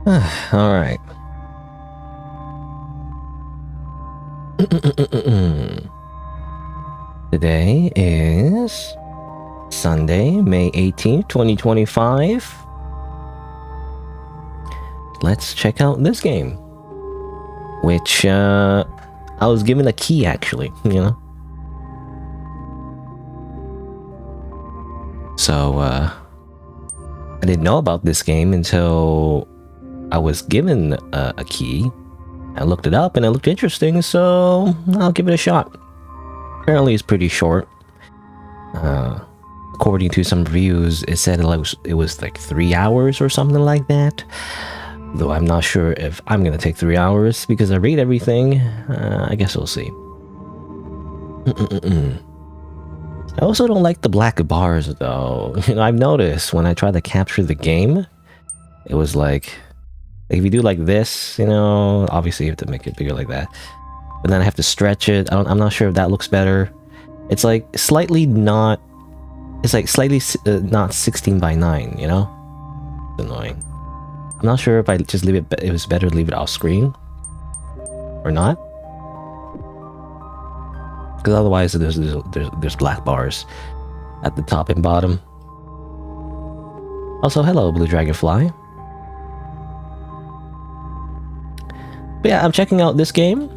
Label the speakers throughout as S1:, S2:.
S1: All right. Today is Sunday, May 18th, 2025. Let's check out this game, which I was given a key, actually, you know. So I didn't know about this game until I was given a key. I looked it up and it looked interesting, so I'll give it a shot. Apparently it's pretty short. According to some reviews, it said it was like 3 hours or something like that. Though I'm not sure if I'm gonna take 3 hours because I read everything. I guess we'll see. I also don't like the black bars though. You know, I've noticed when I try to capture the game, it was like if you do like this, you know, obviously you have to make it bigger like that. But then I have to stretch it. I'm not sure if that looks better. It's like slightly not. It's like slightly not 16 by 9. You know, it's annoying. I'm not sure if I just leave it. It was better to leave it off screen or not, because otherwise there's black bars at the top and bottom. Also, hello, Blue Dragonfly. But yeah, I'm checking out this game.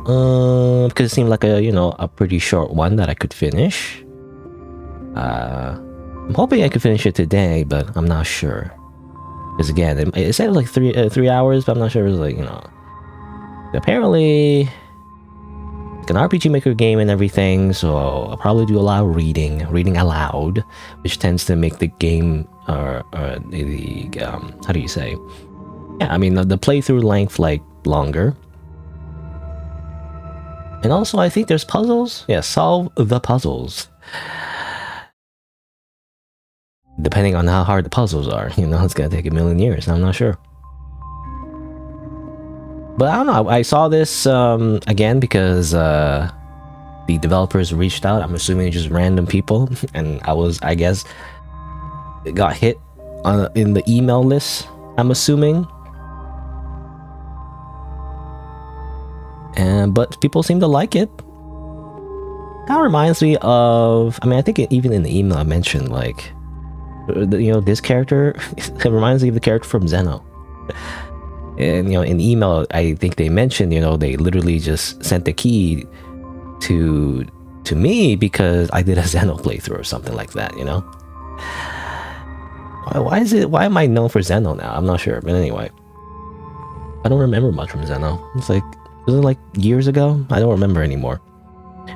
S1: Because it seemed like a pretty short one that I could finish. I'm hoping I could finish it today, but I'm not sure. Because again, it said it was like 3 hours, but I'm not sure it was like, apparently it's an RPG Maker game and everything, so I'll probably do a lot of reading aloud, which tends to make the game, how do you say? Yeah, I mean, the playthrough length, like, longer. And also, I think there's puzzles. Yeah, solve the puzzles. Depending on how hard the puzzles are, it's gonna take a million years. I'm not sure. But I don't know. I saw this again because the developers reached out. I'm assuming just random people, and I guess, got hit in the email list. I'm assuming. But people seem to like it. Kind of reminds me of, I mean, I think even in the email I mentioned, like, this character, it reminds me of the character from Zeno. And, in the email, I think they mentioned, they literally just sent the key to me because I did a Zeno playthrough or something like that, Why am I known for Zeno now? I'm not sure, but anyway. I don't remember much from Zeno. It's like, was it like years ago? I don't remember anymore.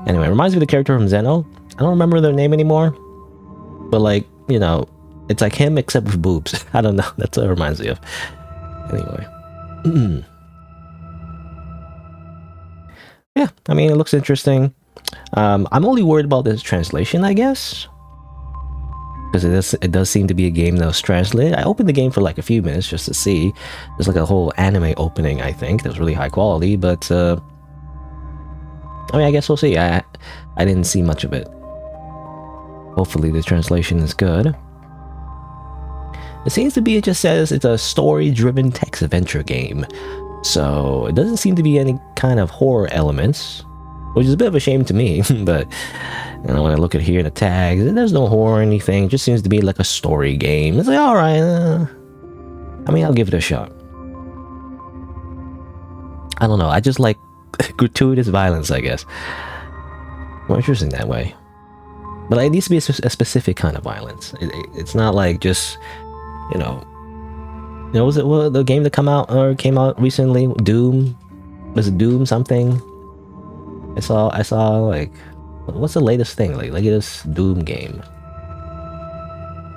S1: Anyway, it reminds me of the character from Zeno. I don't remember their name anymore. But like, it's like him except with boobs. I don't know. That's what it reminds me of. Anyway. Yeah, I mean, it looks interesting. I'm only worried about this translation, I guess. Because it does seem to be a game that was translated. I opened the game for like a few minutes just to see. There's like a whole anime opening, I think. That was really high quality, but I mean, I guess we'll see. I didn't see much of it. Hopefully the translation is good. It seems to be, it just says it's a story-driven text-adventure game. So it doesn't seem to be any kind of horror elements, which is a bit of a shame to me, but when I look at here in the tags, there's no horror or anything. It just seems to be like a story game. It's like, alright, I mean, I'll give it a shot. I don't know, I just like gratuitous violence, I guess. More interesting that way. But it needs to be a specific kind of violence. It's not like just, was it the game that came out recently? Doom? Was it Doom something? I saw like, what's the latest thing? Like latest Doom game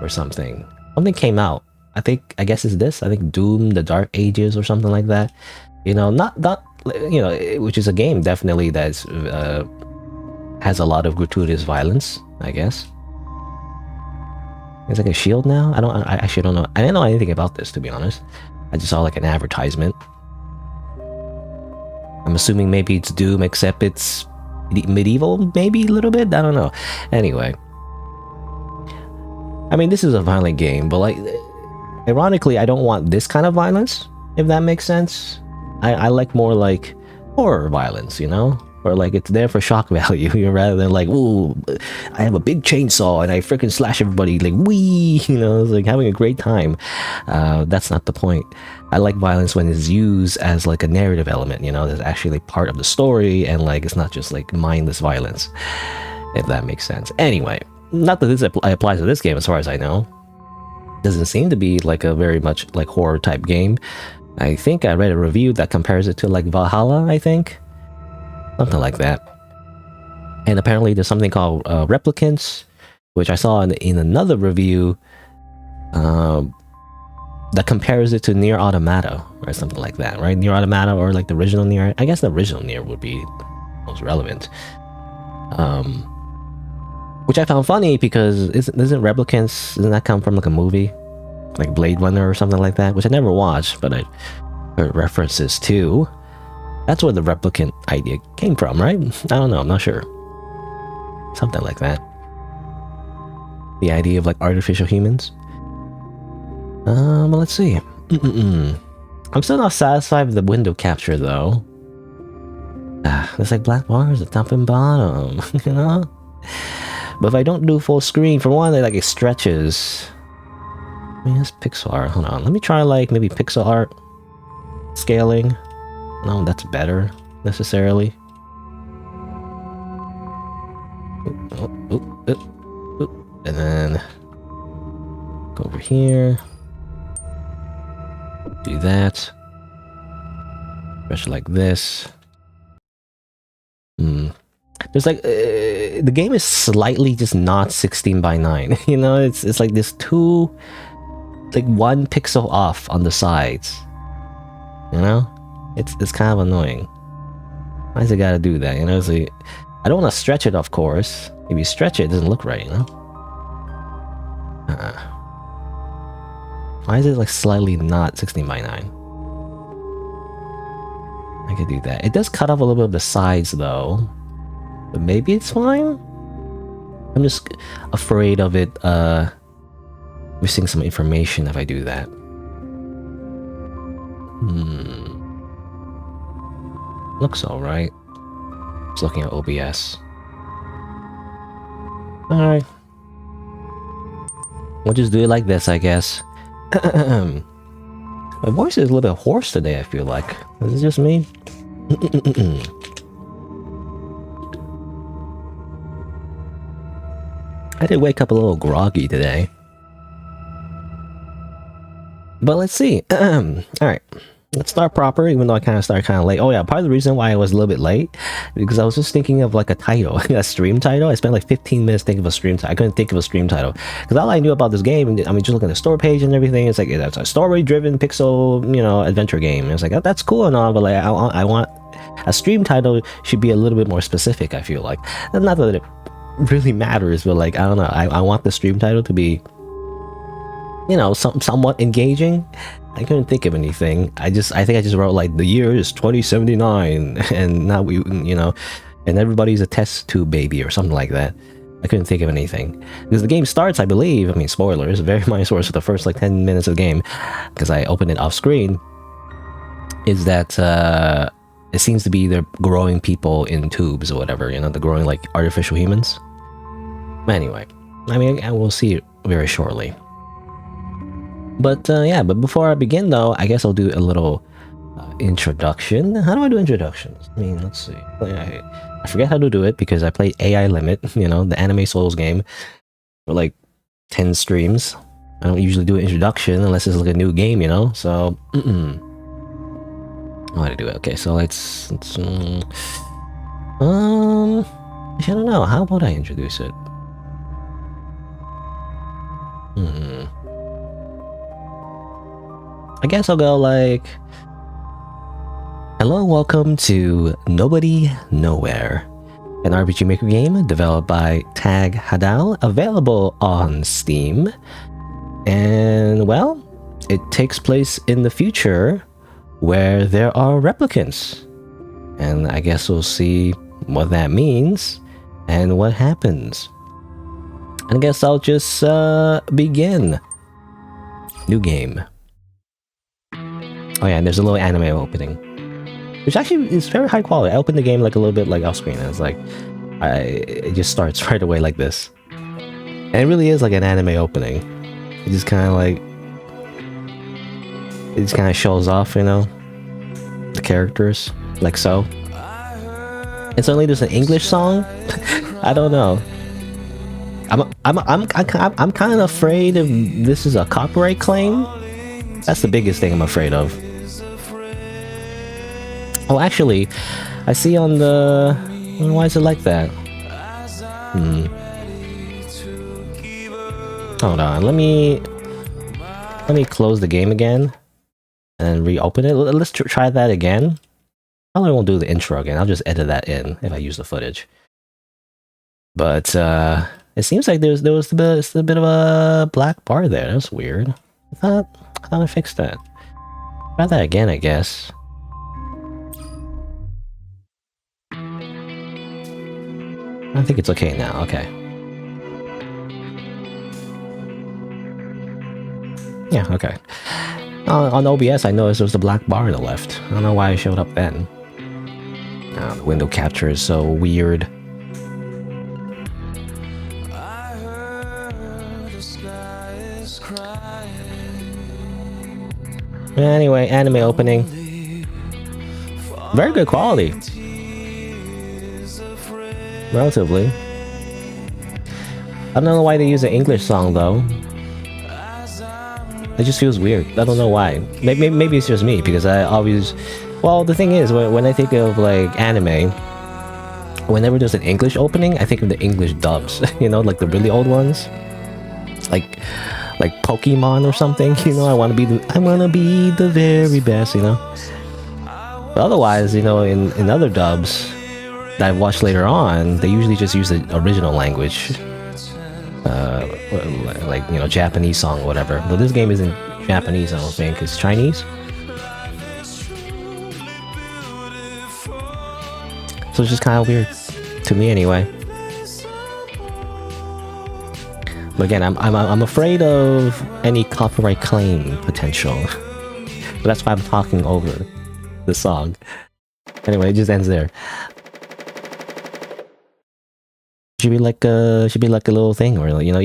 S1: or something. Something came out. I guess it's this. I think Doom: The Dark Ages or something like that. Not which is a game definitely that's has a lot of gratuitous violence, I guess. It's like a shield now. I actually don't know. I didn't know anything about this, to be honest. I just saw like an advertisement. I'm assuming maybe it's Doom, except it's medieval, maybe a little bit. I don't know. Anyway, I mean, this is a violent game, but like, Ironically, I don't want this kind of violence, if that makes sense. I like more like horror violence, you know? Or like it's there for shock value, rather than like, ooh, I have a big chainsaw and I freaking slash everybody, like, wee, you know, it's like having a great time. That's not the point. I like violence when it's used as like a narrative element, you know, that's actually like part of the story, and like it's not just like mindless violence, if that makes sense. Anyway, not that this applies to this game as far as I know. Doesn't seem to be like a very much like horror type game. I think I read a review that compares it to like Valhalla, I think. Something like that. And apparently there's something called replicants, which I saw in another review that compares it to Nier Automata or something like that, right? Nier Automata, or like the original Nier. I guess the original Nier would be most relevant. Which I found funny because isn't replicants, doesn't that come from like a movie? Like Blade Runner or something like that? Which I never watched, but I heard references to. That's where the replicant idea came from, right? I don't know, I'm not sure. Something like that. The idea of like artificial humans. But let's see. I'm still not satisfied with the window capture though. There's like black bars at top and bottom, you know? But if I don't do full screen, for one, it stretches. I mean, it's pixel art. Hold on, let me try like maybe pixel art scaling. No, that's better necessarily. And then go over here. Do that. Stretch like this. There's like the game is slightly just not 16:9. You know, it's like this two, like 1 pixel off on the sides. You know, it's kind of annoying. Why does it gotta do that? You know, it's like, I don't want to stretch it, of course. If you stretch it, it doesn't look right. You know. Why is it like slightly not 16:9? I could do that. It does cut off a little bit of the sides though. But maybe it's fine? I'm just afraid of it missing some information if I do that. Looks alright. Just looking at OBS. Alright. We'll just do it like this, I guess. My voice is a little bit hoarse today, I feel like. Is it just me? I did wake up a little groggy today. But let's see. Alright. Let's start proper, even though I kind of started kind of late. Oh yeah, part of the reason why I was a little bit late, because I was just thinking of like a title, a stream title. I spent like 15 minutes thinking of a stream title. I couldn't think of a stream title. Because all I knew about this game, I mean, just looking at the store page and everything, it's like, it's a story-driven pixel, you know, adventure game. And it's like, oh, that's cool and all, but like, I want a stream title should be a little bit more specific, I feel like. And not that it really matters, but like, I don't know, I want the stream title to be, you know, somewhat engaging. I couldn't think of anything. I think I just wrote like the year is 2079 and now we, you know, and everybody's a test tube baby or something like that. I couldn't think of anything because the game starts, I believe, I mean, spoilers, very minor spoilers for the first like 10 minutes of the game because I opened it off screen, is that it seems to be they're growing people in tubes or whatever, you know, they're growing like artificial humans. Anyway, I mean, I will see it very shortly. But yeah, but before I begin though, I guess I'll do a little introduction. How do I do introductions? I mean, let's see. I forget how to do it because I played AI Limit, you know, the anime Souls game, for like 10 streams. I don't usually do an introduction unless it's like a new game, you know, so how to do it? Okay, so let's I don't know, how about I introduce it? I guess I'll go like, hello, welcome to Nobody Nowhere, an RPG Maker game developed by Tag Hadal, available on Steam. And well, it takes place in the future where there are replicants. And I guess we'll see what that means and what happens. And I guess I'll just begin. New game. Oh yeah, and there's a little anime opening, which actually is very high quality. I opened the game like a little bit like off screen, and it's like, it just starts right away like this, and it really is like an anime opening. It just kind of like, it just kind of shows off, you know, the characters like so. And suddenly there's an English song. I don't know. I'm kind of afraid if this is a copyright claim. That's the biggest thing I'm afraid of. Oh, actually, I see on the... Why is it like that? Hold on, let me close the game again and reopen it. Let's try that again. Probably won't do the intro again. I'll just edit that in if I use the footage. But it seems like there was a bit of a black bar there. That's weird. I thought I fixed that. Try that again, I guess. I think it's okay now. Okay. Yeah, okay. On OBS, I noticed there was a black bar on the left. I don't know why it showed up then. The window capture is so weird. Anyway, anime opening. Very good quality. Relatively. I don't know why they use an English song though. It just feels weird. I don't know why. Maybe it's just me, because I always... Well, the thing is, when I think of like anime, whenever there's an English opening, I think of the English dubs. You know, like the really old ones. Like Pokemon or something, you know, I wanna be the very best, you know. But otherwise, you know, in other dubs that I've watched later on, they usually just use the original language. Like, you know, Japanese song or whatever. But this game isn't Japanese, I don't think. It's Chinese. So it's just kind of weird. To me anyway. But again, I'm afraid of any copyright claim potential. But that's why I'm talking over the song. Anyway, it just ends there. Should be like a little thing, or you know,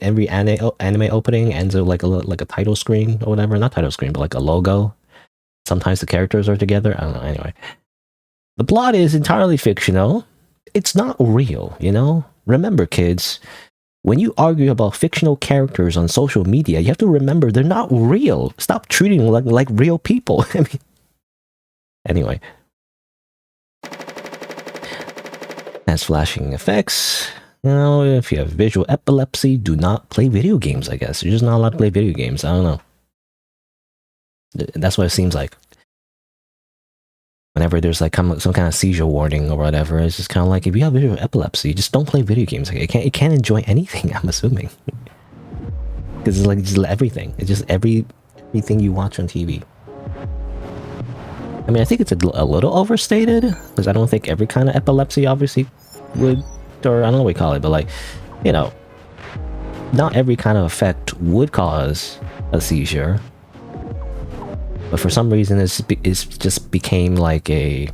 S1: every anime opening ends with like a title screen or whatever. Not title screen, but like a logo. Sometimes the characters are together. I don't know. Anyway, the plot is entirely fictional. It's not real, you know. Remember, kids. When you argue about fictional characters on social media, you have to remember they're not real. Stop treating them like real people. I mean, anyway. Has flashing effects. You know, if you have visual epilepsy, do not play video games, I guess. You're just not allowed to play video games. I don't know. That's what it seems like. Whenever there's like some kind of seizure warning or whatever, it's just kind of like, if you have visual epilepsy, just don't play video games. Like, you can't enjoy anything, I'm assuming. Because it's like just everything. It's just everything you watch on TV. I mean, I think it's a little overstated, because I don't think every kind of epilepsy obviously would, or I don't know what we call it, but like, you know, not every kind of effect would cause a seizure. But for some reason, it's just became like a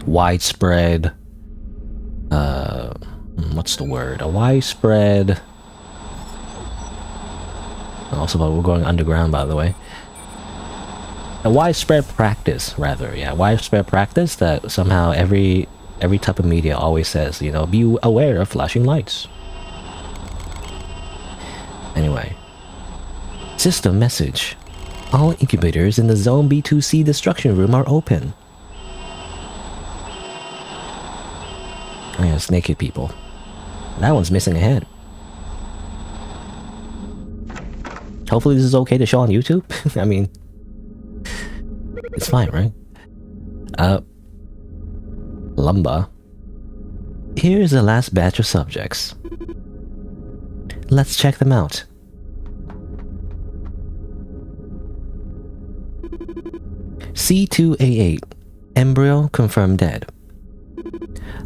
S1: widespread, what's the word? A widespread... Also, we're going underground, by the way. A widespread practice, rather. Yeah, widespread practice that somehow every type of media always says, you know, be aware of flashing lights. Anyway. System message. All incubators in the Zone B2C destruction room are open. Oh yeah, it's naked people. That one's missing a head. Hopefully this is okay to show on YouTube. I mean, it's fine, right? Lumba. Here's the last batch of subjects. Let's check them out. C2A8. Embryo confirmed dead.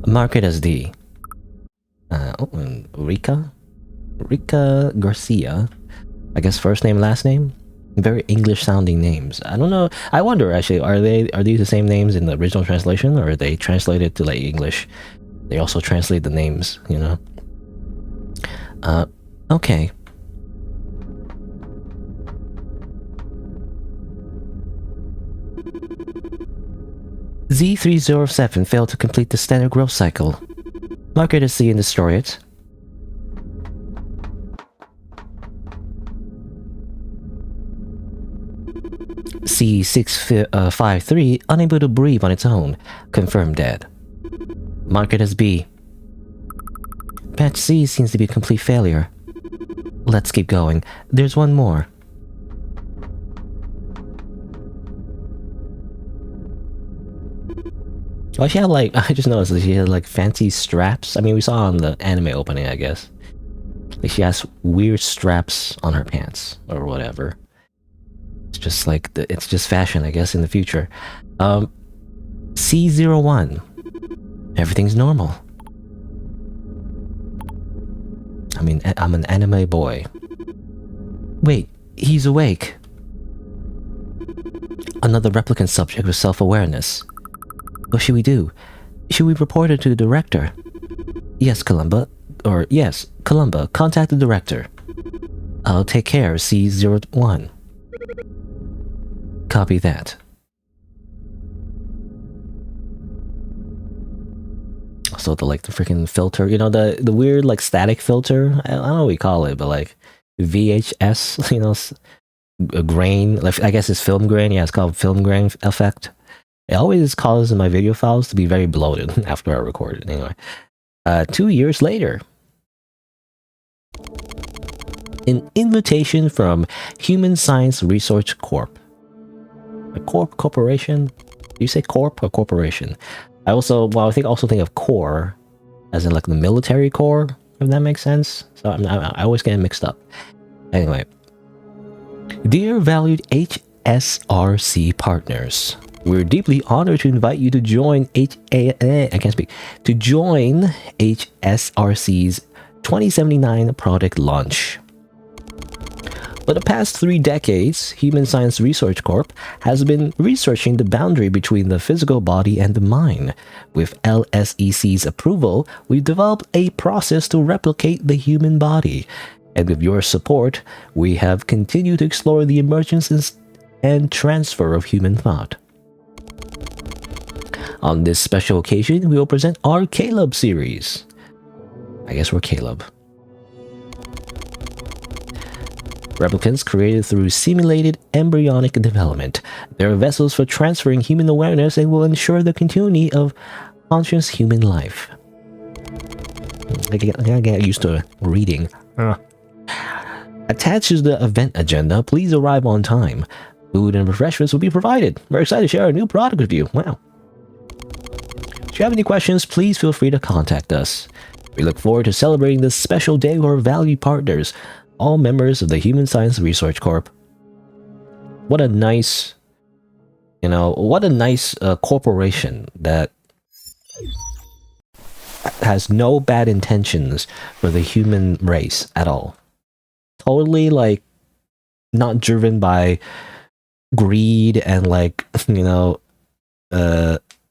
S1: Mark it as D. And Rika Garcia. I guess first name, last name. Very English sounding names. I don't know. I wonder actually, are these the same names in the original translation, or are they translated to like English? They also translate the names, you know. Okay. Z307 failed to complete the standard growth cycle. Mark it as C and destroy it. C653 unable to breathe on its own. Confirmed dead. Mark it as B. Batch C seems to be a complete failure. Let's keep going. There's one more. Oh, she had like, I just noticed that she had like fancy straps. I mean, we saw on the anime opening, I guess. Like she has weird straps on her pants or whatever. It's just like, it's just fashion, I guess, in the future. C01. Everything's normal. I mean, I'm an anime boy. Wait, he's awake. Another replicant subject with self-awareness. What should we do? Should we report it to the director? Yes, Columba. Or, yes, Columba, contact the director. I'll take care, C01. Copy that. So the like the freaking filter, you know, the weird like static filter. I don't know what we call it, but like VHS, you know, a grain. Like I guess it's film grain. Yeah, it's called film grain effect. It always causes my video files to be very bloated after I record it. Anyway, 2 years later, an invitation from Human Science Research Corp. A corporation? Do you say corp or corporation? I also think of core as in like the military corps, if that makes sense. So I always get mixed up. Anyway, dear valued HSRC partners, we're deeply honored to invite you to join to join HSRC's 2079 product launch. For the past 3 decades, Human Science Research Corp has been researching the boundary between the physical body and the mind. With LSEC's approval, we've developed a process to replicate the human body. And with your support, we have continued to explore the emergence and transfer of human thought. On this special occasion, we will present our Caleb series. I guess we're Caleb. Replicants created through simulated embryonic development. They are vessels for transferring human awareness and will ensure the continuity of conscious human life. I gotta get used to reading. Attached to the event agenda, please arrive on time. Food and refreshments will be provided. We're excited to share our new product with you. Wow. If you have any questions, please feel free to contact us. We look forward to celebrating this special day with our valued partners, all members of the Human Science Research Corp. What a nice, corporation that has no bad intentions for the human race at all. Totally, like, not driven by greed and, like,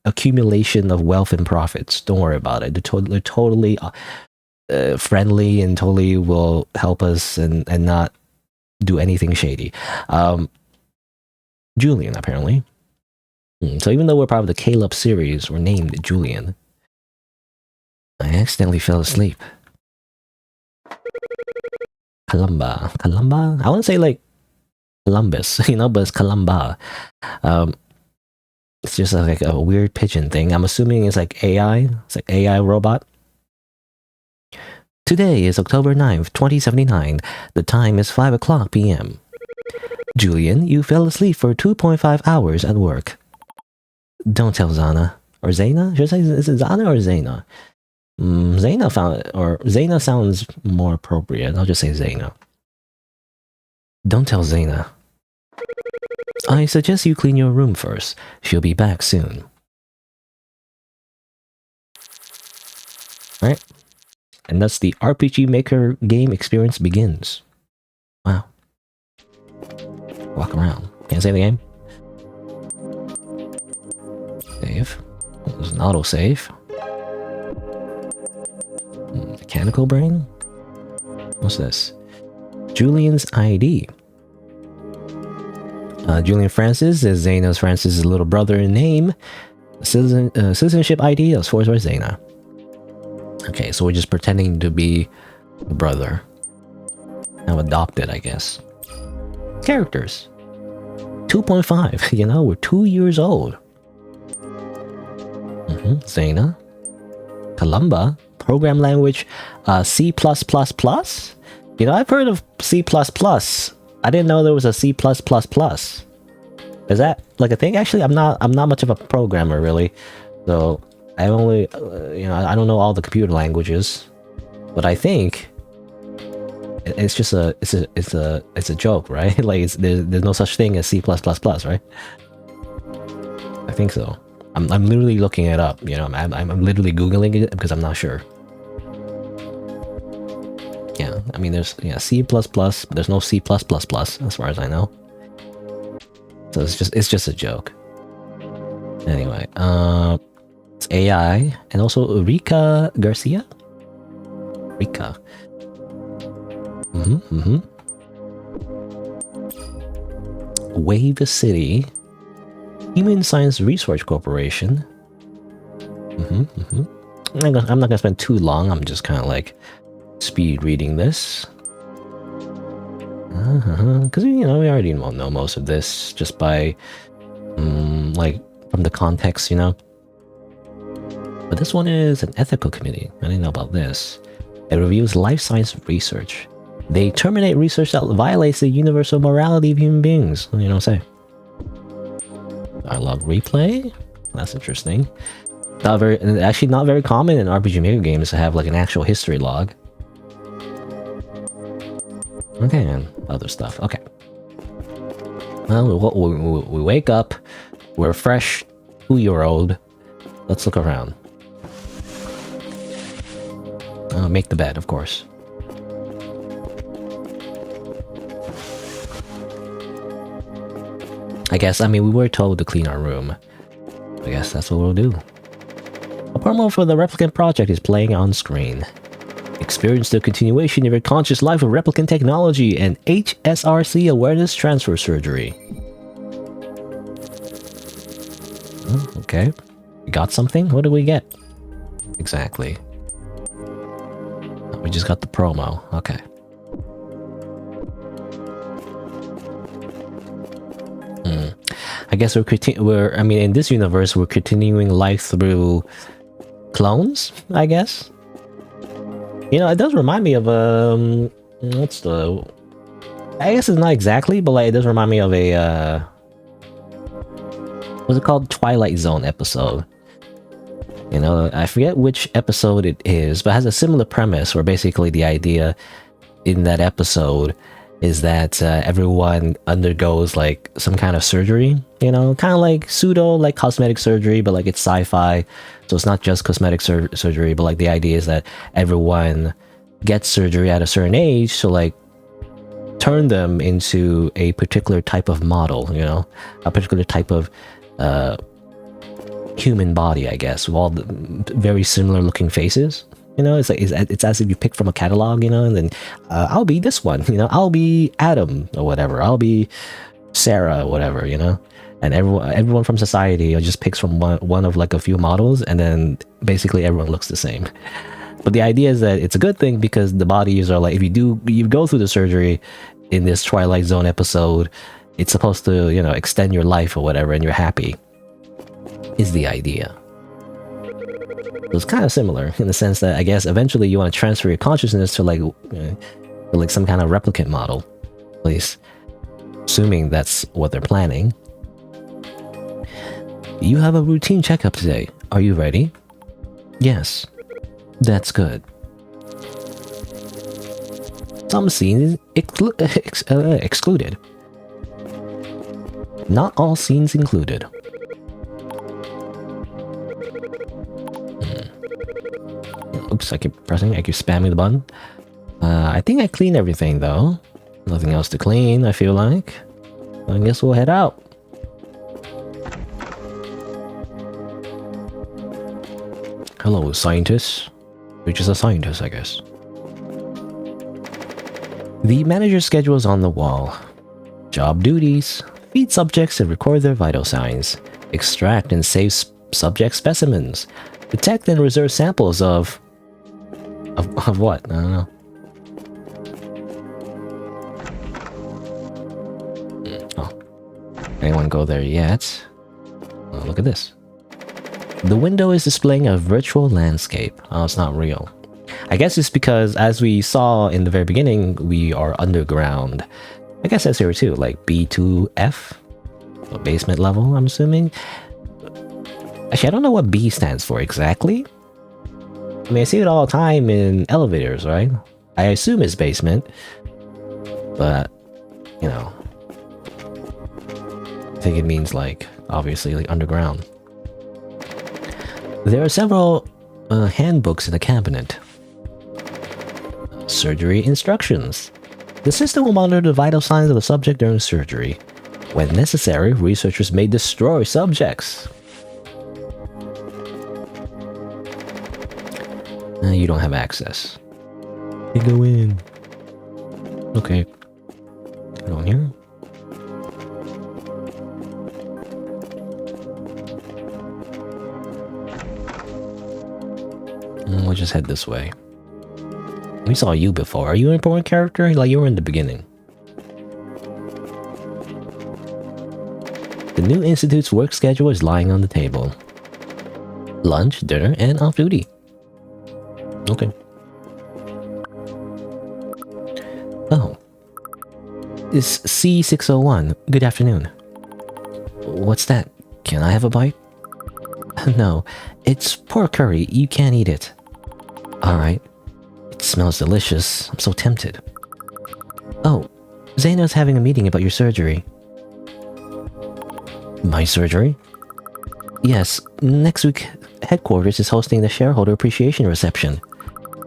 S1: accumulation of wealth and profits. Don't worry about it. They're totally friendly and totally will help us and not do anything shady. Julian, apparently. So even though we're part of the Caleb series, we're named Julian. I accidentally fell asleep. Columba. I want to say like Columbus, but it's Columba. It's just like a weird pigeon thing. I'm assuming it's like AI. It's like AI robot. Today is October 9th, 2079. The time is 5 o'clock p.m. Julian, you fell asleep for 2.5 hours at work. Don't tell Zana. Or Zaina? Should I say, is it Zana or Zaina? Zaina sounds more appropriate. I'll just say Zaina. Don't tell Zaina. I suggest you clean your room first. She'll be back soon. Alright. And thus the RPG Maker game experience begins. Wow. Walk around. Can't save the game. Save. There's an auto save. Mechanical brain? What's this? Julian's ID. Julian Francis is Zaina Francis' little brother in name. Citizenship ID is for Zaina. Okay, so we're just pretending to be the brother. I'm adopted, I guess. Characters. 2.5. You know, we're 2 years old. Zaina. Columba. Program language. C+++. You know, I've heard of C++. I didn't know there was a C+++. Is that like a thing? Actually, I'm not much of a programmer really, so I only you know, I don't know all the computer languages, but I think it's just it's a joke, right? Like there's no such thing as C+++, right? I think so. I'm literally looking it up. You know, I'm literally googling it because I'm not sure. Yeah, I mean, there's C++, but there's no C+++, as far as I know. So it's just a joke. Anyway, it's AI, and also Rika Garcia. Rika. Wave City, Human Science Research Corporation. I'm not gonna spend too long. I'm just kind of like speed reading this. Because you know, we already know most of this just by like from the context, you know. But this one is an ethical committee. I didn't know about this. It reviews life science research. They terminate research that violates the universal morality of human beings. You know what I'm saying? Dialogue replay. That's interesting. Actually not very common in RPG Maker games to have like an actual history log. Okay, and other stuff. Okay. Well, we wake up. We're fresh 2-year-old. Let's look around. Make the bed, of course. I guess, I mean, we were told to clean our room. I guess that's what we'll do. A promo for the Replicant project is playing on screen. Experience the continuation of your conscious life with replicant technology and HSRC awareness transfer surgery. Okay. We got something? What did we get? Exactly. We just got the promo. Okay. I guess I mean, in this universe, we're continuing life through clones, I guess. You know, it does remind me of what's the? I guess it's not exactly, but like it does remind me of a what's it called? Twilight Zone episode. You know, I forget which episode it is, but it has a similar premise where basically the idea in that episode is that everyone undergoes like some kind of surgery. You know, kind of like pseudo like cosmetic surgery, but like it's sci-fi. So it's not just cosmetic surgery, but like the idea is that everyone gets surgery at a certain age to like turn them into a particular type of model, you know, a particular type of human body, I guess, with all the very similar looking faces. You know, it's like it's as if you pick from a catalog, you know, and then I'll be this one, you know, I'll be Adam or whatever, I'll be Sarah or whatever, you know. And everyone from society just picks from one of like a few models, and then basically everyone looks the same. But the idea is that it's a good thing because the bodies are like, if you go through the surgery in this Twilight Zone episode, it's supposed to, you know, extend your life or whatever, and you're happy. Is the idea. So it's kind of similar in the sense that I guess eventually you want to transfer your consciousness to like some kind of replicant model, at least assuming that's what they're planning. You have a routine checkup today. Are you ready? Yes. That's good. Some scenes excluded. Not all scenes included. Oops, I keep spamming the button. I think I cleaned everything though. Nothing else to clean, I feel like. I guess we'll head out. Hello, scientist. Which is a scientist, I guess. The manager's schedule is on the wall. Job duties: feed subjects and record their vital signs. Extract and save subject specimens. Detect and reserve samples of what? I don't know. Oh. Anyone go there yet? Oh, look at this. The window is displaying a virtual landscape. Oh, it's not real. I guess it's because, as we saw in the very beginning, we are underground. I guess that's here too, like B2F? So basement level, I'm assuming? Actually, I don't know what B stands for exactly. I mean, I see it all the time in elevators, right? I assume it's basement. But, you know. I think it means, like, obviously, like, underground. There are several handbooks in the cabinet. Surgery instructions. The system will monitor the vital signs of the subject during surgery. When necessary, researchers may destroy subjects. You don't have access. You go in. Okay. Go in here. We'll just head this way. We saw you before. Are you an important character? Like, you were in the beginning. The new institute's work schedule is lying on the table. Lunch, dinner, and off-duty. Okay. Oh. It's C601. Good afternoon. What's that? Can I have a bite? No. It's pork curry. You can't eat it. Alright. It smells delicious. I'm so tempted. Oh. Zaino's having a meeting about your surgery. My surgery? Yes. Next week, headquarters is hosting the shareholder appreciation reception.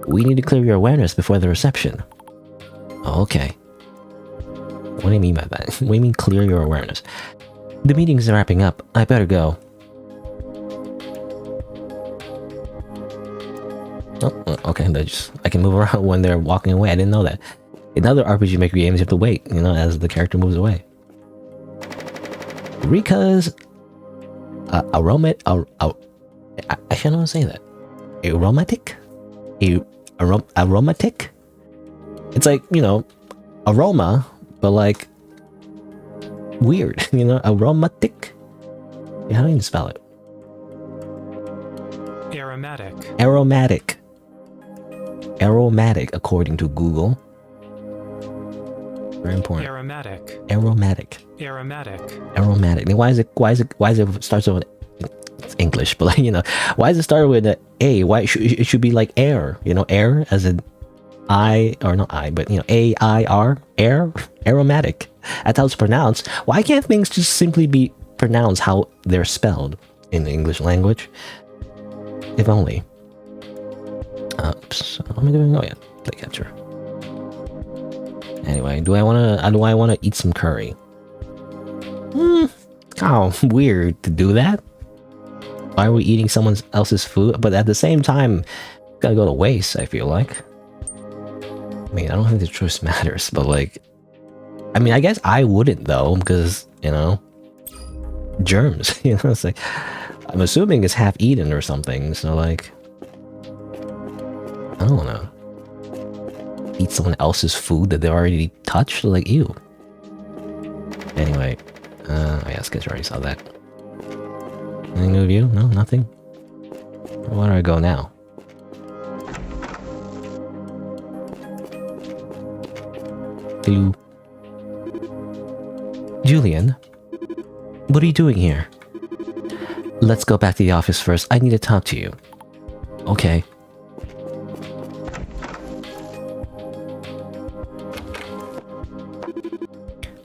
S1: We need to clear your awareness before the reception. Oh, okay. What do you mean by that? What do you mean clear your awareness? The meeting's wrapping up. I better go. Oh, okay. I can move around when they're walking away. I didn't know that. In other RPG Maker games, you have to wait, you know, as the character moves away. Rika's aromatic. I shouldn't want to say that. Aromatic. Aromatic. It's like, you know, aroma, but like weird. You know, aromatic. How do you spell it?
S2: Aromatic.
S1: Aromatic. Aromatic, according to Google. Very important.
S2: Aromatic.
S1: Aromatic.
S2: Aromatic.
S1: Aromatic. Now, why is it starts with, it's English, but like, you know, why does it start with an A? Why it should be like air, you know, air as in I, or not I, but you know, A-I-R, air, aromatic. That's how it's pronounced. Why can't things just simply be pronounced how they're spelled in the English language? If only. Oops. What am I doing? Oh yeah, play capture. Anyway, do I wanna eat some curry? Oh, weird to do that. Why are we eating someone else's food? But at the same time, it's gotta go to waste, I feel like. I mean, I don't think the choice matters, but like, I mean, I guess I wouldn't though, because, you know, germs, you know, it's like, I'm assuming it's half eaten or something, so like, I don't know. Eat someone else's food that they already touched? Like, ew. Anyway, I guess I already saw that. Any new view? No, nothing? Where do I go now? Hello? Julian? What are you doing here? Let's go back to the office first. I need to talk to you. Okay.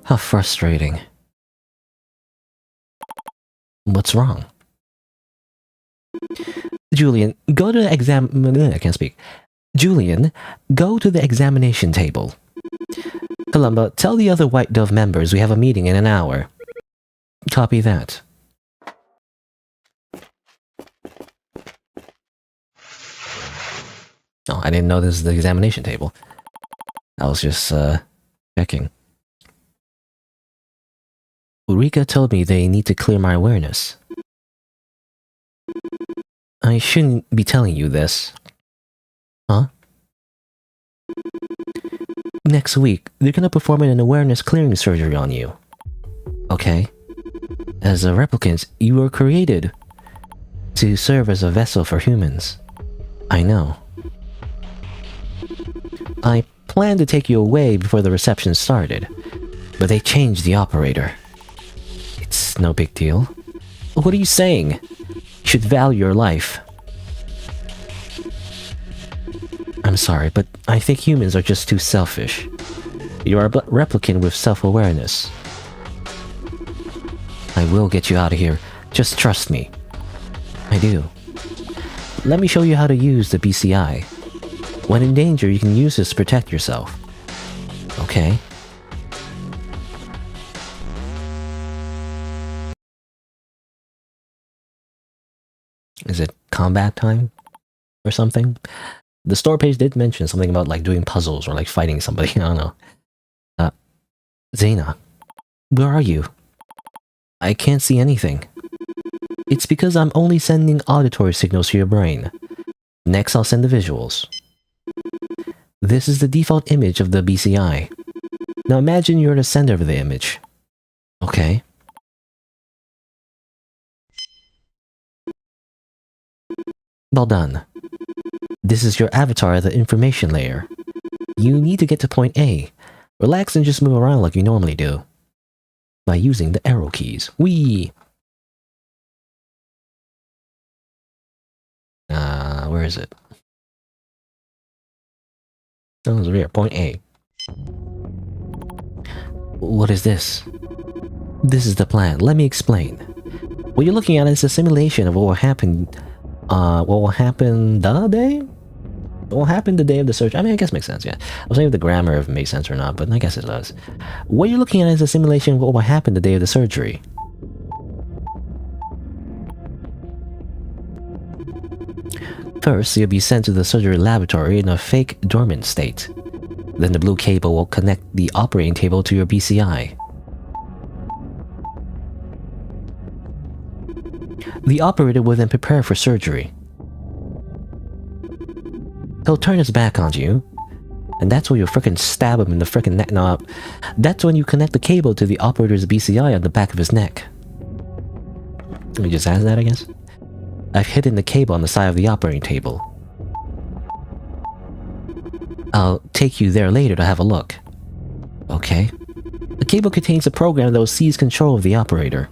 S1: How frustrating. What's wrong? Julian, go to the I can't speak. Julian, go to the examination table. Columba, tell the other White Dove members we have a meeting in an hour. Copy that. Oh, I didn't know this is the examination table. I was just, checking. Ulrika told me they need to clear my awareness. I shouldn't be telling you this. Huh? Next week, they're gonna perform an awareness clearing surgery on you. Okay. As a replicant, you were created to serve as a vessel for humans. I know. I planned to take you away before the reception started, but they changed the operator. It's no big deal. What are you saying? You should value your life. I'm sorry, but I think humans are just too selfish. You are a replicant with self-awareness. I will get you out of here. Just trust me. I do. Let me show you how to use the BCI. When in danger, you can use this to protect yourself. Okay? Is it combat time? Or something? The store page did mention something about like doing puzzles or like fighting somebody. I don't know. Zena, where are you? I can't see anything. It's because I'm only sending auditory signals to your brain. Next, I'll send the visuals. This is the default image of the BCI. Now imagine you're the sender of the image. Okay. Well done. This is your avatar at the information layer. You need to get to point A. Relax and just move around like you normally do. By using the arrow keys. Whee! Where is it? Oh, it's over here. Point A. What is this? This is the plan. Let me explain. What you're looking at is a simulation of what will happen. What will happen the day? What will happen the day of the surgery? I mean, I guess it makes sense, yeah. I was saying if the grammar if it makes sense or not, but I guess it does. What you're looking at is a simulation of what will happen the day of the surgery. First, you'll be sent to the surgery laboratory in a fake dormant state. Then the blue cable will connect the operating table to your BCI. The operator will then prepare for surgery. He'll turn his back on you, and that's when you'll frickin' stab him in the frickin' neck. No, that's when you connect the cable to the operator's BCI on the back of his neck. Let me just ask that, I guess. I've hidden the cable on the side of the operating table. I'll take you there later to have a look. Okay. The cable contains a program that will seize control of the operator.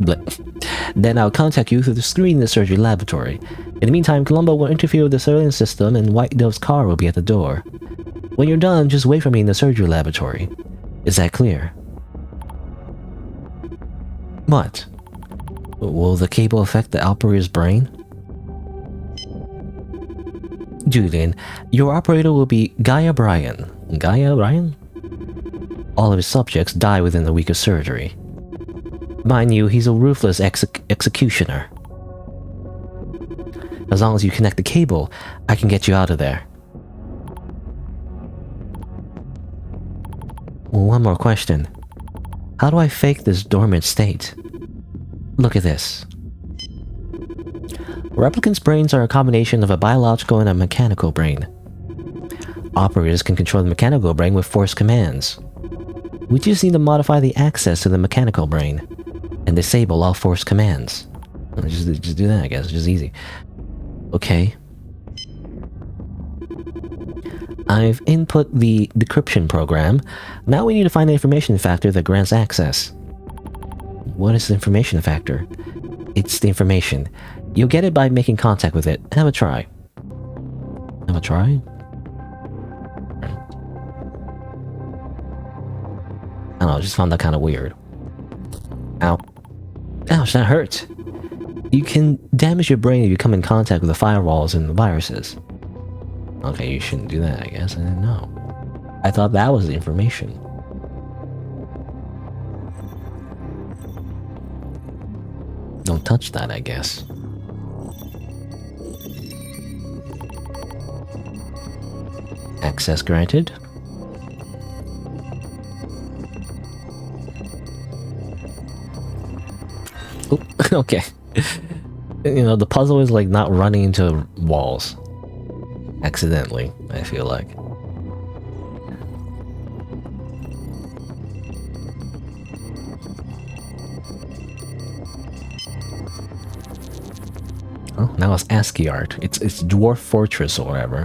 S1: But then I'll contact you through the screen in the surgery laboratory. In the meantime, Columbo will interfere with the surveillance system and White Dove's car will be at the door. When you're done, just wait for me in the surgery laboratory. Is that clear? What? Will the cable affect the operator's brain? Julian, your operator will be Gaia Bryan. Gaia Bryan? All of his subjects die within the week of surgery. Mind you, he's a ruthless executioner. As long as you connect the cable, I can get you out of there. One more question. How do I fake this dormant state? Look at this. Replicants' brains are a combination of a biological and a mechanical brain. Operators can control the mechanical brain with force commands. We just need to modify the access to the mechanical brain and disable all force commands. Just do that, I guess. It's just easy. Okay. I've input the decryption program. Now we need to find the information factor that grants access. What is the information factor? It's the information. You'll get it by making contact with it. Have a try. Have a try? I don't know, I just found that kind of weird. Ow. Ouch, that hurt. You can damage your brain if you come in contact with the firewalls and the viruses. Okay, you shouldn't do that, I guess. I didn't know. I thought that was the information. Don't touch that, I guess. Access granted. Oh, okay. You know, the puzzle is like not running into walls. Accidentally, I feel like. Oh, now it's ASCII art. It's Dwarf Fortress or whatever.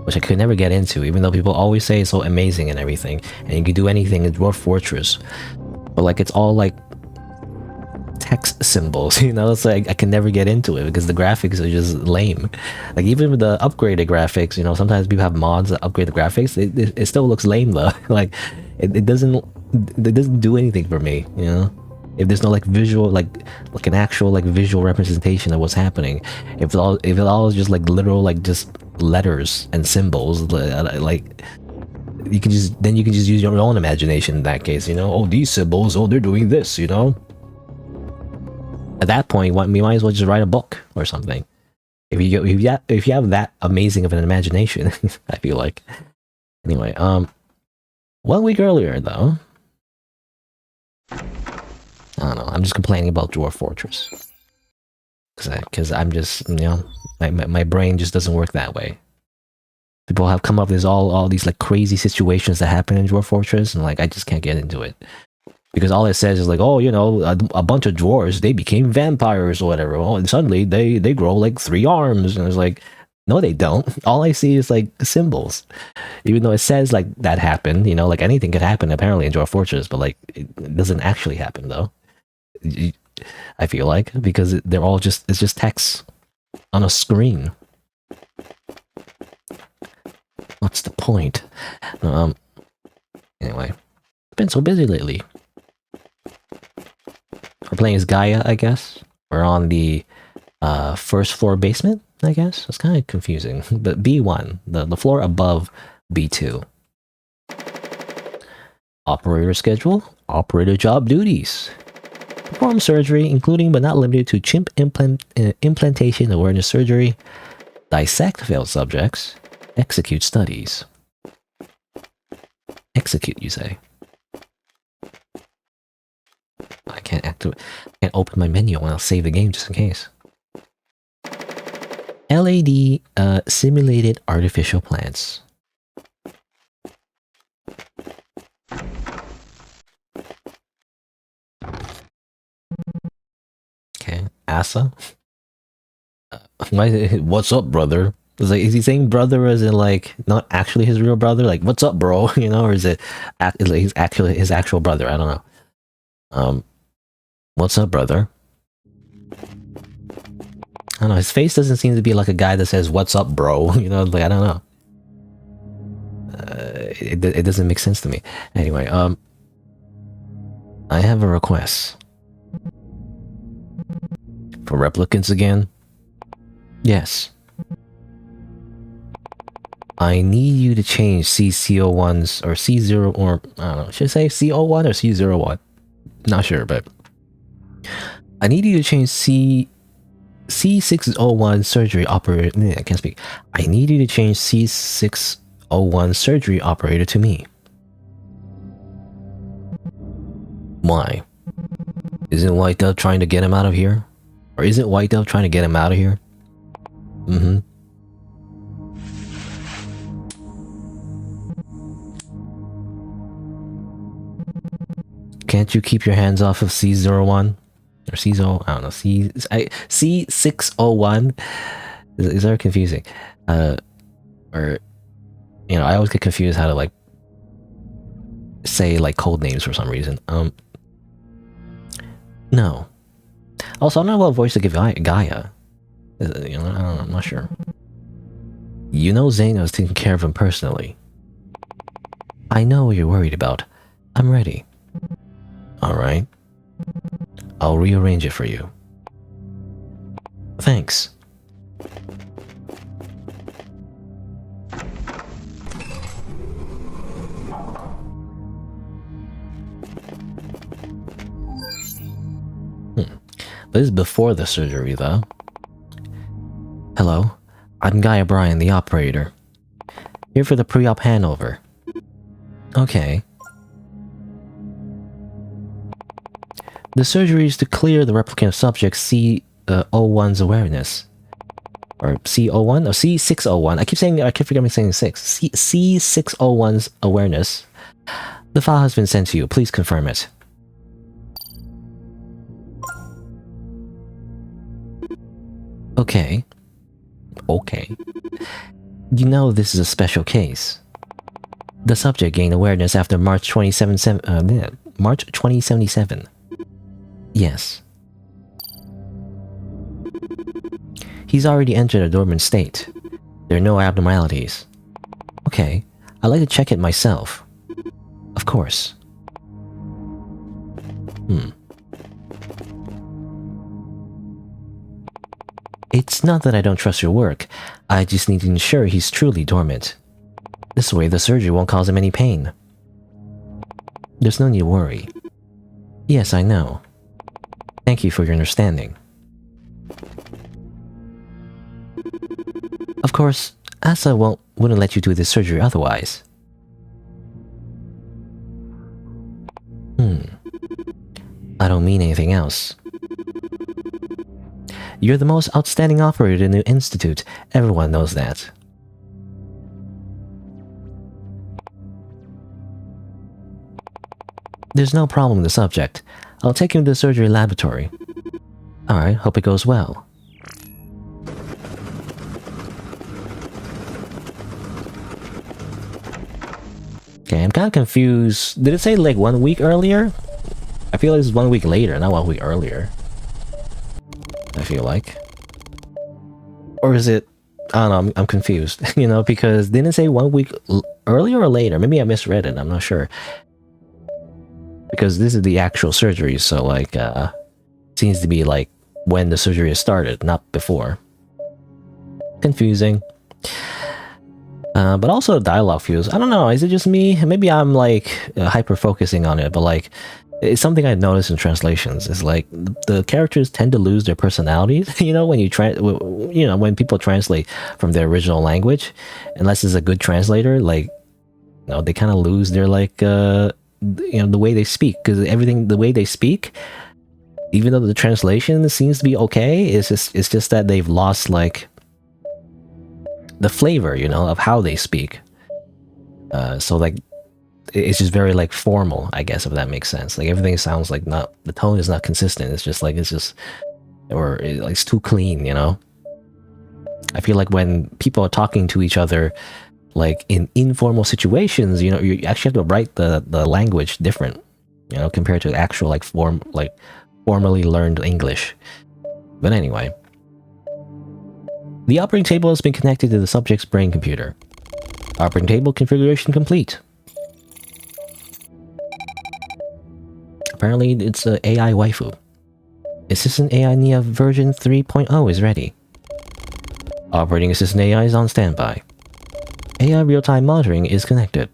S1: Which I could never get into, even though people always say it's so amazing and everything. And you can do anything in Dwarf Fortress. But like, it's all like text symbols, you know? It's like, I can never get into it because the graphics are just lame. Like, even with the upgraded graphics, you know, sometimes people have mods that upgrade the graphics. It still looks lame though. Like, it doesn't do anything for me, you know? If there's no like visual, like an actual like visual representation of what's happening, if it all is just like literal like just letters and symbols, like you can just use your own imagination in that case, you know. Oh, these symbols, oh, they're doing this, you know. At that point, we might as well just write a book or something. If you have that amazing of an imagination, I feel like. Anyway, 1 week earlier though. I don't know. I'm just complaining about Dwarf Fortress because I'm just, you know, my brain just doesn't work that way. People have come up with all these like crazy situations that happen in Dwarf Fortress, and like I just can't get into it because all it says is like, oh, you know, a bunch of dwarves, they became vampires or whatever. Oh, and suddenly they grow like 3 arms, and it's like, no, they don't. All I see is like symbols, even though it says like that happened. You know, like anything could happen apparently in Dwarf Fortress, but like it doesn't actually happen though. I feel like, because they're all just, it's just text on a screen. What's the point? Anyway, I've been so busy lately. We're playing as Gaia, I guess. We're on the first floor basement, I guess. It's kind of confusing. But B1, the floor above B2. Operator schedule, operator job duties. Perform surgery, including but not limited to chimp implantation awareness surgery, dissect failed subjects, execute studies. Execute, you say? I can't open my menu and I'll save the game just in case. LAD, simulated artificial plants. Okay, Asa. What's up, brother? It's like, is he saying brother as in like not actually his real brother? Like, what's up, bro? You know, or is it he's actually his actual brother? I don't know. What's up, brother? I don't know. His face doesn't seem to be like a guy that says "What's up, bro?" You know, like I don't know. It doesn't make sense to me. Anyway, I have a request. For replicants again? Yes. I need you to change CCO1's or C0 or I don't know, should I say CO1 or C01? Not sure, but I need you to change C601 surgery operator. I can't speak. I need you to change C601 surgery operator to me. Why? Isn't White Dove trying to get him out of here? Or isn't White Dove trying to get him out of here? Mm-hmm. Can't you keep your hands off of C01? Or C0, I don't know, C601? Is very confusing. Or, you know, I always get confused how to, like, say, like, code names for some reason. No. Also, I'm not well voiced to give Gaia. You know, I don't know, I'm not sure. You know Zeno's taking care of him personally. I know what you're worried about. I'm ready. Alright. I'll rearrange it for you. Thanks. This is before the surgery, though. Hello, I'm Guy O'Brien, the operator. Here for the pre-op handover. Okay. The surgery is to clear the replicant subject C01's awareness. Or C01? Or C601. I keep forgetting saying 6. C601's awareness. The file has been sent to you. Please confirm it. Okay. Okay. You know this is a special case. The subject gained awareness after March 2077. Yes. He's already entered a dormant state. There are no abnormalities. Okay, I'd like to check it myself. Of course. It's not that I don't trust your work. I just need to ensure he's truly dormant. This way the surgery won't cause him any pain. There's no need to worry. Yes, I know. Thank you for your understanding. Of course, Asa wouldn't let you do this surgery otherwise. I don't mean anything else. You're the most outstanding operator in the Institute. Everyone knows that. There's no problem with the subject. I'll take him to the surgery laboratory. Alright, hope it goes well. Okay, I'm kind of confused. Did it say like 1 week earlier? I feel like it's 1 week later, not 1 week earlier. I feel like. Or is it... I don't know, I'm confused. You know, because didn't it say 1 week earlier or later? Maybe I misread it, I'm not sure. Because this is the actual surgery, so like, seems to be like when the surgery has started, not before. Confusing. But also dialogue feels, I don't know, is it just me? Maybe I'm like hyper-focusing on it, but like, it's something I noticed in translations. It's like, the characters tend to lose their personalities, you know, when when people translate from their original language, unless it's a good translator, like, you know, they kind of lose their like, the way they speak, because the way they speak, even though the translation seems to be okay, it's just that they've lost like the flavor, you know, of how they speak. So like, it's just very like formal, I guess, if that makes sense. Like everything sounds like the tone is not consistent. It's too clean, you know. I feel like when people are talking to each other, like in informal situations, you know, you actually have to write the language different, you know, compared to actual like formally learned English. But anyway, the operating table has been connected to the subject's brain computer. Operating table configuration complete. Apparently, it's a AI waifu. Assistant AI Nia version 3.0 is ready. Operating Assistant AI is on standby. AI real-time monitoring is connected.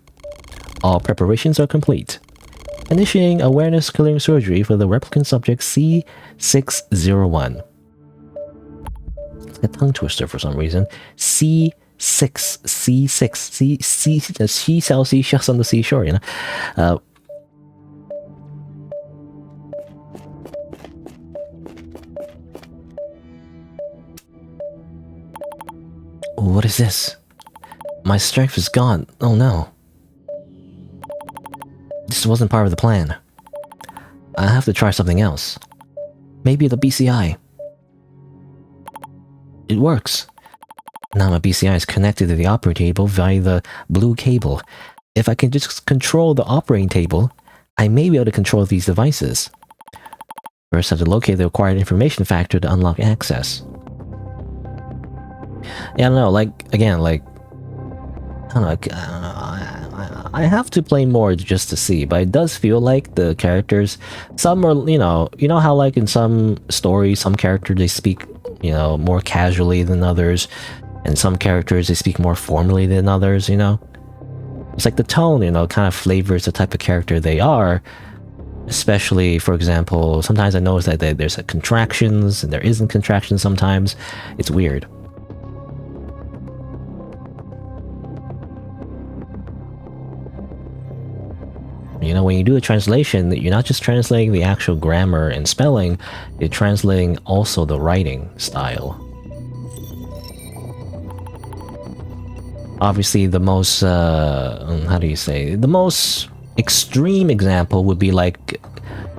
S1: All preparations are complete. Initiating awareness clearing surgery for the replicant subject C601. It's a tongue twister for some reason. C6, she sells seashells on the seashore, you know. What is this? My strength is gone. Oh no. This wasn't part of the plan. I have to try something else. Maybe the BCI. It works. Now my BCI is connected to the operating table via the blue cable. If I can just control the operating table, I may be able to control these devices. First, I have to locate the required information factor to unlock access. Yeah, I don't know, like, again, like, I don't know, I have to play more just to see, but it does feel like the characters, some are, you know how like in some stories, some characters, they speak, you know, more casually than others, and some characters, they speak more formally than others, you know? It's like the tone, you know, kind of flavors the type of character they are, Especially, for example, sometimes I notice that there's contractions and there isn't contractions sometimes. It's weird. You know, when you do a translation, you're not just translating the actual grammar and spelling, you're translating also the writing style. Obviously, the most, how do you say, the most extreme example would be like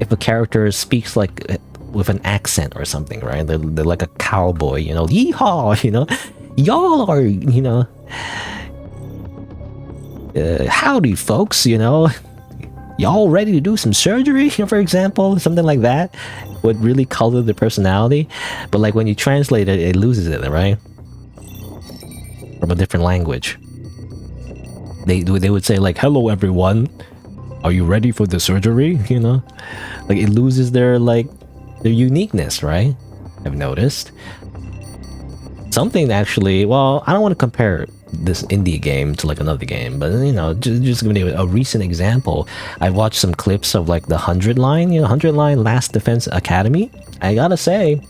S1: if a character speaks like with an accent or something, right? They're like a cowboy, you know, yeehaw, you know, y'all are, you know, howdy folks, you know, y'all ready to do some surgery, for example, something like that would really color the personality. But like when you translate it, it loses it, right? From a different language. They would say like, hello everyone, are you ready for the surgery? You know, like it loses their uniqueness, right? I've noticed. Something actually, well, I don't want to compare this indie game to like another game, but you know, just giving you a recent example. I watched some clips of like the 100 line, you know, 100 line Last Defense Academy. I gotta say,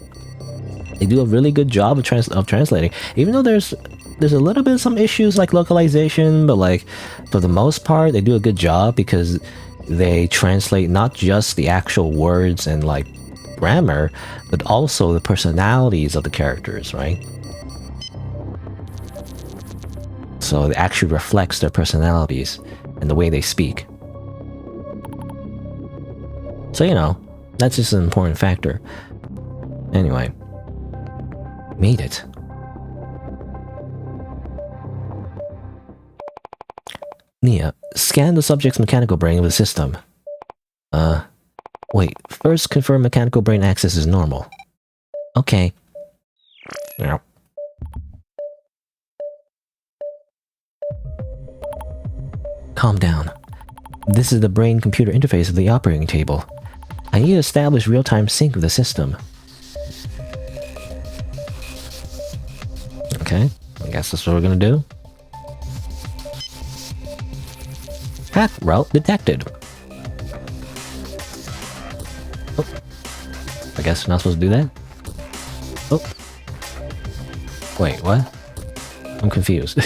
S1: they do a really good job of translating, even though there's a little bit of some issues like localization, but like for the most part they do a good job because they translate not just the actual words and like grammar, but also the personalities of the characters, right? So it actually reflects their personalities and the way they speak. So, you know, that's just an important factor. Anyway, made it. Nia, scan the subject's mechanical brain with the system. Wait, first confirm mechanical brain access is normal. Okay. Yeah. Calm down. This is the brain-computer interface of the operating table. I need to establish real-time sync with the system. Okay, I guess that's what we're gonna do. Hack route detected. Oh. I guess we're not supposed to do that? Oh. Wait, what? I'm confused.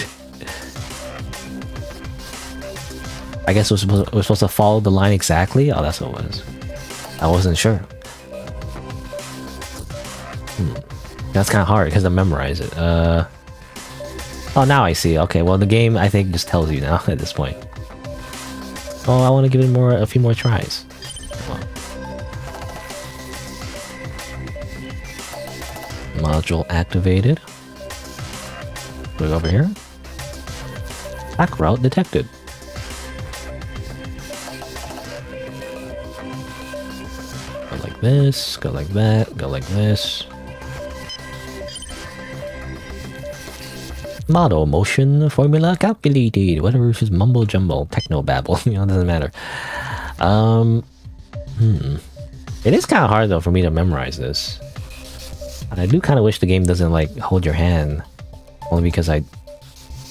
S1: I guess we're supposed to follow the line exactly? Oh, that's what it was. I wasn't sure. That's kind of hard because I memorize it. Oh, now I see. Okay, well, the game, I think, just tells you now at this point. Oh, I want to give it a few more tries. Module activated. Look over here. Hack route detected. Go like this, go like that, go like this. Model motion formula calculated. Whatever is mumble jumble, techno babble. You know, it doesn't matter. It is kind of hard though for me to memorize this. And I do kind of wish the game doesn't like hold your hand, only because I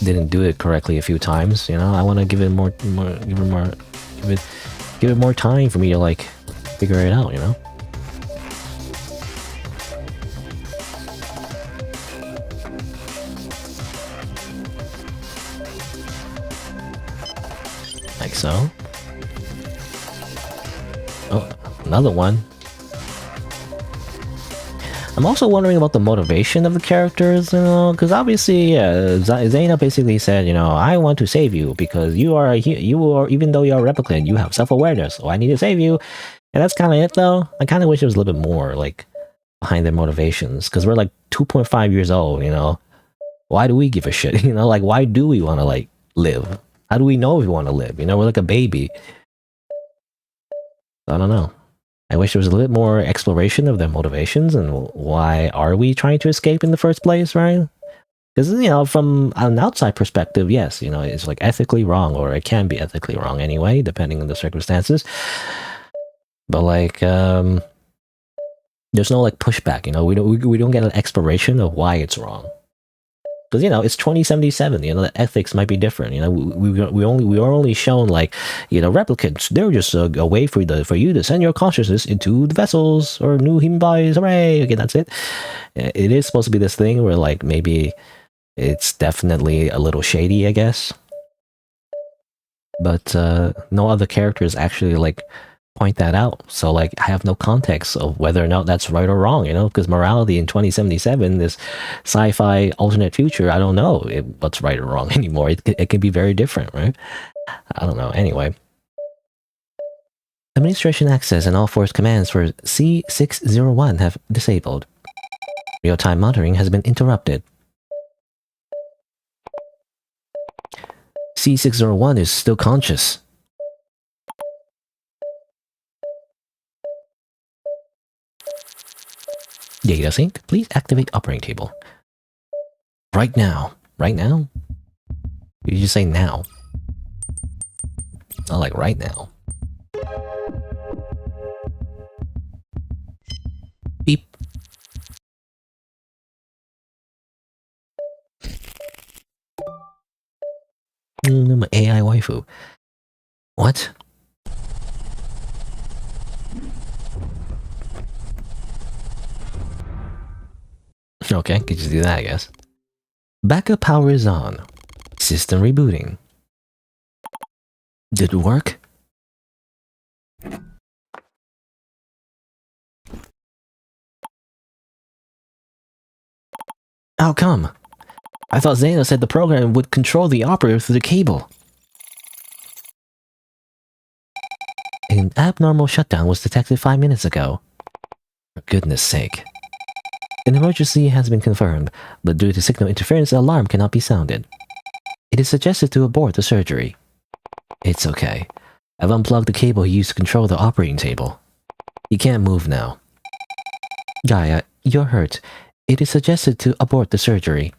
S1: didn't do it correctly a few times. You know, I want to give it more time for me to like figure it out. You know. Like so. Oh, another one. I'm also wondering about the motivation of the characters, you know, because obviously, Zaina basically said, you know, I want to save you because you are, even though you're a replicant, you have self-awareness, so I need to save you. And that's kind of it, though. I kind of wish there was a little bit more, like, behind their motivations, because we're like 2.5 years old, you know. Why do we give a shit, you know? Like, why do we want to, like, live? How do we know if we want to live? You know, we're like a baby. I don't know. I wish there was a little bit more exploration of their motivations and why are we trying to escape in the first place, right? Because, you know, from an outside perspective, yes, you know, it's like ethically wrong, or it can be ethically wrong anyway, depending on the circumstances. But like, there's no like pushback, you know, we don't get an exploration of why it's wrong. because it's 2077. The ethics might be different. We are only shown like replicants. They're just a way for you to send your consciousness into the vessels or new human bodies. Hooray! Okay, that's it. It is supposed to be this thing where like maybe it's definitely a little shady, I guess. But no other characters actually like point that out, so like I have no context of whether or not that's right or wrong, because morality in 2077, this sci-fi alternate future, I don't know what's right or wrong anymore. It can be very different, right? I don't know. Anyway, administration access and all force commands for C601 have disabled. Real-time monitoring has been interrupted. C601 is still conscious. Data sync, please activate operating table. Right now. Right now? You just say now. Not like right now. Beep. My AI waifu. What? Okay, could just do that, I guess. Backup power is on. System rebooting. Did it work? How come? I thought Zeno said the program would control the operator through the cable. An abnormal shutdown was detected 5 minutes ago. For goodness sake. An emergency has been confirmed, but due to signal interference, the alarm cannot be sounded. It is suggested to abort the surgery. It's okay. I've unplugged the cable he used to control the operating table. He can't move now. Gaia, you're hurt. It is suggested to abort the surgery.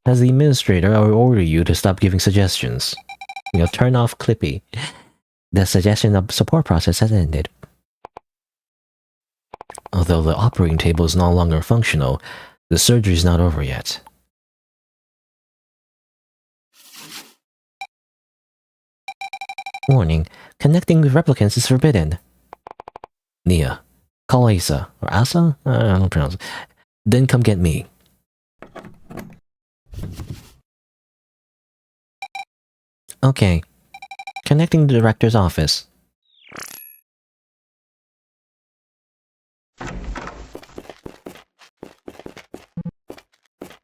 S1: As the administrator, I will order you to stop giving suggestions. Turn off Clippy. The suggestion of support process has ended. Although the operating table is no longer functional, the surgery is not over yet. Warning, connecting with replicants is forbidden. Nia, call Asa, or Asa? I don't pronounce it. Then come get me. Okay. Connecting the director's office.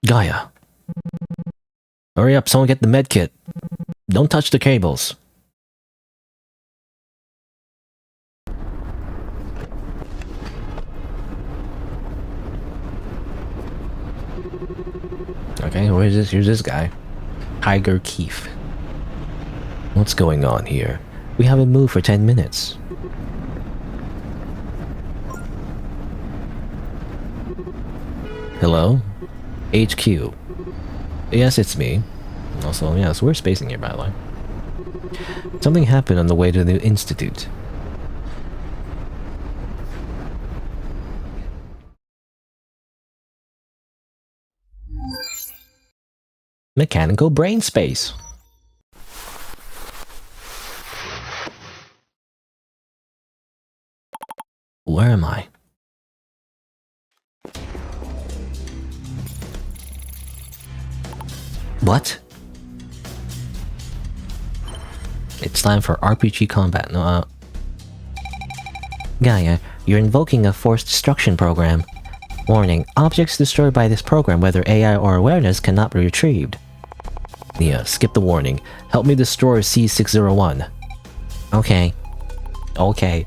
S1: Gaia. Hurry up, someone get the medkit. Don't touch the cables. Okay, where's this? Here's this guy. Tiger Keefe. What's going on here? We haven't moved for 10 minutes. Hello? HQ. Yes, it's me. Also, yes, we're spacing here, by the way. Something happened on the way to the Institute. Mechanical brain space. Where am I? What? It's time for RPG combat. No, Gaia, you're invoking a forced destruction program. Warning, objects destroyed by this program, whether AI or awareness, cannot be retrieved. Nia, skip the warning. Help me destroy C601. Okay. Okay.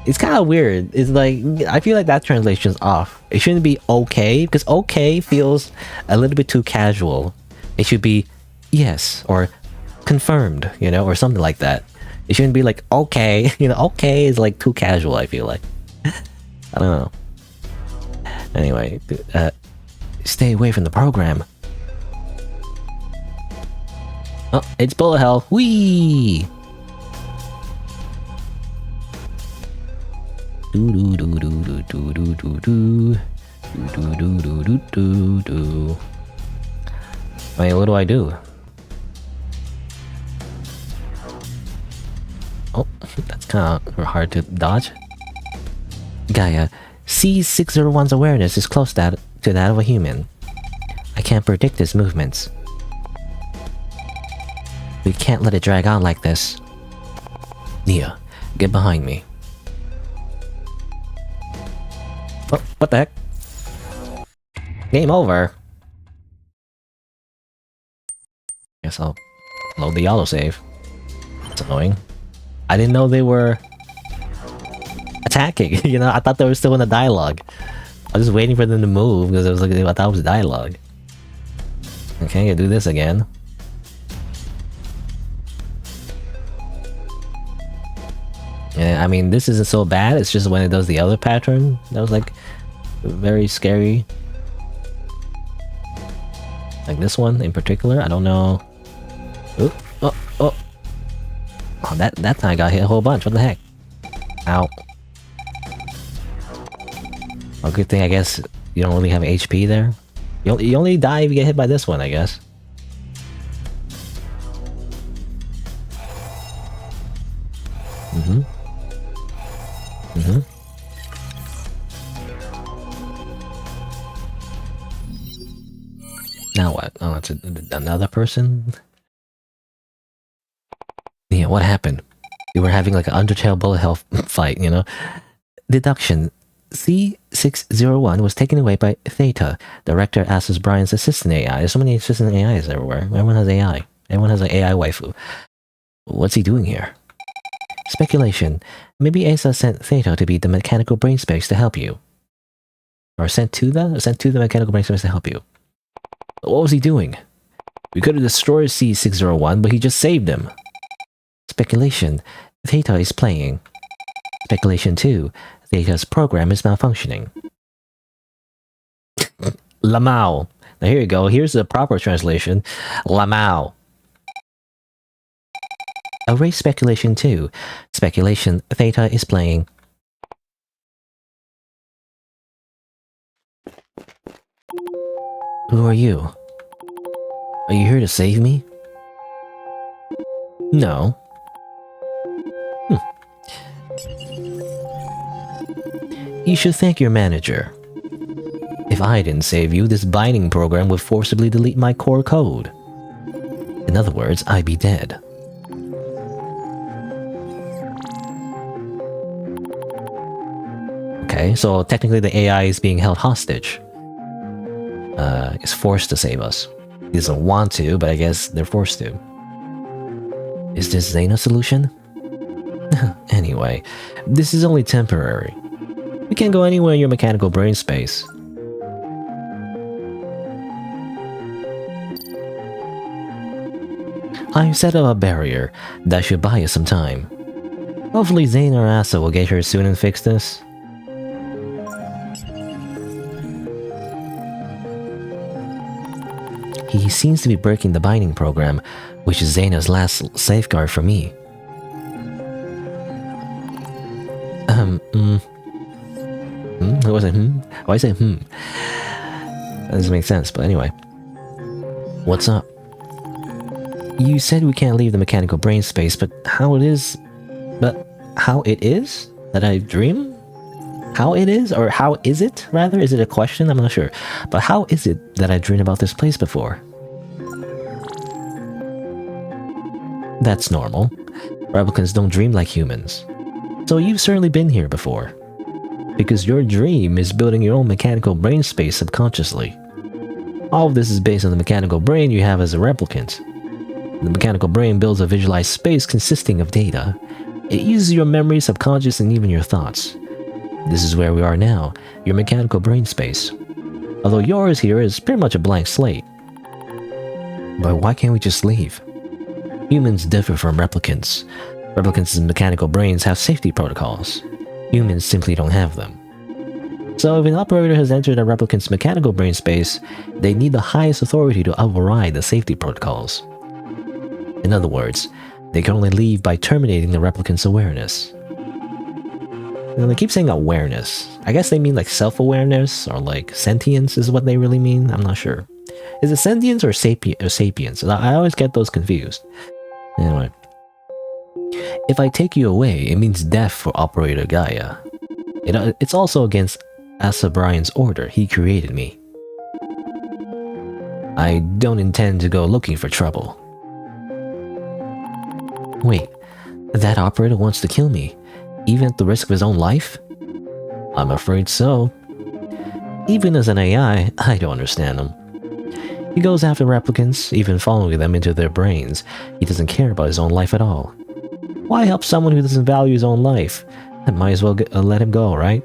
S1: It's kind of weird. It's like, I feel like that translation's off. It shouldn't be okay, because okay feels a little bit too casual. It should be yes, or confirmed, or something like that. It shouldn't be like okay. Okay is like too casual, I feel like. I don't know. Anyway, stay away from the program. Oh, it's bullet hell. Whee! Do do do do do do do do do do do do do do. I mean, what do I do? Oh, that's kind of hard to dodge. Gaia, C601's awareness is close to that of a human. I can't predict his movements. We can't let it drag on like this. Nia, get behind me. Oh, what the heck? Game over. Guess I'll load the autosave. That's annoying. I didn't know they were attacking. You know, I thought they were still in the dialogue. I was just waiting for them to move because I was like, I thought it was dialogue. Okay, I do this again. Yeah, I mean, this isn't so bad. It's just when it does the other pattern that was like very scary. Like this one in particular. I don't know. Oop, oh, oh. Oh, that time I got hit a whole bunch. What the heck? Ow. Oh, good thing I guess you don't really have HP there. You only die if you get hit by this one, I guess. Mm-hmm. Mm-hmm. Now what? Oh, it's another person? Yeah, what happened? We were having like an Undertale bullet hell fight, you know? Deduction. C601 was taken away by Theta. Director asks Brian's assistant AI. There's so many assistant AIs everywhere. Everyone has AI. Everyone has an AI waifu. What's he doing here? Speculation. Maybe Asa sent Theta to be the mechanical brain space to help you. Or sent to the mechanical brain space to help you. What was he doing? We could have destroyed C601, but he just saved him. Speculation. Theta is playing. Speculation 2. Theta's program is malfunctioning. Lamau. Now here you go. Here's the proper translation. Lamau. Erase speculation 2. Speculation. Theta is playing. Who are you? Are you here to save me? No. You should thank your manager. If I didn't save you, this binding program would forcibly delete my core code. In other words, I'd be dead. Okay, so technically the AI is being held hostage. Is forced to save us. He doesn't want to, but I guess they're forced to. Is this Xena's solution? Anyway, this is only temporary. We can't go anywhere in your mechanical brain space. I've set up a barrier that should buy us some time. Hopefully Zane or Asa will get here soon and fix this. He seems to be breaking the binding program, which is Zena's last safeguard for me. What was it? Why say That doesn't make sense, but anyway. What's up? You said we can't leave the mechanical brain space, but how it is that I dream? How it is? Or how is it, rather? Is it a question? I'm not sure. But how is it that I dreamed about this place before? That's normal. Replicants don't dream like humans. So you've certainly been here before. Because your dream is building your own mechanical brain space subconsciously. All of this is based on the mechanical brain you have as a replicant. The mechanical brain builds a visualized space consisting of data. It uses your memory, subconscious, and even your thoughts. This is where we are now, your mechanical brain space. Although yours here is pretty much a blank slate. But why can't we just leave? Humans differ from replicants. Replicants' mechanical brains have safety protocols. Humans simply don't have them. So if an operator has entered a replicant's mechanical brain space, they need the highest authority to override the safety protocols. In other words, they can only leave by terminating the replicant's awareness. And they keep saying awareness. I guess they mean like self-awareness or like sentience is what they really mean. I'm not sure. Is it sentience or sapience? I always get those confused. Anyway. If I take you away, it means death for Operator Gaia. It's also against Asa Brian's order. He created me. I don't intend to go looking for trouble. Wait, that operator wants to kill me, even at the risk of his own life? I'm afraid so. Even as an AI, I don't understand him. He goes after replicants, even following them into their brains. He doesn't care about his own life at all. Why help someone who doesn't value his own life? I might as well let him go, right?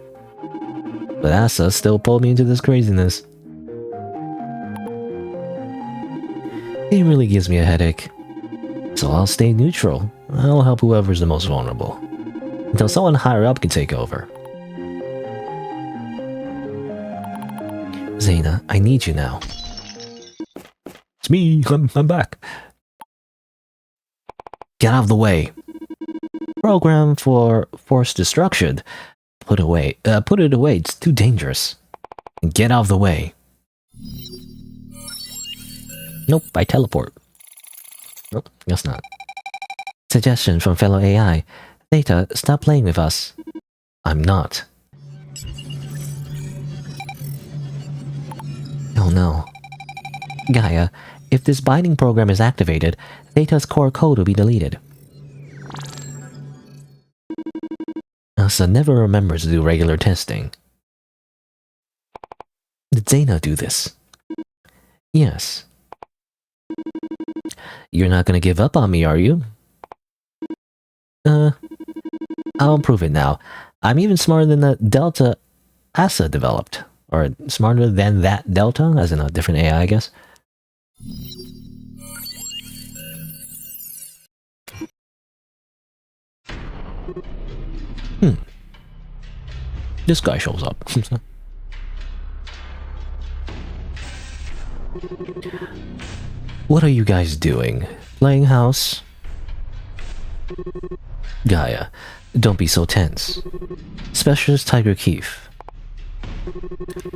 S1: But Asa still pulled me into this craziness. It really gives me a headache. So I'll stay neutral. I'll help whoever's the most vulnerable. Until someone higher up can take over. Zena, I need you now. It's me, I'm back. Get out of the way. Program for forced destruction. Put it away, it's too dangerous. Get out of the way. Nope, I teleport. Nope, guess not. Suggestion from fellow AI. Theta, stop playing with us. I'm not. Oh no. Gaia, if this binding program is activated, Theta's core code will be deleted. Asa never remembers to do regular testing. Did Zena do this? Yes. You're not gonna give up on me, are you? I'll prove it now. I'm even smarter than the Delta Asa developed. Or smarter than that Delta, as in a different AI, I guess. This guy shows up. What are you guys doing? Playing house? Gaia, don't be so tense. Specialist Tiger Keith.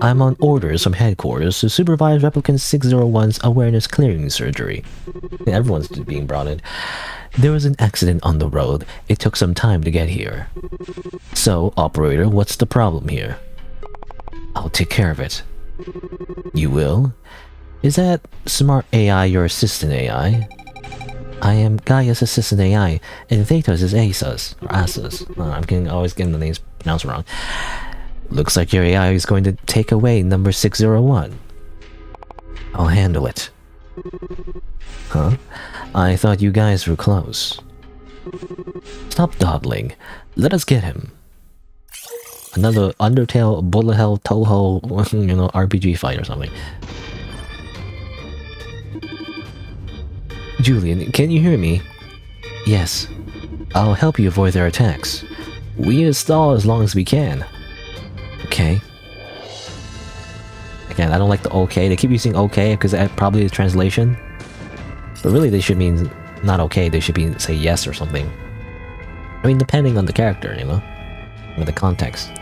S1: I'm on orders from headquarters to supervise Replicant 601's awareness clearing surgery. Everyone's being brought in. There was an accident on the road. It took some time to get here. So, operator, what's the problem here? I'll take care of it. You will? Is that smart AI your assistant AI? I am Gaia's assistant AI, and Theta's is Asa's, or Asa's. I'm always getting the names pronounced wrong. Looks like your AI is going to take away number 601. I'll handle it. Huh? I thought you guys were close. Stop dawdling. Let us get him. Another Undertale, Bullet Hell, Toho, RPG fight or something. Julian, can you hear me? Yes. I'll help you avoid their attacks. We install as long as we can. Okay. Again, I don't like the okay. They keep using okay because that probably is translation. But really they should mean not okay. They should be say yes or something. I mean, depending on the character, or the context.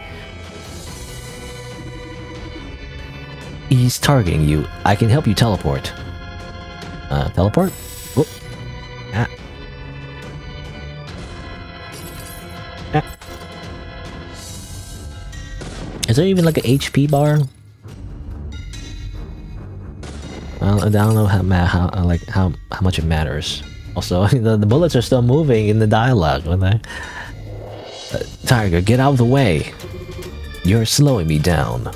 S1: He's targeting you. I can help you teleport. Teleport? Whoop. Ah. Ah. Is there even like an HP bar? Well, I don't know how much it matters. Also, the bullets are still moving in the dialogue, aren't they? Tiger, get out of the way! You're slowing me down.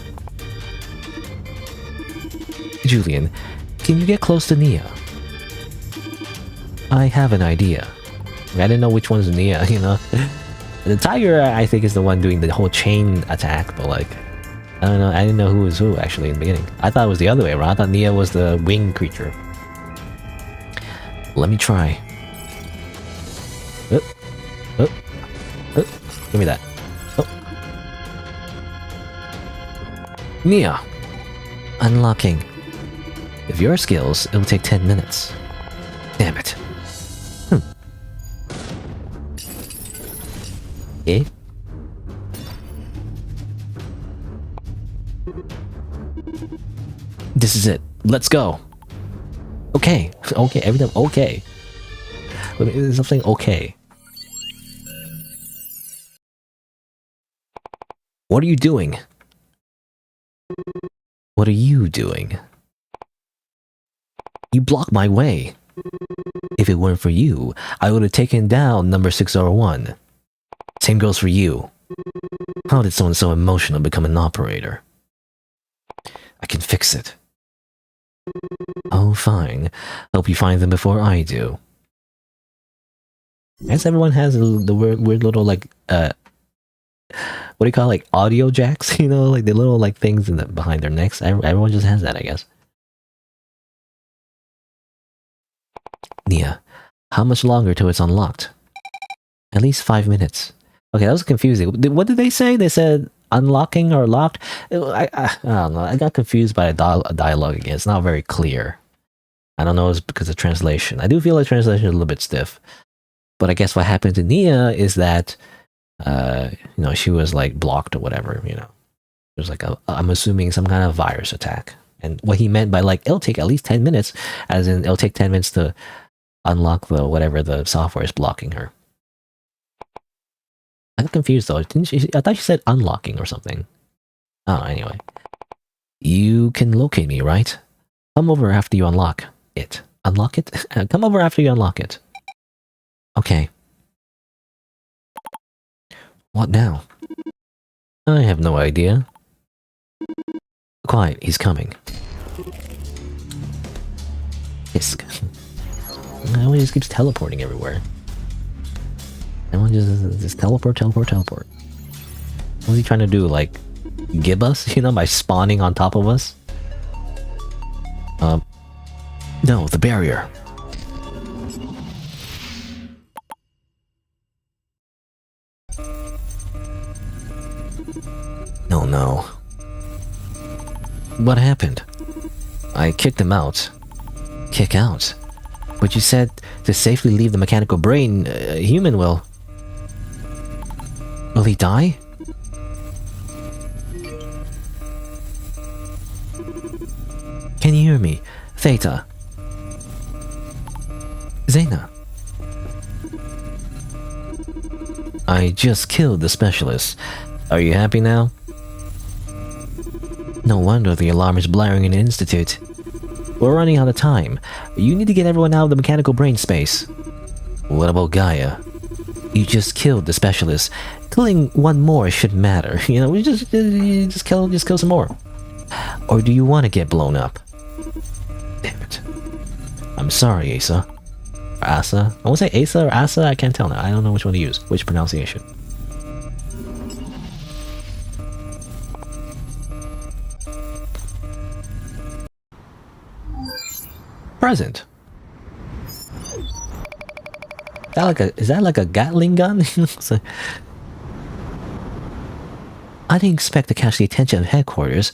S1: Julian, can you get close to Nia? I have an idea. I didn't know which one's Nia, The tiger, I think, is the one doing the whole chain attack, but I don't know. I didn't know who was who, actually, in the beginning. I thought it was the other way around. I thought Nia was the winged creature. Let me try. Give me that. Nia! Unlocking. With your skills, it'll take 10 minutes. Damn it. Eh? This is it. Let's go. Okay. Okay, everything okay. There's something okay. What are you doing? What are you doing? You blocked my way. If it weren't for you, I would have taken down number 601. Same goes for you. How did someone so emotional become an operator? I can fix it. Oh, fine. Hope you find them before I do. I guess everyone has the weird little, like, what do you call it, like, audio jacks? You know, like the little, like, things behind their necks. Everyone just has that, I guess. Nia, how much longer till it's unlocked? At least 5 minutes. Okay, that was confusing. What did they say? They said unlocking or locked? I don't know. I got confused by a dialogue again. It's not very clear. I don't know, it's because of translation. I do feel like translation is a little bit stiff. But I guess what happened to Nia is that, you know, she was like blocked or whatever, you know. It was like, I'm assuming some kind of virus attack. And what he meant by like, it'll take at least 10 minutes, as in it'll take 10 minutes to unlock the whatever the software is blocking her. I got confused though. Didn't she? I thought she said unlocking or something. Oh, anyway. You can locate me, right? Come over after you unlock it. Unlock it? Come over after you unlock it. Okay. What now? I have no idea. Quiet, he's coming. Fisk. Everyone just keeps teleporting everywhere. Everyone just teleport. What's he trying to do? Like, gib us? You know, by spawning on top of us? No, the barrier. Oh no. What happened? I kicked him out. Kick out? But you said to safely leave the mechanical brain, a human will. Will he die? Can you hear me? Theta. Zena. I just killed the specialist. Are you happy now? No wonder the alarm is blaring in the Institute. We're running out of time. You need to get everyone out of the mechanical brain space. What about Gaia? You just killed the specialist. Killing one more shouldn't matter. You know, we just kill some more. Or do you want to get blown up? Damn it. I'm sorry, Asa. Or Asa. I want to say Asa or Asa. I can't tell now. I don't know which one to use. Which pronunciation. Present. Is that like a Gatling gun? I didn't expect to catch the attention of headquarters.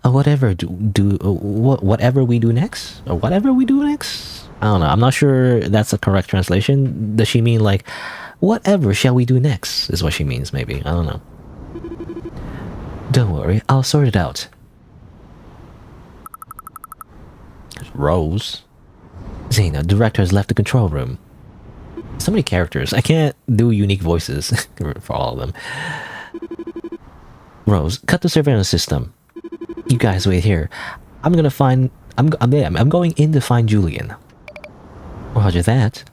S1: Whatever we do next? Or whatever we do next? I don't know. I'm not sure that's the correct translation. Does she mean like, whatever shall we do next? Is what she means, maybe. I don't know. Don't worry, I'll sort it out. Rose. Zena, director has left the control room. So many characters. I can't do unique voices for all of them. Rose, cut the surveillance system. You guys wait here. I'm going in to find Julian. Roger that.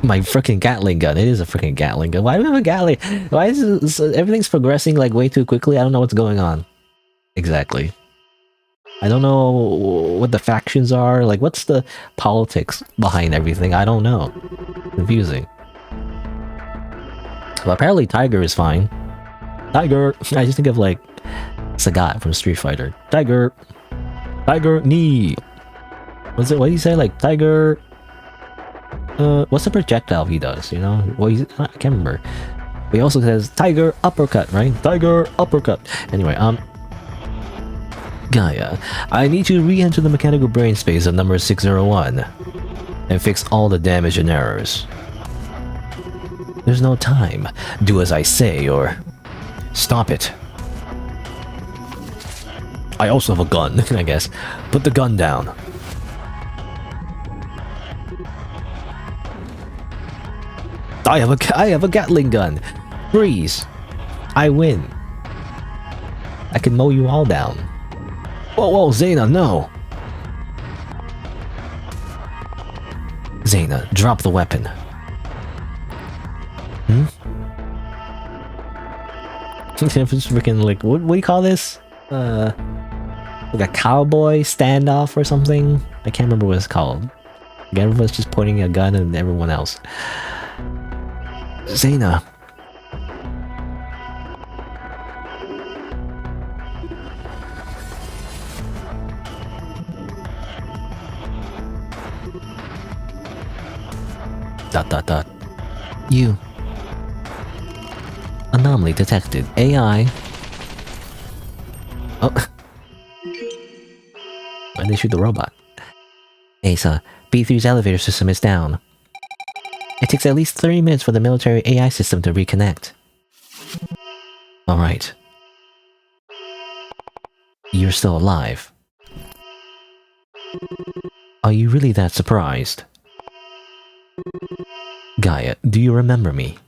S1: My freaking Gatling gun. It is a freaking Gatling gun. Why do we have a Gatling? Why is everything's progressing like way too quickly? I don't know what's going on. Exactly. I don't know what the factions are. Like, what's the politics behind everything? I don't know. Confusing. Well, apparently Tiger is fine. Tiger! I just think of, like, Sagat from Street Fighter. Tiger! Tiger knee! What do you say? Like, Tiger... what's the projectile he does, you know? Well, I can't remember. But he also says, Tiger uppercut, right? Tiger uppercut! Anyway, Gaia, I need to re-enter the mechanical brain space of number 601 and fix all the damage and errors. There's no time. Do as I say or... Stop it. I also have a gun, I guess. Put the gun down. I have a Gatling gun. Freeze. I win. I can mow you all down. Whoa, whoa, Zayna, no. Zayna, drop the weapon. It's freaking like, what do you call this? Like a cowboy standoff or something? I can't remember what it's called. Like everyone's just pointing a gun at everyone else. Zayna. ... You. Anomaly detected. AI. Oh. Why'd they shoot the robot? Asa, B3's elevator system is down. It takes at least 30 minutes for the military AI system to reconnect. Alright. You're still alive. Are you really that surprised? Gaia, do you remember me?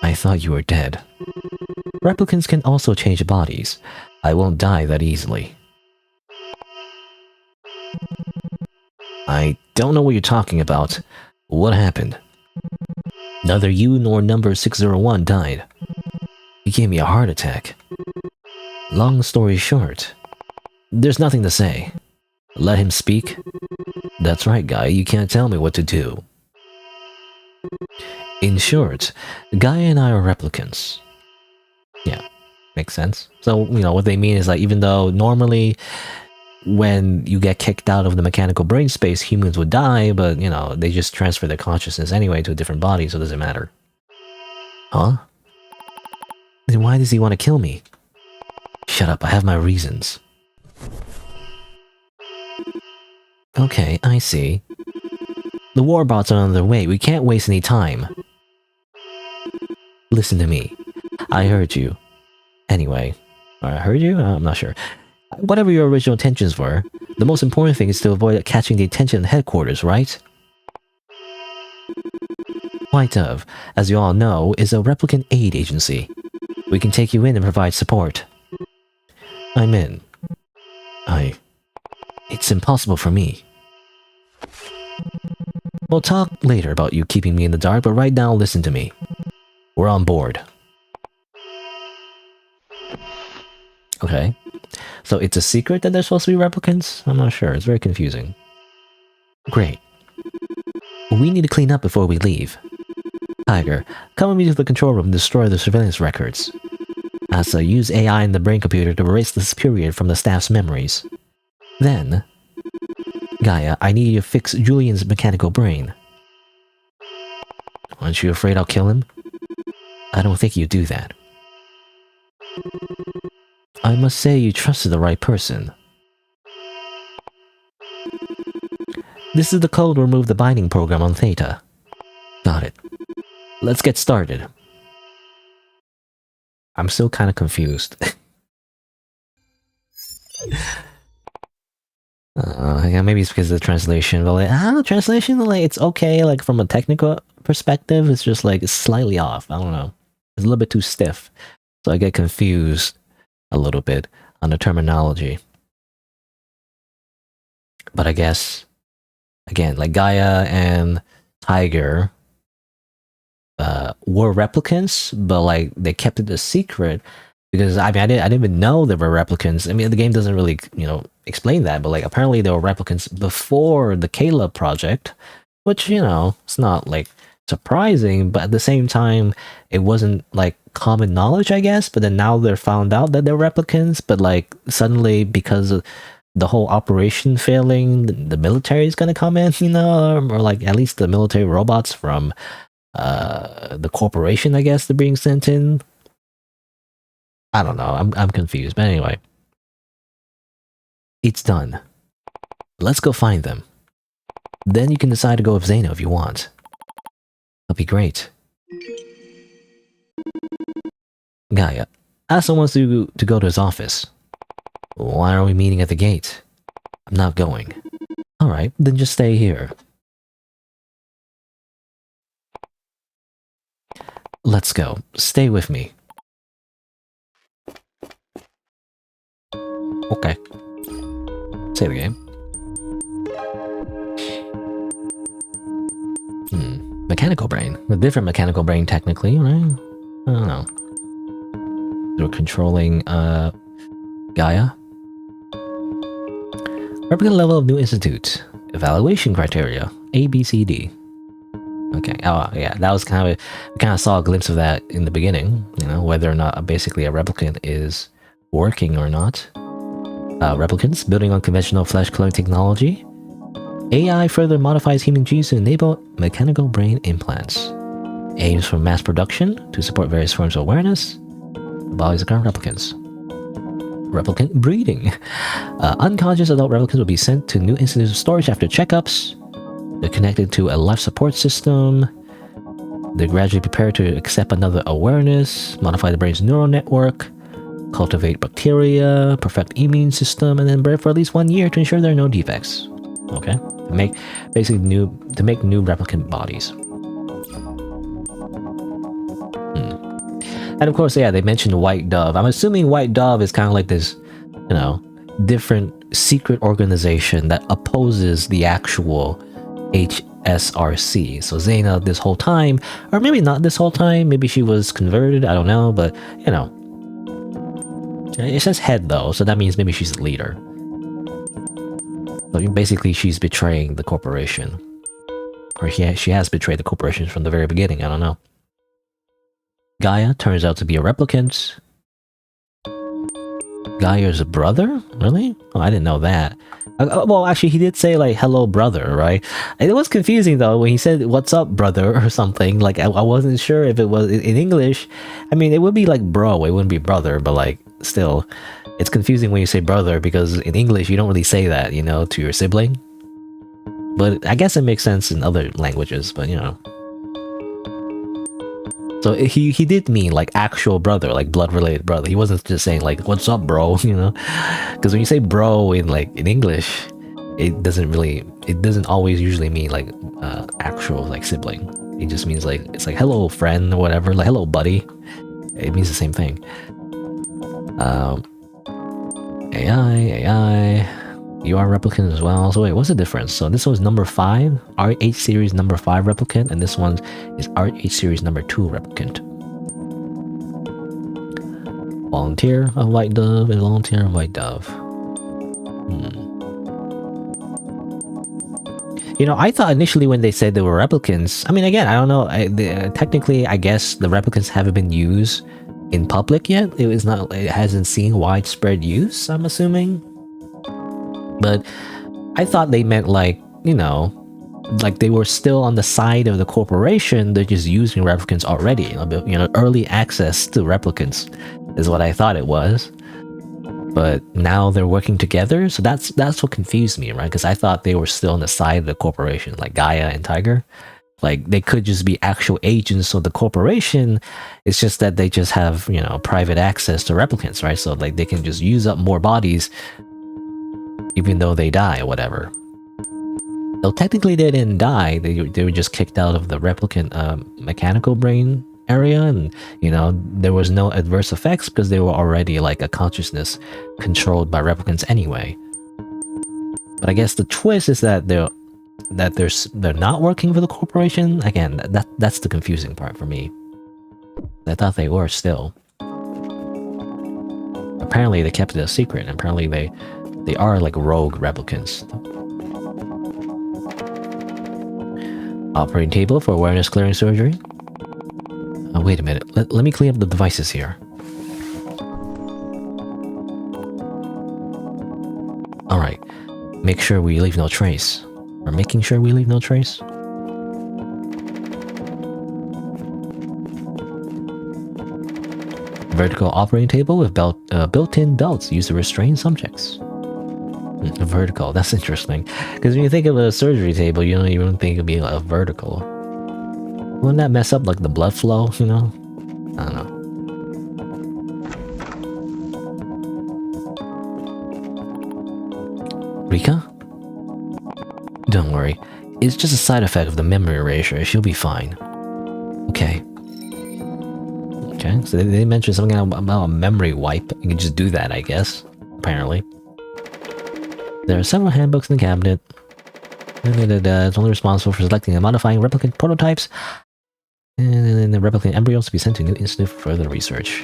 S1: I thought you were dead. Replicants can also change bodies. I won't die that easily. I don't know what you're talking about. What happened? Neither you nor number 601 died. You gave me a heart attack. Long story short, there's nothing to say. Let him speak. That's right, guy, you can't tell me what to do. In short, Gaia and I are replicants. Yeah, makes sense. So, you know, what they mean is like, even though normally when you get kicked out of the mechanical brain space, humans would die, but, you know, they just transfer their consciousness anyway to a different body, so it doesn't matter. Huh? Then why does he want to kill me? Shut up, I have my reasons. Okay, I see. The warbots are on their way, we can't waste any time. Listen to me. I heard you. Anyway. I heard you? I'm not sure. Whatever your original intentions were, the most important thing is to avoid catching the attention of headquarters, right? White Dove, as you all know, is a replicant aid agency. We can take you in and provide support. I'm in. It's impossible for me. We'll talk later about you keeping me in the dark, but right now listen to me. We're on board. Okay. So it's a secret that they're supposed to be replicants? I'm not sure. It's very confusing. Great. We need to clean up before we leave. Tiger, come with me to the control room and destroy the surveillance records. Asa, use AI in the brain computer to erase this period from the staff's memories. Then... Gaia, I need you to fix Julian's mechanical brain. Aren't you afraid I'll kill him? I don't think you'd do that. I must say you trusted the right person. This is the code to remove the binding program on Theta. Got it. Let's get started. I'm still kind of confused. Yeah, maybe it's because of the translation, but like, translation, like, it's okay, like, from a technical perspective, it's just, like, it's slightly off, I don't know. It's a little bit too stiff, so I get confused a little bit on the terminology. But I guess, again, like, Gaia and Tiger were replicants, but, like, they kept it a secret, because, I mean, I didn't even know they were replicants. I mean, the game doesn't really, you know, explain that, but, like, apparently they were replicants before the Caleb project, which, you know, it's not, like, surprising, but at the same time, it wasn't, like, common knowledge, I guess, but then now they're found out that they're replicants, but, like, suddenly, because of the whole operation failing, the military is gonna come in, you know, or, like, at least the military robots from, the corporation, I guess, they're being sent in. I don't know, I'm confused, but anyway. It's done. Let's go find them. Then you can decide to go with Zayna if you want. That'll be great. Gaia, Asa wants you to go to his office. Why are we meeting at the gate? I'm not going. Alright, then just stay here. Let's go. Stay with me. Okay. Save the game. Mechanical brain. A different mechanical brain, technically, right? I don't know. They're controlling, Gaia. Replicant level of new institute. Evaluation criteria. A, B, C, D. Okay. Oh, yeah. That was kind of... We kind of saw a glimpse of that in the beginning. You know, whether or not basically a replicant is working or not. Replicants, building on conventional flesh-cloning technology. AI further modifies human genes to enable mechanical brain implants. Aims for mass production to support various forms of awareness. The bodies of current replicants. Replicant breeding. Unconscious adult replicants will be sent to new institutes of storage after checkups. They're connected to a life support system. They're gradually prepared to accept another awareness, modify the brain's neural network, cultivate bacteria, perfect immune system, and then bred for at least 1 year to ensure there are no defects. Okay, to make new replicant bodies. And of course, yeah, they mentioned White Dove. I'm assuming White Dove is kind of like this, you know, different secret organization that opposes the actual HSRC. So Zaina this whole time, or maybe not this whole time, maybe she was converted, I don't know, but, you know. It says head though, so that means maybe she's the leader. So basically she's betraying the corporation. Or she has betrayed the corporation from the very beginning, I don't know. Gaia turns out to be a replicant. Gaia's brother? Really? Oh, I didn't know that. Well, actually, he did say, like, hello, brother, right? It was confusing, though, when he said, what's up, brother, or something. Like, I wasn't sure if it was in English. I mean, it would be like bro, it wouldn't be brother, but, like, still. It's confusing when you say brother, because in English, you don't really say that, you know, to your sibling. But I guess it makes sense in other languages, but, you know. So he did mean like actual brother, like blood related brother. He wasn't just saying like what's up, bro, you know? Because when you say bro in English, it doesn't always usually mean like actual like sibling. It just means like it's like hello friend or whatever, like hello buddy. It means the same thing. AI, you are replicant as well. So wait, what's the difference? So this was number 5, RH series number 5 replicant, and this one is RH series number 2 replicant. Volunteer of White Dove and volunteer of White Dove. You know, I thought initially when they said they were replicants, I mean, again, I don't know. Technically, I guess the replicants haven't been used in public yet. It hasn't seen widespread use, I'm assuming. But I thought they meant like, you know, like they were still on the side of the corporation. They're just using replicants already. You know, early access to replicants is what I thought it was. But now they're working together. So that's what confused me, right? Because I thought they were still on the side of the corporation, like Gaia and Tiger. Like they could just be actual agents of the corporation. It's just that they just have, you know, private access to replicants, right? So like they can just use up more bodies even though they die or whatever. Though technically they didn't die, they were just kicked out of the replicant mechanical brain area, and you know, there was no adverse effects because they were already like a consciousness controlled by replicants anyway. But I guess the twist is that they're not working for the corporation. Again, that's the confusing part for me. I thought they were still. Apparently they kept it a secret, and apparently they are like rogue replicants. Operating table for awareness clearing surgery. Oh, wait a minute. Let me clean up the devices here. Alright. Make sure we leave no trace. Or making sure we leave no trace. Vertical operating table with built-in belts used to restrain subjects. Vertical, that's interesting. Because when you think of a surgery table, you don't even think it'd be a vertical. Wouldn't that mess up like the blood flow, you know? I don't know. Rika? Don't worry. It's just a side effect of the memory erasure. She'll be fine. Okay. Okay, so they mentioned something about a memory wipe. You can just do that, I guess. Apparently. There are several handbooks in the cabinet. It's only responsible for selecting and modifying replicant prototypes. And the replicant embryos to be sent to a new institute for further research.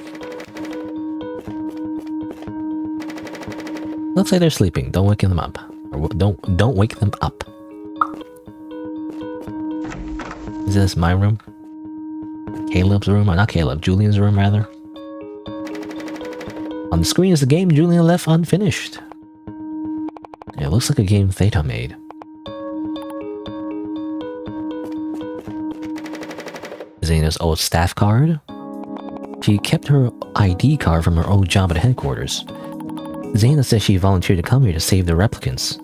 S1: Looks like they're sleeping. Don't wake them up. Or don't wake them up. Is this my room? Caleb's room? Or not Caleb, Julian's room rather. On the screen is the game Julian left unfinished. It looks like a game Theta made. Zena's old staff card. She kept her ID card from her old job at headquarters. Zena says she volunteered to come here to save the replicants,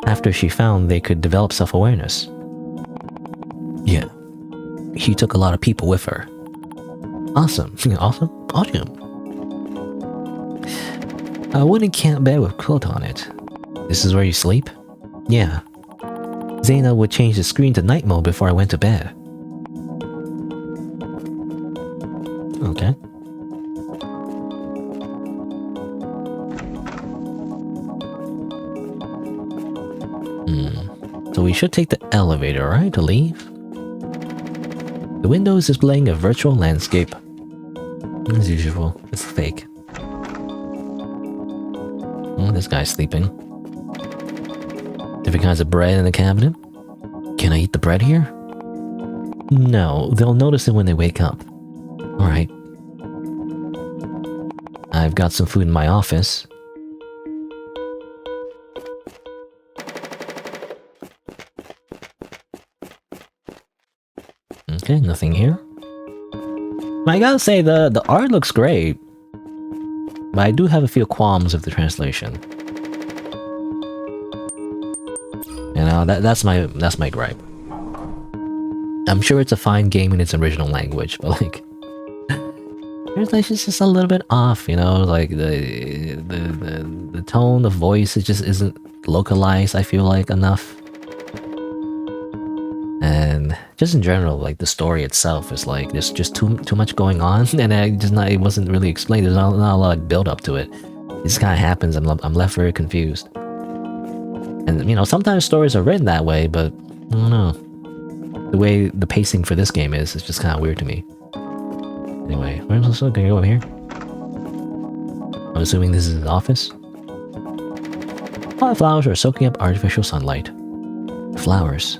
S1: after she found they could develop self-awareness. Yeah, she took a lot of people with her. Awesome. Awesome? Awesome. A wooden camp bed with quilt on it. This is where you sleep? Yeah. Zena would change the screen to night mode before I went to bed. Okay. So we should take the elevator, right, to leave? The window is displaying a virtual landscape. As usual, it's fake. Oh, this guy's sleeping. Different kinds of bread in the cabinet. Can I eat the bread here? No, they'll notice it when they wake up. Alright. I've got some food in my office. Okay, nothing here. I gotta say, the art looks great. But I do have a few qualms with the translation. You know, that's my gripe. I'm sure it's a fine game in its original language, but like, translation's just a little bit off, you know, like the tone of voice, it just isn't localized, I feel like, enough. And just in general, like the story itself is like there's just too much going on, and it wasn't really explained. There's not a lot of build up to it. It just kind of happens. I'm left very confused. And you know, sometimes stories are written that way, but I don't know. The way the pacing for this game is just kind of weird to me. Anyway, where's this? Can I go over here? I'm assuming this is his office. All the flowers are soaking up artificial sunlight. Flowers.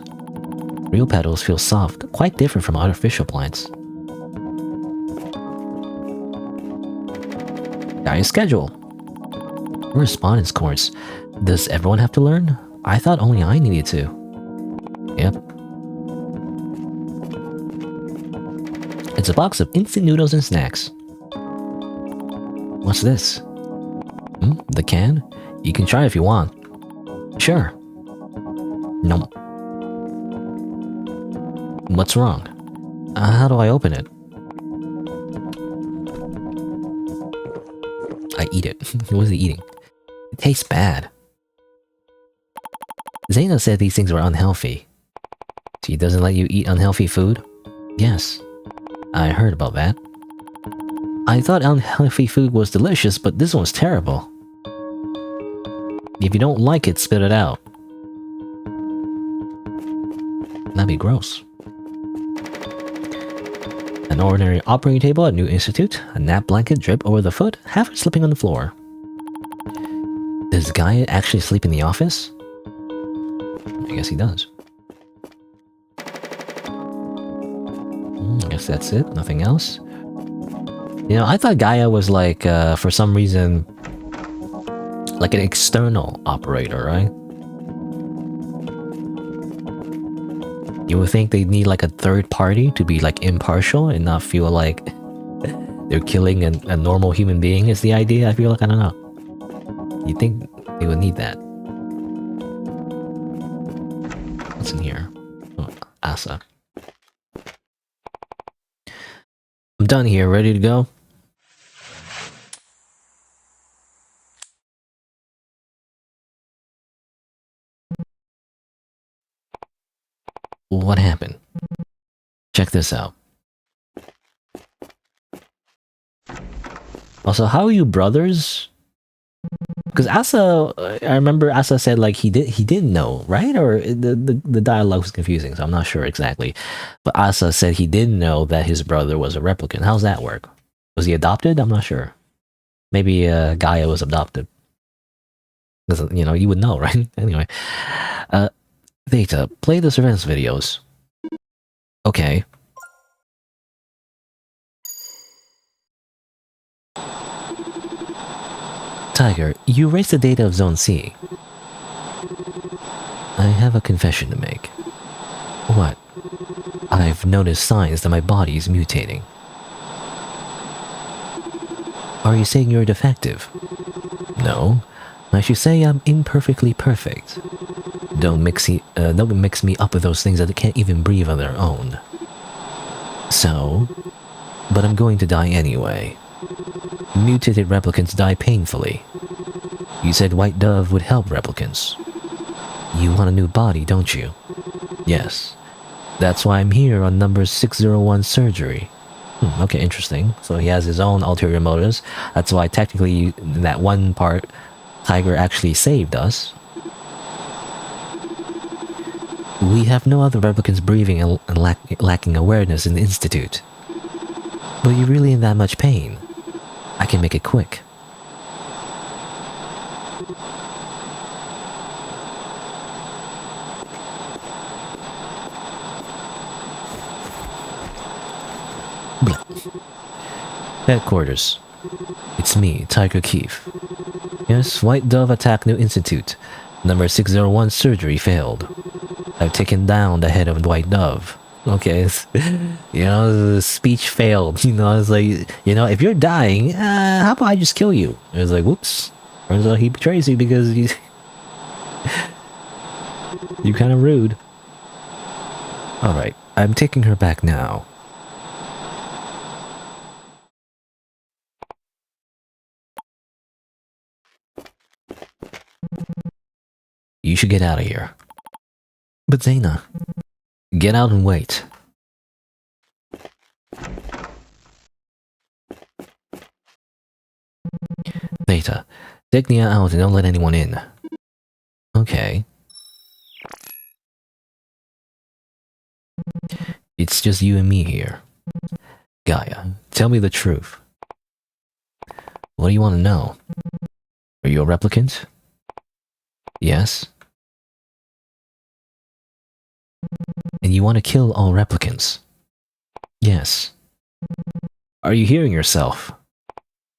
S1: Real petals feel soft, quite different from artificial plants. Diet schedule. Correspondence course. Does everyone have to learn? I thought only I needed to. Yep. It's a box of instant noodles and snacks. What's this? The can? You can try if you want. Sure. No. What's wrong? How do I open it? I eat it. What is he eating? It tastes bad. Zena said these things were unhealthy. She doesn't let you eat unhealthy food? Yes. I heard about that. I thought unhealthy food was delicious, but this one's terrible. If you don't like it, spit it out. That'd be gross. An ordinary operating table at New Institute, a nap blanket draped over the foot, half slipping on the floor. Does Guy actually sleep in the office? I guess he does. I guess that's it, nothing else. You know, I thought Gaia was like, for some reason, like an external operator, right? You would think they'd need like a third party to be like impartial and not feel like they're killing a normal human being is the idea, I feel like, I don't know. You'd think they would need that. What's in here? Oh, Asa. I'm done here, ready to go? What happened? Check this out. Also, how are you brothers? Because Asa, I remember Asa said like he didn't know, right? Or the dialogue was confusing, so I'm not sure exactly. But Asa said he didn't know that his brother was a replicant. How's that work? Was he adopted? I'm not sure. Maybe Gaia was adopted. Because you know you would know, right? Anyway, Theta, play the surveillance videos. Okay. Tiger, you erased the data of Zone C. I have a confession to make. What? I've noticed signs that my body is mutating. Are you saying you're defective? No. I should say I'm imperfectly perfect. Don't mix me up with those things that can't even breathe on their own. So? But I'm going to die anyway. Mutated replicants die painfully. You said White Dove would help replicants. You want a new body, don't you? Yes. That's why I'm here on number 601 surgery. Okay, interesting. So he has his own ulterior motives. That's why technically in that one part, Tiger actually saved us. We have no other replicants breathing and lacking awareness in the Institute. But you're really in that much pain. I can make it quick. Headquarters. It's me, Tiger Keefe. Yes, White Dove attacked New Institute. Number 601 surgery failed. I've taken down the head of White Dove. Okay, you know, the speech failed. You know, it's like, you know, if you're dying, how about I just kill you? It's like, whoops. Turns out he betrays you because you... you're kind of rude. Alright, I'm taking her back now. You should get out of here. But Zaina... Get out and wait. Theta, take Nia out and don't let anyone in. Okay. It's just you and me here. Gaia, tell me the truth. What do you want to know? Are you a replicant? Yes. And you want to kill all replicants? Yes. Are you hearing yourself?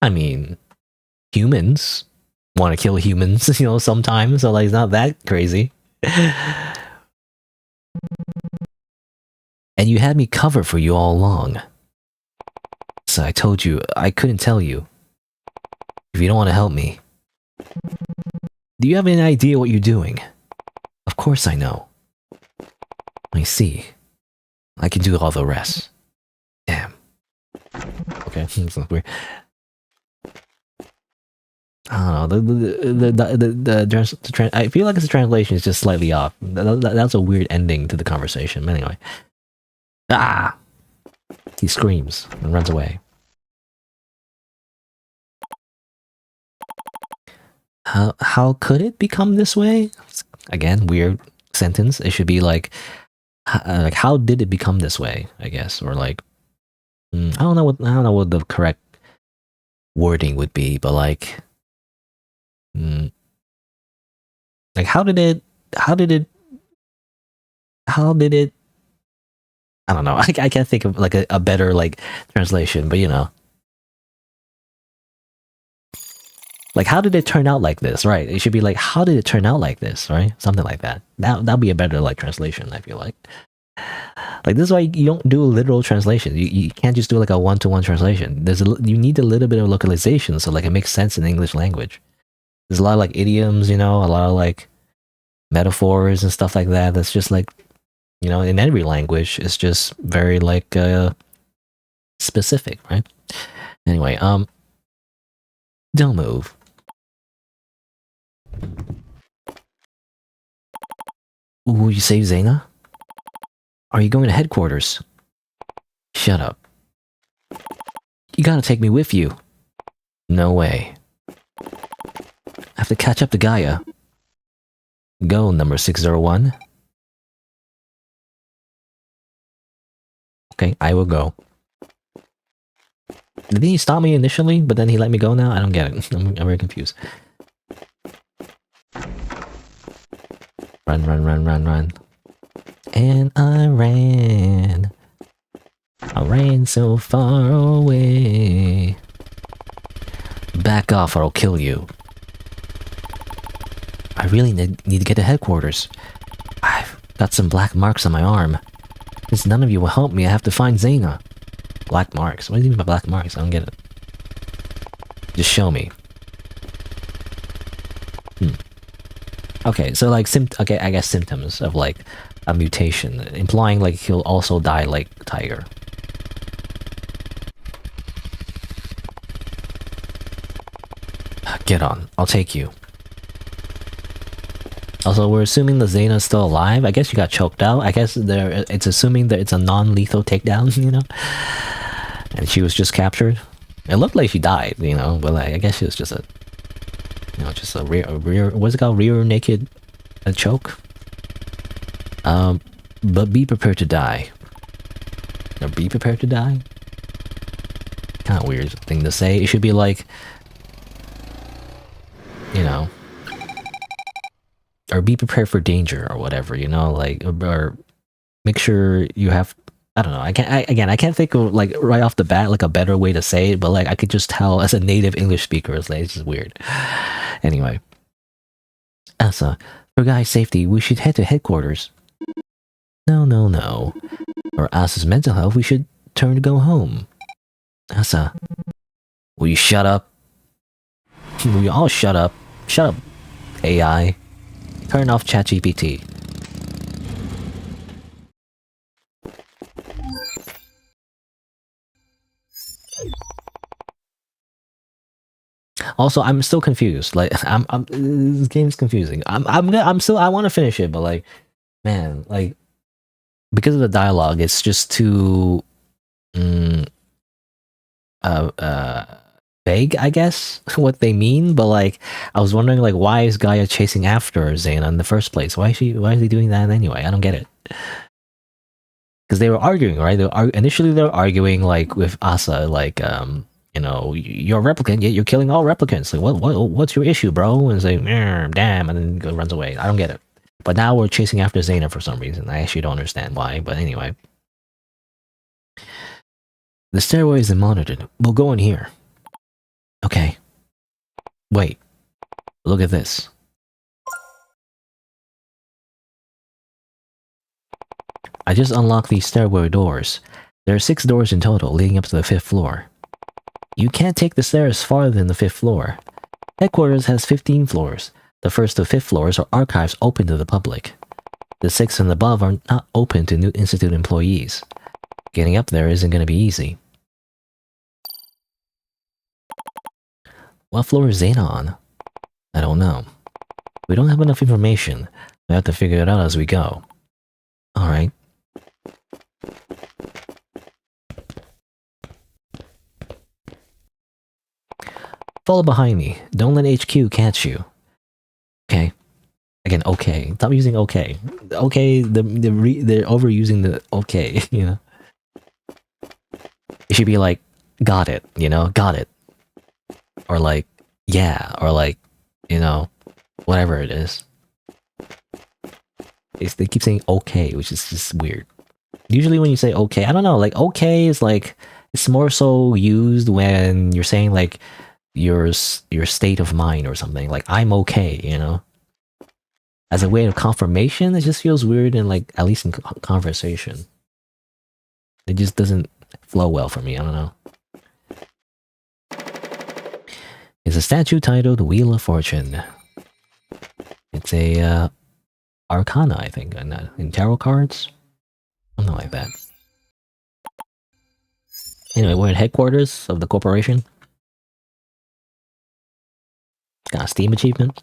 S1: I mean, humans want to kill humans, you know, sometimes, so like, it's not that crazy. And you had me covered for you all along. So I told you, I couldn't tell you. If you don't want to help me. Do you have any idea what you're doing? Of course I know. I see. I can do all the rest. Damn. Okay, it's not weird. I don't know. I feel like the translation is just slightly off. That's a weird ending to the conversation. But anyway. Ah! He screams and runs away. How could it become this way? Again, weird sentence. It should be like how did it become this way? I guess, or like, I don't know what the correct wording would be, but like, like how did it? I don't know. I can't think of like a better like translation, but you know. Like, how did it turn out like this, right? It should be like, how did it turn out like this, right? Something like that. That'll be a better like translation, I feel like. Like, this is why you don't do a literal translation. You can't just do like a one-to-one translation. You need a little bit of localization so like it makes sense in the English language. There's a lot of like idioms, you know, a lot of like metaphors and stuff like that. That's just like, you know, in every language, it's just very like specific, right? Anyway, don't move. Will you save Zaina? Are you going to headquarters? Shut up. You gotta take me with you. No way. I have to catch up to Gaia. Go, number 601. Okay, I will go. Did he stop me initially, but then he let me go now? I don't get it. I'm very confused. Run, run, run, run, run. And I ran. I ran so far away. Back off or I'll kill you. I really need to get to headquarters. I've got some black marks on my arm. Since none of you will help me, I have to find Zaina. Black marks? What do you mean by black marks? I don't get it. Just show me. Okay, so like okay, I guess symptoms of like a mutation, implying like he'll also die like Tiger. Get on, I'll take you. Also, we're assuming the Zaina's still alive. I guess you got choked out. I guess it's assuming that it's a non-lethal takedown, you know? And she was just captured. It looked like she died, you know, but like, I guess she was just a... You know, just a rear... What's it called? Rear naked choke? But be prepared to die. Or be prepared to die? Kinda weird thing to say. It should be like... You know... Or be prepared for danger or whatever, you know, like, or make sure you have, I don't know, I can't think of, like, right off the bat, like, a better way to say it, but, like, I could just tell as a native English speaker, it's like, it's just weird. Anyway. Asa, for Guy's safety, we should head to headquarters. No, no, no. For Asa's mental health, we should turn to go home. Asa, will you shut up? Will you all shut up? Shut up, AI. Turn off ChatGPT. Also, I'm still confused. Like, this game's confusing. I want to finish it, but like, man, like, because of the dialogue, it's just too, vague, I guess, what they mean. But like, I was wondering, like, why is Gaia chasing after Zaina in the first place? Why is he doing that anyway? I don't get it. Because they were arguing, right? Initially they were arguing like with Asa, like, you know, you're a replicant, yet you're killing all replicants. Like, what's your issue, bro? And it's like, damn, and then runs away. I don't get it. But now we're chasing after Zaina for some reason. I actually don't understand why, but anyway. The stairway is monitored. We'll go in here. Okay. Wait. Look at this. I just unlocked these stairway doors. There are 6 doors in total, leading up to the 5th floor. You can't take the stairs farther than the 5th floor. Headquarters has 15 floors. The 1st to 5th floors are archives open to the public. The 6th and above are not open to new Institute employees. Getting up there isn't going to be easy. What floor is Zaina on? I don't know. We don't have enough information. We have to figure it out as we go. Alright. Follow behind me. Don't let HQ catch you. Okay. Again, okay. Stop using okay. Okay, they're overusing the okay, you know? It should be like, got it, you know? Got it. Or like, yeah, or like, you know, whatever it is. They keep saying okay, which is just weird. Usually when you say okay, I don't know, like okay is like, it's more so used when you're saying like your state of mind or something. Like, I'm okay, you know? As a way of confirmation, it just feels weird in like, at least in conversation. It just doesn't flow well for me, I don't know. It's a statue titled Wheel of Fortune. It's a Arcana, I think, in tarot cards? Something like that. Anyway, we're at headquarters of the corporation. Got a Steam achievement.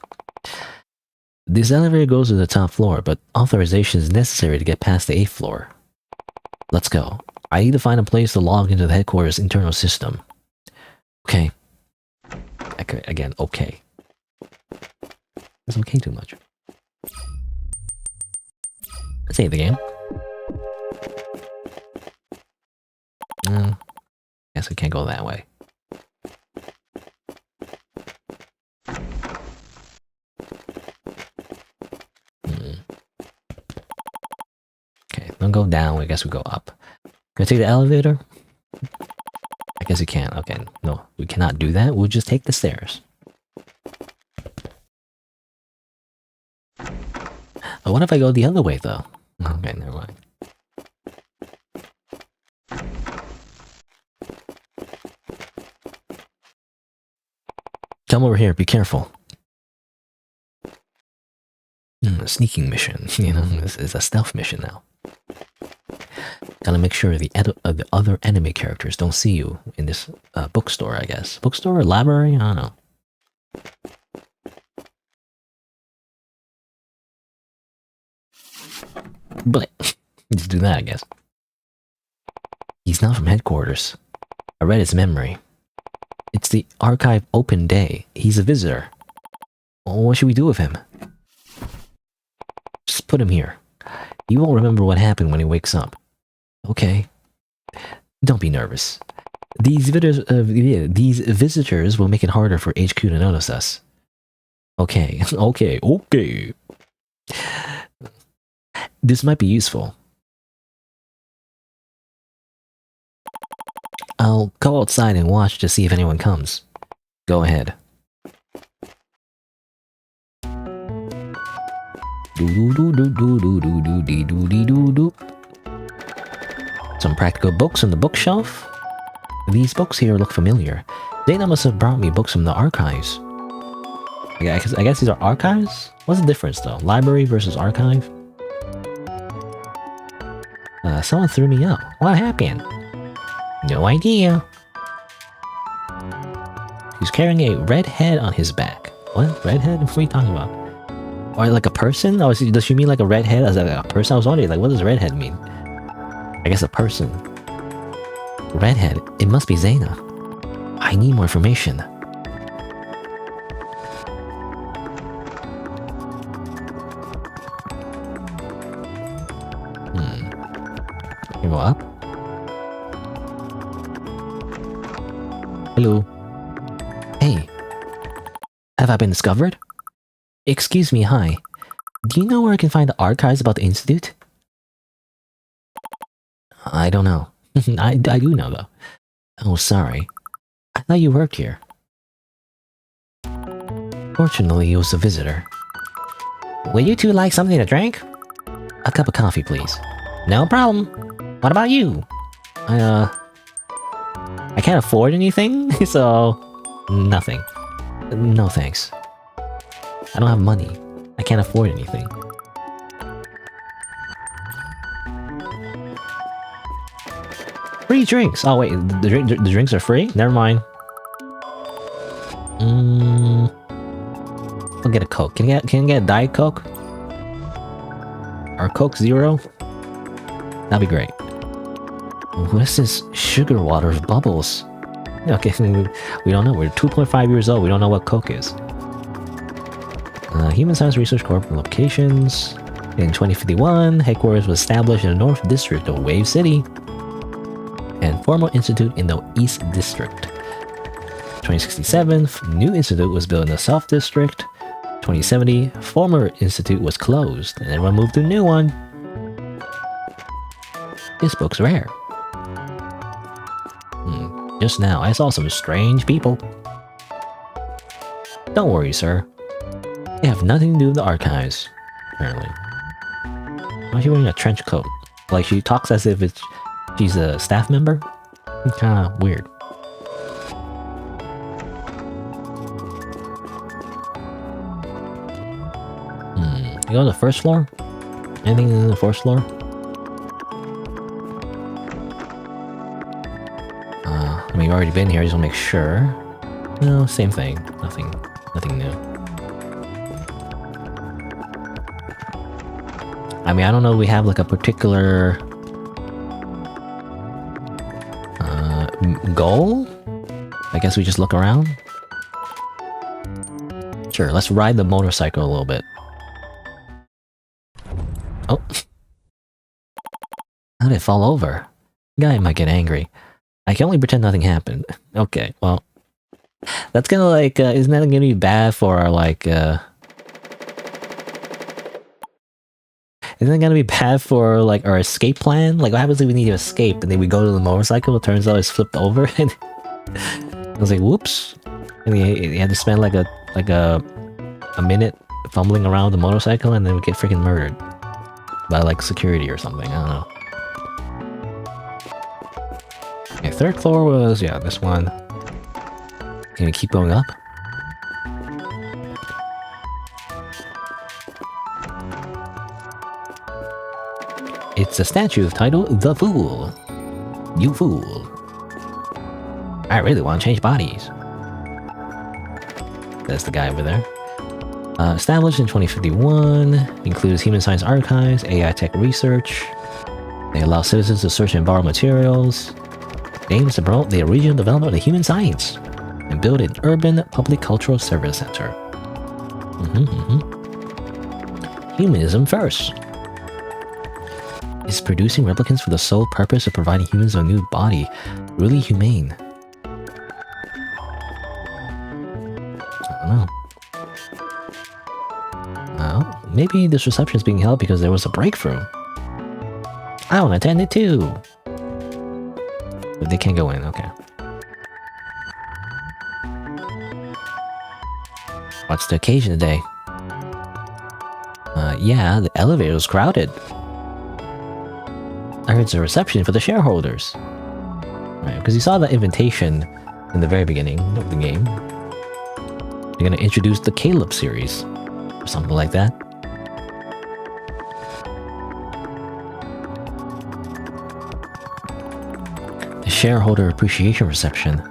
S1: This elevator goes to the top floor, but authorization is necessary to get past the 8th floor. Let's go. I need to find a place to log into the headquarters internal system. Okay. Okay, again, okay. It's okay too much. Let's save the game. Guess we can't go that way. Okay, don't go down. I guess we go up. Can I take the elevator? I guess we can't. Okay, no, we cannot do that. We'll just take the stairs. Oh, what if I go the other way, though? Okay, never mind. Come over here, be careful. A sneaking mission, you know, this is a stealth mission now. Gotta make sure the other enemy characters don't see you in this bookstore, I guess. Bookstore or library? I don't know. But let's do that, I guess. He's not from headquarters. I read his memory. It's the archive open day. He's a visitor. What should we do with him? Just put him here. He won't remember what happened when he wakes up. Okay. Don't be nervous. These visitors will make it harder for HQ to notice us. Okay, okay. This might be useful. I'll go outside and watch to see if anyone comes. Go ahead. Some practical books on the bookshelf. These books here look familiar. Dana must have brought me books from the archives. I guess these are archives? What's the difference though? Library versus archive? Someone threw me out. What happened? No idea. He's carrying a red head on his back. What? Red head? What are you talking about? Or like a person? Oh, does she mean like a red head as like a person? I was wondering, like, what does red head mean? I guess a person. Redhead. It must be Zaina. I need more information. Can we go up? Hello. Hey. Have I been discovered? Excuse me, hi. Do you know where I can find the archives about the Institute? I don't know. I do know, though. Oh, sorry. I thought you worked here. Fortunately, it was a visitor. Would you two like something to drink? A cup of coffee, please. No problem. What about you? I can't afford anything, so... nothing. No thanks. I don't have money. I can't afford anything. Free drinks! Oh wait, the drinks are free? Never mind. I'll get a Coke. Can I get a Diet Coke? Or Coke Zero? That'd be great. What is this sugar water of bubbles? Okay, we don't know. We're 2.5 years old. We don't know what Coke is. Human Science Research Corp locations. In 2051, headquarters was established in the North District of Wave City. And formal institute in the East District. 2067, new institute was built in the South District. 2070, former institute was closed, and everyone moved to a new one. This book's rare. Just now, I saw some strange people. Don't worry, sir. They have nothing to do with the archives, apparently. Why is she wearing a trench coat? Like, she talks as if she's a staff member? Kinda weird. You go to the first floor? Anything in the first floor? I mean, you've already been here, I just wanna make sure. No, same thing. Nothing new. I mean, I don't know if we have like a particular goal? I guess we just look around? Sure, let's ride the motorcycle a little bit. Oh. How did it fall over? Guy might get angry. I can only pretend nothing happened. Okay, well... That's gonna like, isn't that gonna be bad for our like, isn't it gonna be bad for like our escape plan? Like what happens if we need to escape and then we go to the motorcycle, it turns out it's flipped over and... I was like, whoops. And he had to spend like a minute fumbling around the motorcycle and then we get freaking murdered. By like security or something, I don't know. Okay, third floor was, yeah, this one. Can we keep going up? It's a statue titled The Fool. You fool. I really want to change bodies. That's the guy over there. Established in 2051, includes human science archives, AI tech research. They allow citizens to search and borrow materials. They aim to promote the regional development of human science and build an urban public cultural service center. Humanism first. Is producing replicants for the sole purpose of providing humans a new body really humane? I don't know. Well, maybe this reception is being held because there was a breakthrough. I want to attend it too. But they can't go in, okay. What's the occasion today? Yeah, the elevator was crowded. I heard it's a reception for the shareholders. Right, because you saw the invitation in the very beginning of the game. They're gonna introduce the Caleb series. Or something like that. The shareholder appreciation reception.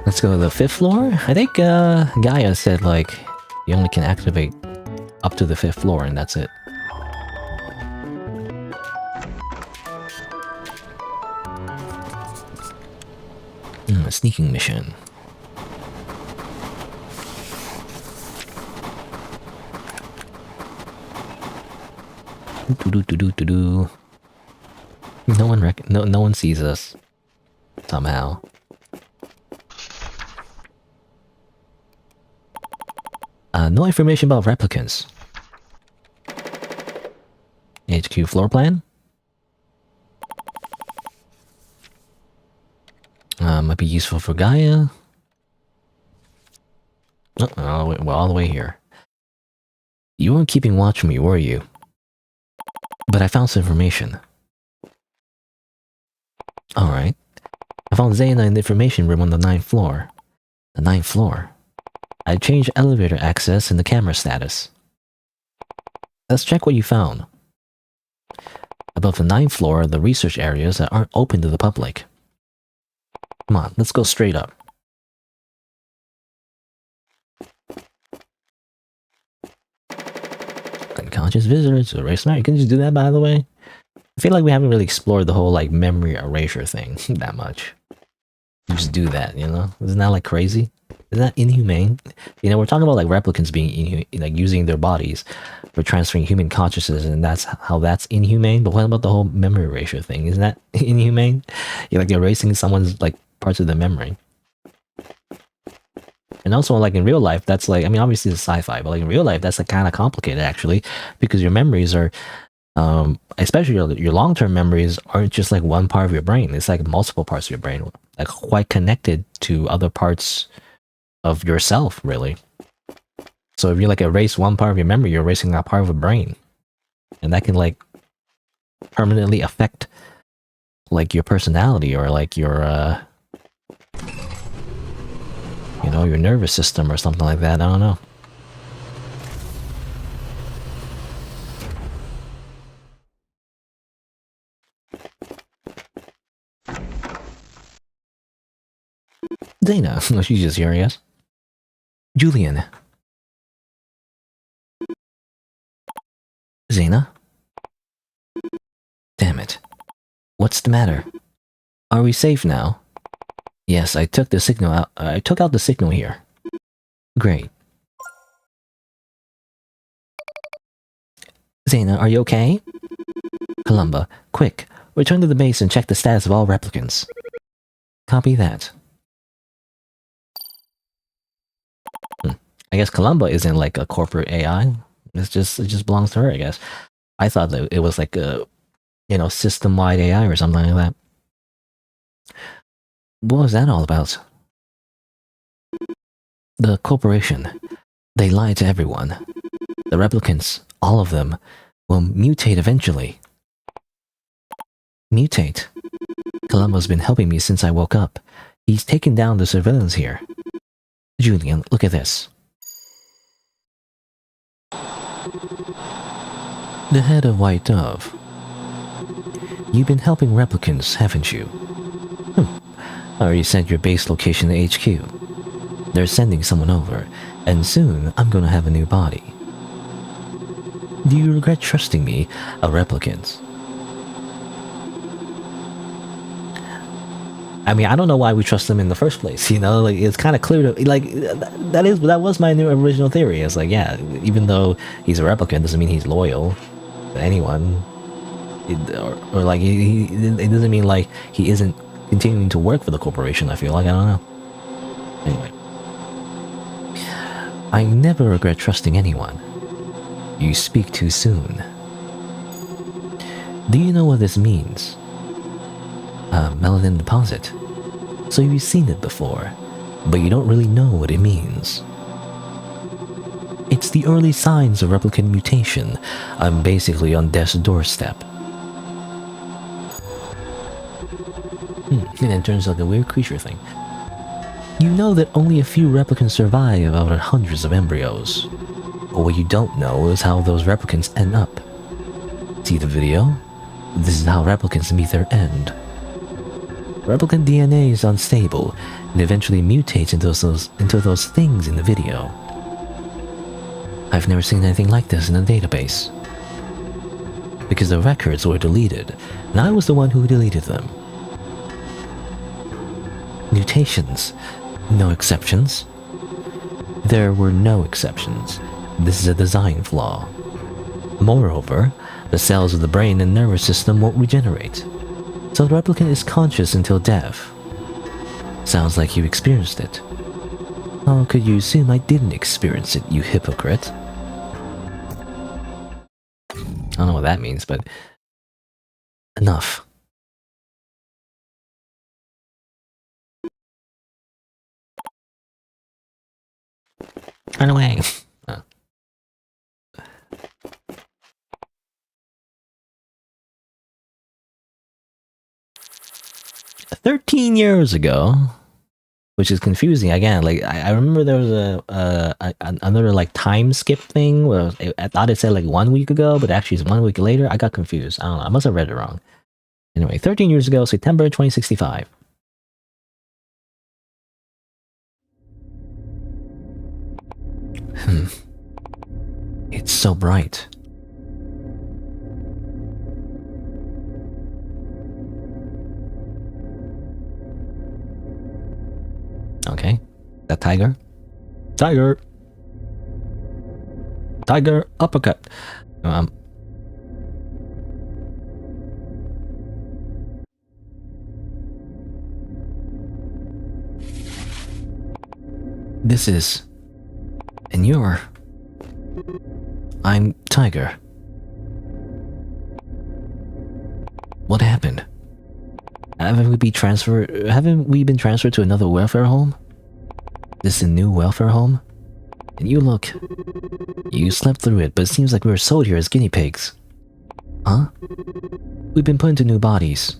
S1: Let's go to the 5th floor. I think Gaia said like you only can activate up to the 5th floor and that's it. A sneaking mission. No one sees us somehow. No information about replicants. HQ floor plan? Might be useful for Gaia. Oh, we're all the way here. You weren't keeping watch for me, were you? But I found some information. Alright. I found Zaina in the information room on the 9th floor. The 9th floor. I changed elevator access and the camera status. Let's check what you found. Above the 9th floor are the research areas that aren't open to the public. Come on, let's go straight up. Unconscious visitors, erase memory. You can just do that, by the way. I feel like we haven't really explored the whole like memory erasure thing that much. You just do that, you know? Isn't that like crazy? Isn't that inhumane? You know, we're talking about like replicants being like using their bodies for transferring human consciousness, and that's how that's inhumane. But what about the whole memory erasure thing? Isn't that inhumane? You're like erasing someone's like parts of their memory. And also, like in real life, that's like, I mean, obviously it's sci-fi, but like in real life, that's like kind of complicated actually, because your memories are, especially your long-term memories aren't just like one part of your brain. It's like multiple parts of your brain, like quite connected to other parts of yourself, really. So if you like erase one part of your memory, you're erasing that part of a brain, and that can like permanently affect like your personality or like your you know, your nervous system or something like that. I don't know. Dana, she's just here, I guess. Julian. Zena? Damn it. What's the matter? Are we safe now? Yes, I took the signal out. I took out the signal here. Great. Zena, are you okay? Columba, quick, return to the base and check the status of all replicants. Copy that. I guess Columba isn't like a corporate AI. It just belongs to her, I guess. I thought that it was like a, system-wide AI or something like that. What was that all about? The corporation. They lied to everyone. The replicants, all of them, will mutate eventually. Mutate? Columbo's been helping me since I woke up. He's taken down the surveillance here. Julian, look at this. The head of White Dove. You've been helping replicants, haven't you? I already sent your base location to HQ. They're sending someone over, and soon I'm gonna have a new body. Do you regret trusting me, a replicant? I mean, I don't know why we trust them in the first place, Like, it's kind of clear to, like, that was my new original theory. It's like, yeah, even though he's a replicant, doesn't mean he's loyal to anyone. Or like, it doesn't mean, like, he isn't continuing to work for the corporation, I feel like. I don't know. Anyway. I never regret trusting anyone. You speak too soon. Do you know what this means? Melanin deposit. So you've seen it before, but you don't really know what it means. It's the early signs of replicant mutation. I'm basically on death's doorstep. And then it turns out the weird creature thing. You know that only a few replicants survive out of hundreds of embryos. But what you don't know is how those replicants end up. See the video? This is how replicants meet their end. Replicant DNA is unstable and eventually mutates into those things in the video. I've never seen anything like this in a database. Because the records were deleted, and I was the one who deleted them. Mutations. No exceptions. There were no exceptions. This is a design flaw. Moreover, the cells of the brain and nervous system won't regenerate. So the replicant is conscious until death. Sounds like you experienced it. How could you assume I didn't experience it, you hypocrite? I don't know what that means, but... enough. Run away. Oh. 13 years ago, which is confusing again. Like I remember there was another like time skip thing where I thought it said like 1 week ago, but actually it's 1 week later. I got confused. I don't know. I must have read it wrong. Anyway, 13 years ago, September 2065. It's so bright. Okay. That tiger? Tiger! Tiger uppercut. This is... and you're... I'm Tiger. What happened? Haven't we been transferred to another welfare home? This is a new welfare home? And you look... you slept through it, but it seems like we were sold here as guinea pigs. Huh? We've been put into new bodies.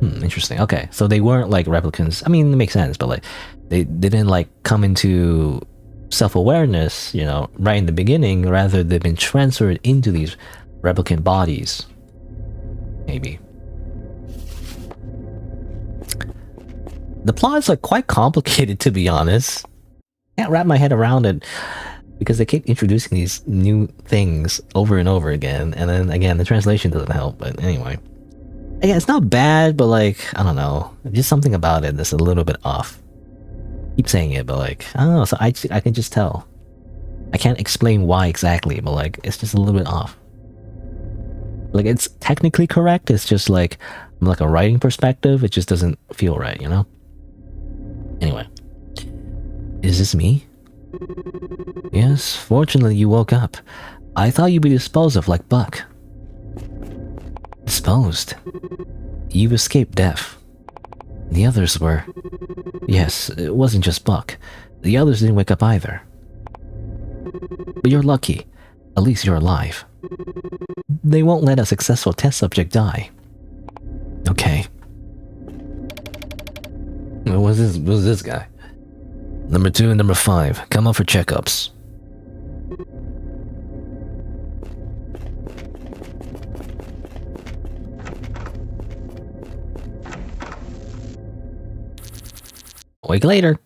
S1: Interesting. Okay, so they weren't like replicants. I mean, it makes sense, but like... they didn't like come into self-awareness, you know, right in the beginning. Rather, they've been transferred into these replicant bodies. Maybe. The plot is like quite complicated, to be honest. Can't wrap my head around it. because they keep introducing these new things over and over again, and then again the translation doesn't help. But anyway, yeah, it's not bad, but like I don't know, just something about it that's a little bit off. Keep saying it, but like I don't know. So I can just tell. I can't explain why exactly, but like it's just a little bit off. Like it's technically correct. It's just like from like a writing perspective, it just doesn't feel right, you know. Anyway, is this me? Yes, fortunately you woke up. I thought you'd be disposed of like Buck. Disposed? You escaped death. The others were... Yes, it wasn't just Buck. The others didn't wake up either. But you're lucky. At least you're alive. They won't let a successful test subject die. Okay. What was this guy? Number 2 and number 5, come up for checkups. A week later.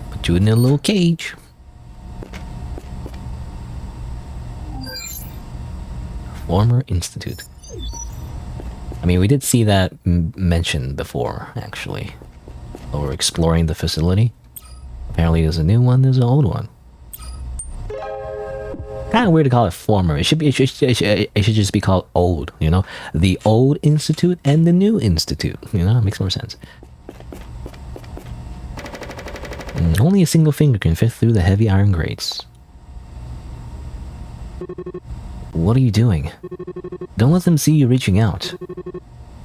S1: Put you in a little cage. Former Institute. I mean, we did see that mentioned before, actually. While we're exploring the facility. Apparently there's a new one, there's an old one. Kind of weird to call it former. It should just be called old, you know? The old institute and the new institute, you know? It makes more sense. Only a single finger can fit through the heavy iron grates. What are you doing? Don't let them see you reaching out.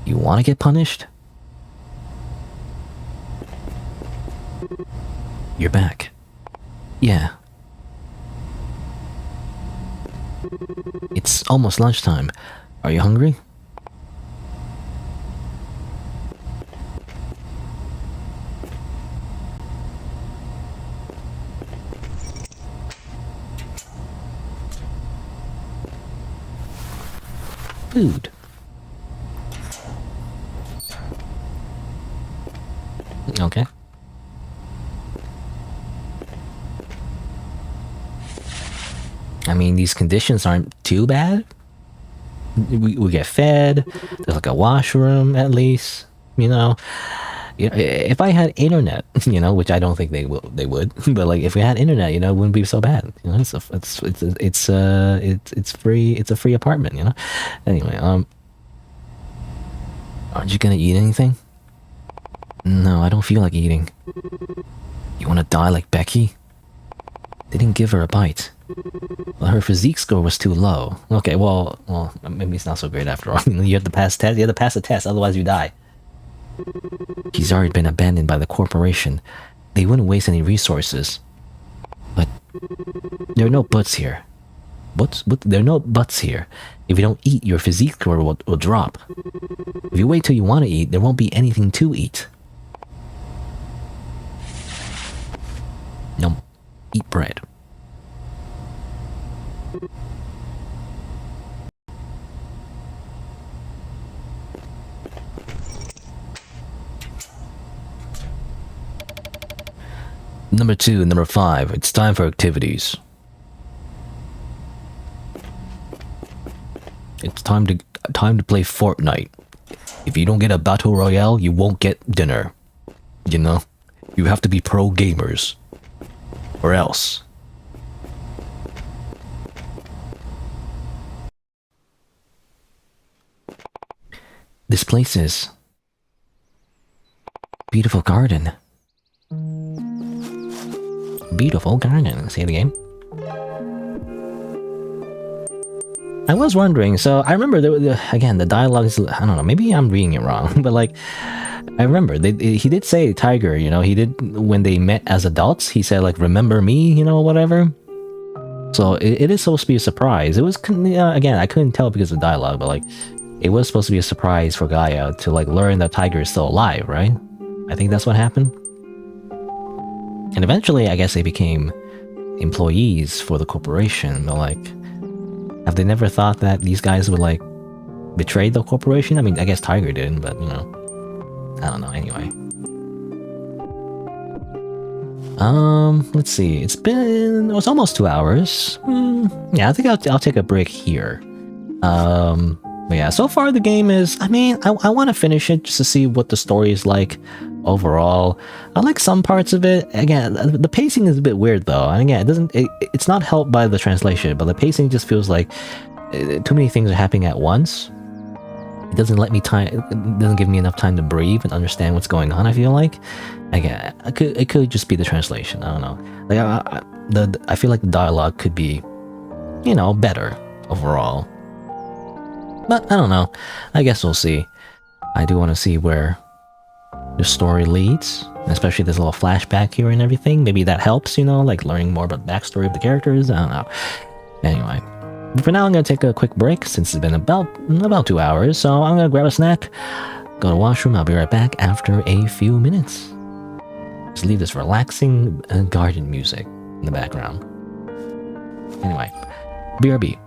S1: You want to get punished? You're back. Yeah. It's almost lunchtime. Are you hungry? Food. Okay. I mean, these conditions aren't too bad. We get fed. There's like a washroom at least. You know, if I had internet, you know, which I don't think they would, but like if we had internet, you know, it wouldn't be so bad. You know, it's free. It's a free apartment. You know. Anyway, aren't you gonna eat anything? No, I don't feel like eating. You want to die like Becky? They didn't give her a bite. Well, her physique score was too low. Okay, well, maybe it's not so great after all. You have to pass the test. You have to pass the test, otherwise you die. She's already been abandoned by the corporation. They wouldn't waste any resources. But there are no buts here. There are no buts here. If you don't eat, your physique score will drop. If you wait till you want to eat, there won't be anything to eat. No, eat bread. Number 2 and number 5, it's time for activities. It's time to play Fortnite. If you don't get a battle royale, you won't get dinner. You know? You have to be pro gamers. Or else. This place is... beautiful garden. Beautiful garden. Say it again. I was wondering, so I remember again the dialogue is, I don't know, maybe I'm reading it wrong, but like I remember he did say Tiger, you know, he did when they met as adults, he said like remember me, you know, whatever. So it is supposed to be a surprise. It was again, I couldn't tell because of dialogue, but like it was supposed to be a surprise for Gaia to like learn that Tiger is still alive, right? I think that's what happened. And eventually, I guess they became employees for the corporation, but like, Have they never thought that these guys would like betray the corporation? I mean, I guess Tiger did, but you know, I don't know. Anyway, let's see. It's almost 2 hours. Yeah, I think I'll take a break here. But yeah, so far the game is, I mean, I want to finish it just to see what the story is like overall. I like some parts of it. Again, the pacing is a bit weird though. And again, it's not helped by the translation, but the pacing just feels like too many things are happening at once. It doesn't give me enough time to breathe and understand what's going on, I feel like. Again, it could just be the translation. I don't know. Like I feel like the dialogue could be, you know, better overall. But I don't know. I guess we'll see. I do want to see where the story leads, especially this little flashback here and everything. Maybe that helps, you know, like learning more about the backstory of the characters. I don't know. Anyway, for now I'm gonna take a quick break since it's been about 2 hours. So I'm gonna grab a snack, go to the washroom. I'll be right back after a few minutes. Just leave this relaxing garden music in the background. Anyway, BRB.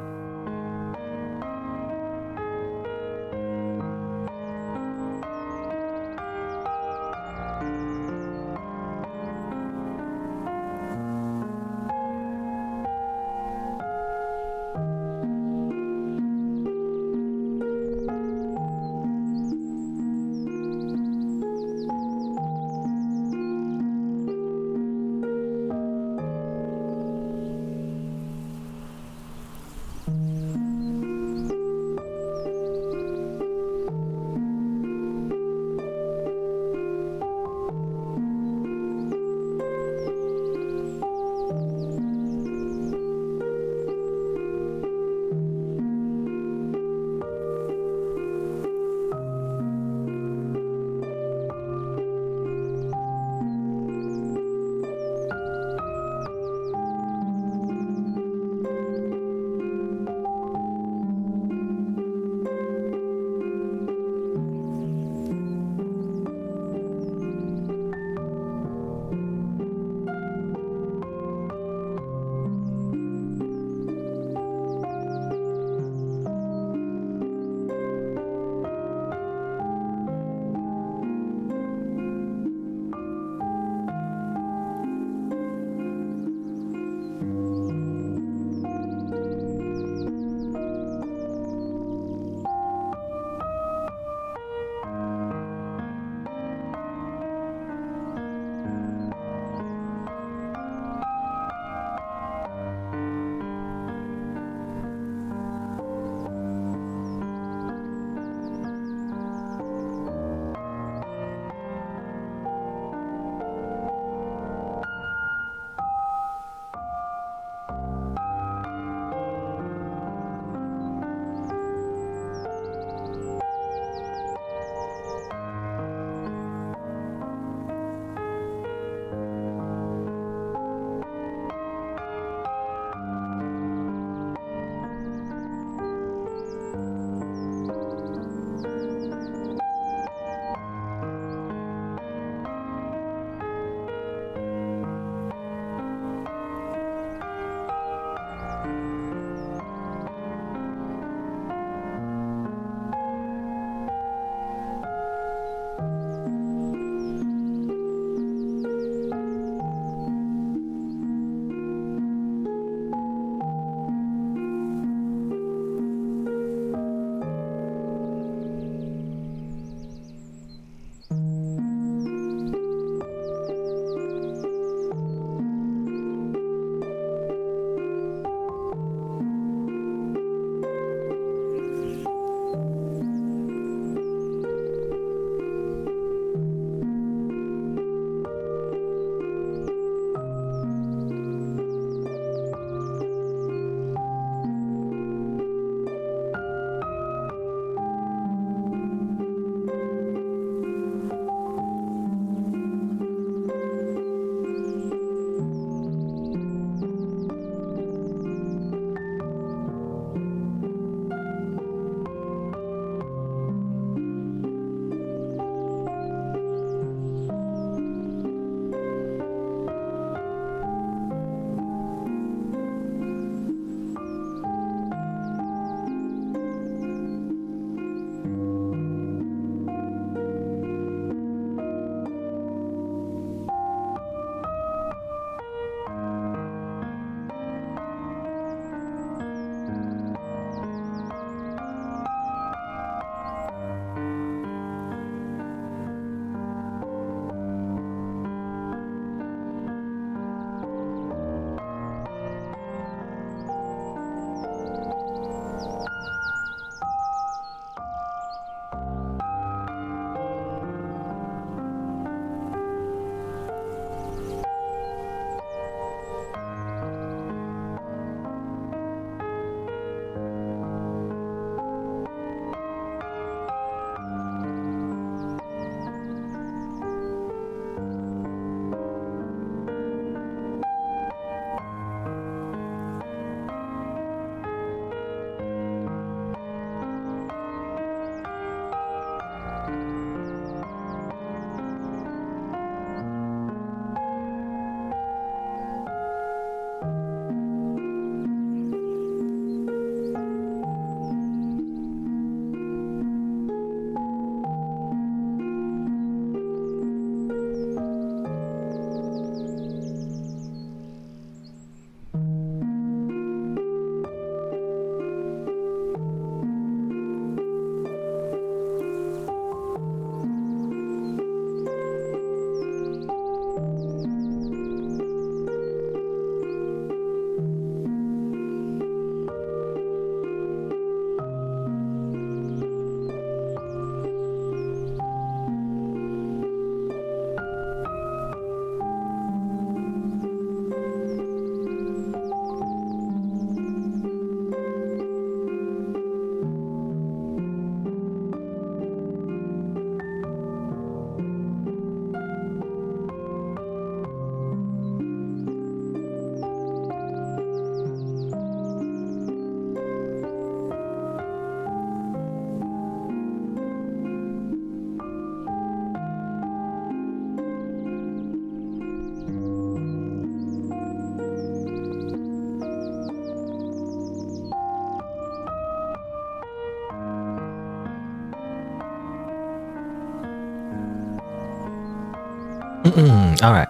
S1: Alright.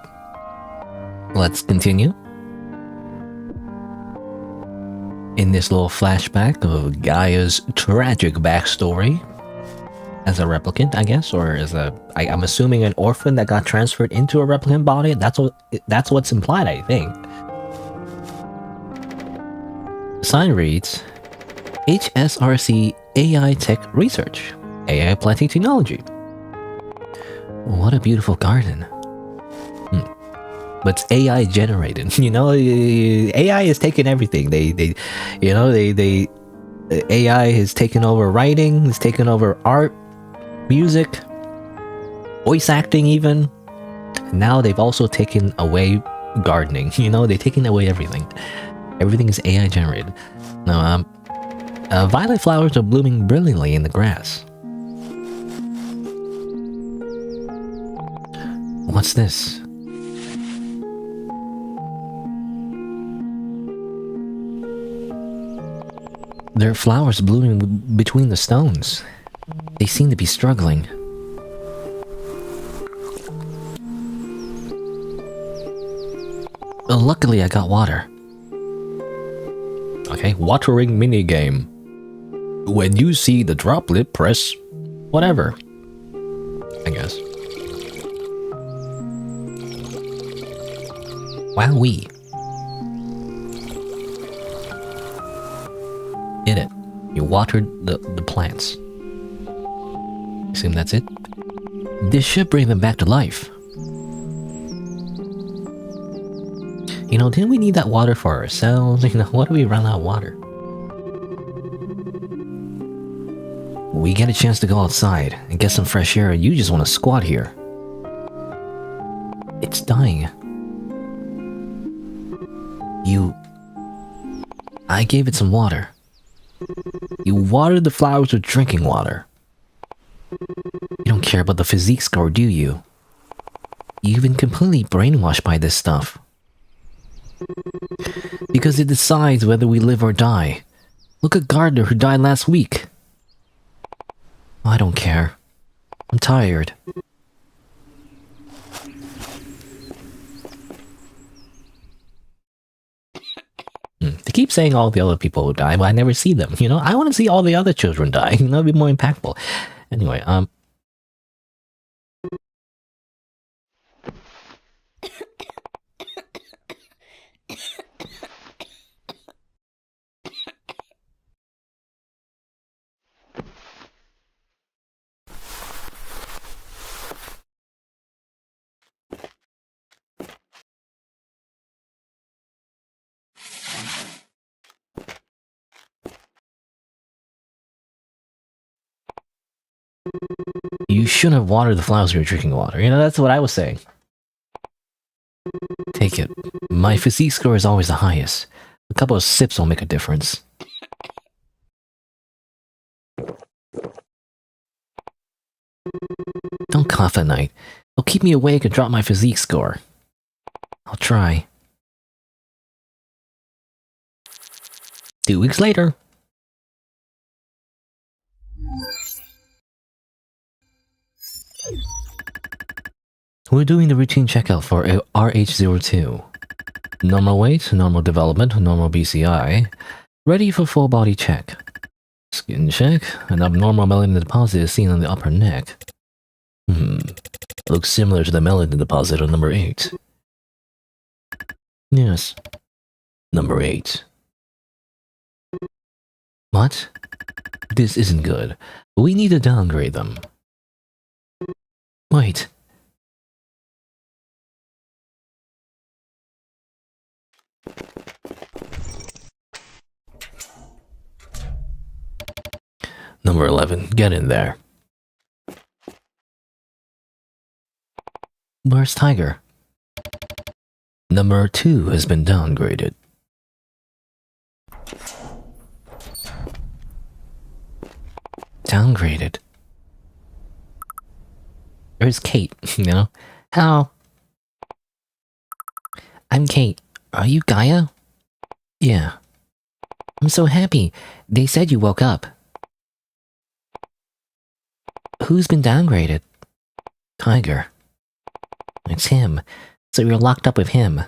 S1: Let's continue. In this little flashback of Gaia's tragic backstory as a replicant, I guess, or as I'm assuming an orphan that got transferred into a replicant body. That's what's implied, I think. Sign reads, HSRC AI Tech Research, AI Planting Technology. What a beautiful garden. But it's AI generated, you know. AI is taking everything. AI has taken over writing, has taken over art, music, voice acting even. Now they've also taken away gardening, you know, they're taking away everything. Everything is AI generated. Now, violet flowers are blooming brilliantly in the grass. What's this? There are flowers blooming between the stones. They seem to be struggling. Luckily, I got water. Okay, watering minigame. When you see the droplet, press whatever. I guess. Wowee. Did it. You watered the plants. Assume that's it. This should bring them back to life. You know, didn't we need that water for ourselves? You know, what do we run out of water? We get a chance to go outside and get some fresh air and you just want to squat here. It's dying. I gave it some water. You watered the flowers with drinking water. You don't care about the physique score, do you? You've been completely brainwashed by this stuff. Because it decides whether we live or die. Look at Gardner who died last week. I don't care. I'm tired. They keep saying all the other people who die, but I never see them, you know? I want to see all the other children die, you know? It'd be more impactful. Anyway, you shouldn't have watered the flowers with drinking water. You know, that's what I was saying. Take it. My physique score is always the highest. A couple of sips will make a difference. Don't cough at night. It'll keep me awake and drop my physique score. I'll try. 2 weeks later. We're doing the routine checkout for RH02. Normal weight, normal development, normal BCI. Ready for full body check. Skin check. An abnormal melanin deposit is seen on the upper neck. Looks similar to the melanin deposit on number 8. Yes. Number 8. What? This isn't good. We need to downgrade them. Wait. Number 11, get in there. Where's Tiger? Number 2 has been downgraded. Downgraded? Where's Kate, you know? How? I'm Kate. Are you Gaia? Yeah. I'm so happy. They said you woke up. Who's been downgraded? Tiger. It's him. So you're locked up with him.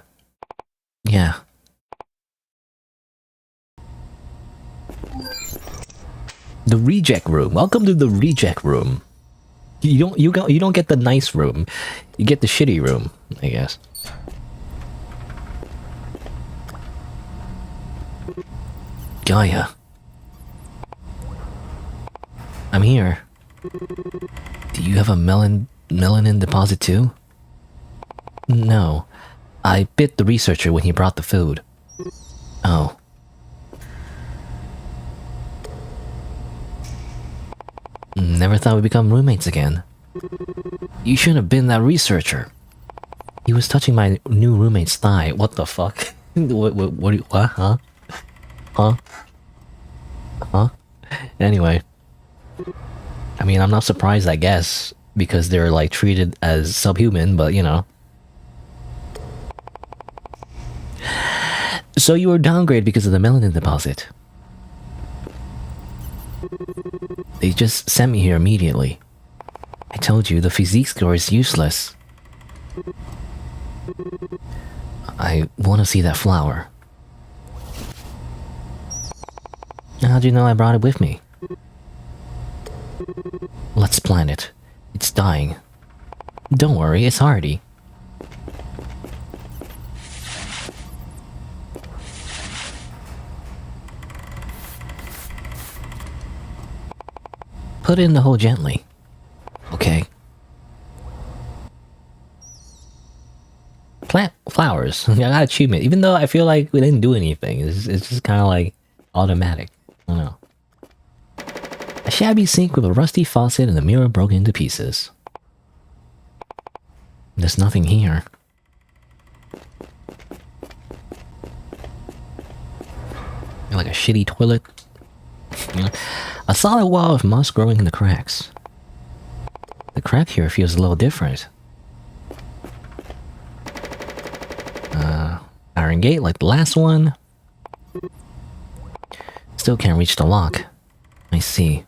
S1: Yeah. The reject room. Welcome to the reject room. You don't get the nice room. You get the shitty room, I guess. Gaia. I'm here. Do you have a melanin deposit too? No. I bit the researcher when he brought the food. Oh. Never thought we'd become roommates again. You shouldn't have been that researcher. He was touching my new roommate's thigh. What the fuck? What, huh? Huh? Huh? Anyway. I mean, I'm not surprised, I guess, because they're, like, treated as subhuman, but, you know. So you were downgraded because of the melanin deposit. They just sent me here immediately. I told you, the physique score is useless. I want to see that flower. How'd you know I brought it with me? Let's plant it. It's dying. Don't worry, it's hardy. Put in the hole gently. Okay. Plant flowers. I got achievement. Even though I feel like we didn't do anything. It's just kind of like automatic. I don't know. A shabby sink with a rusty faucet and the mirror broken into pieces. There's nothing here. Like a shitty toilet. A solid wall of moss growing in the cracks. The crack here feels a little different. Iron gate like the last one. Still can't reach the lock. I see.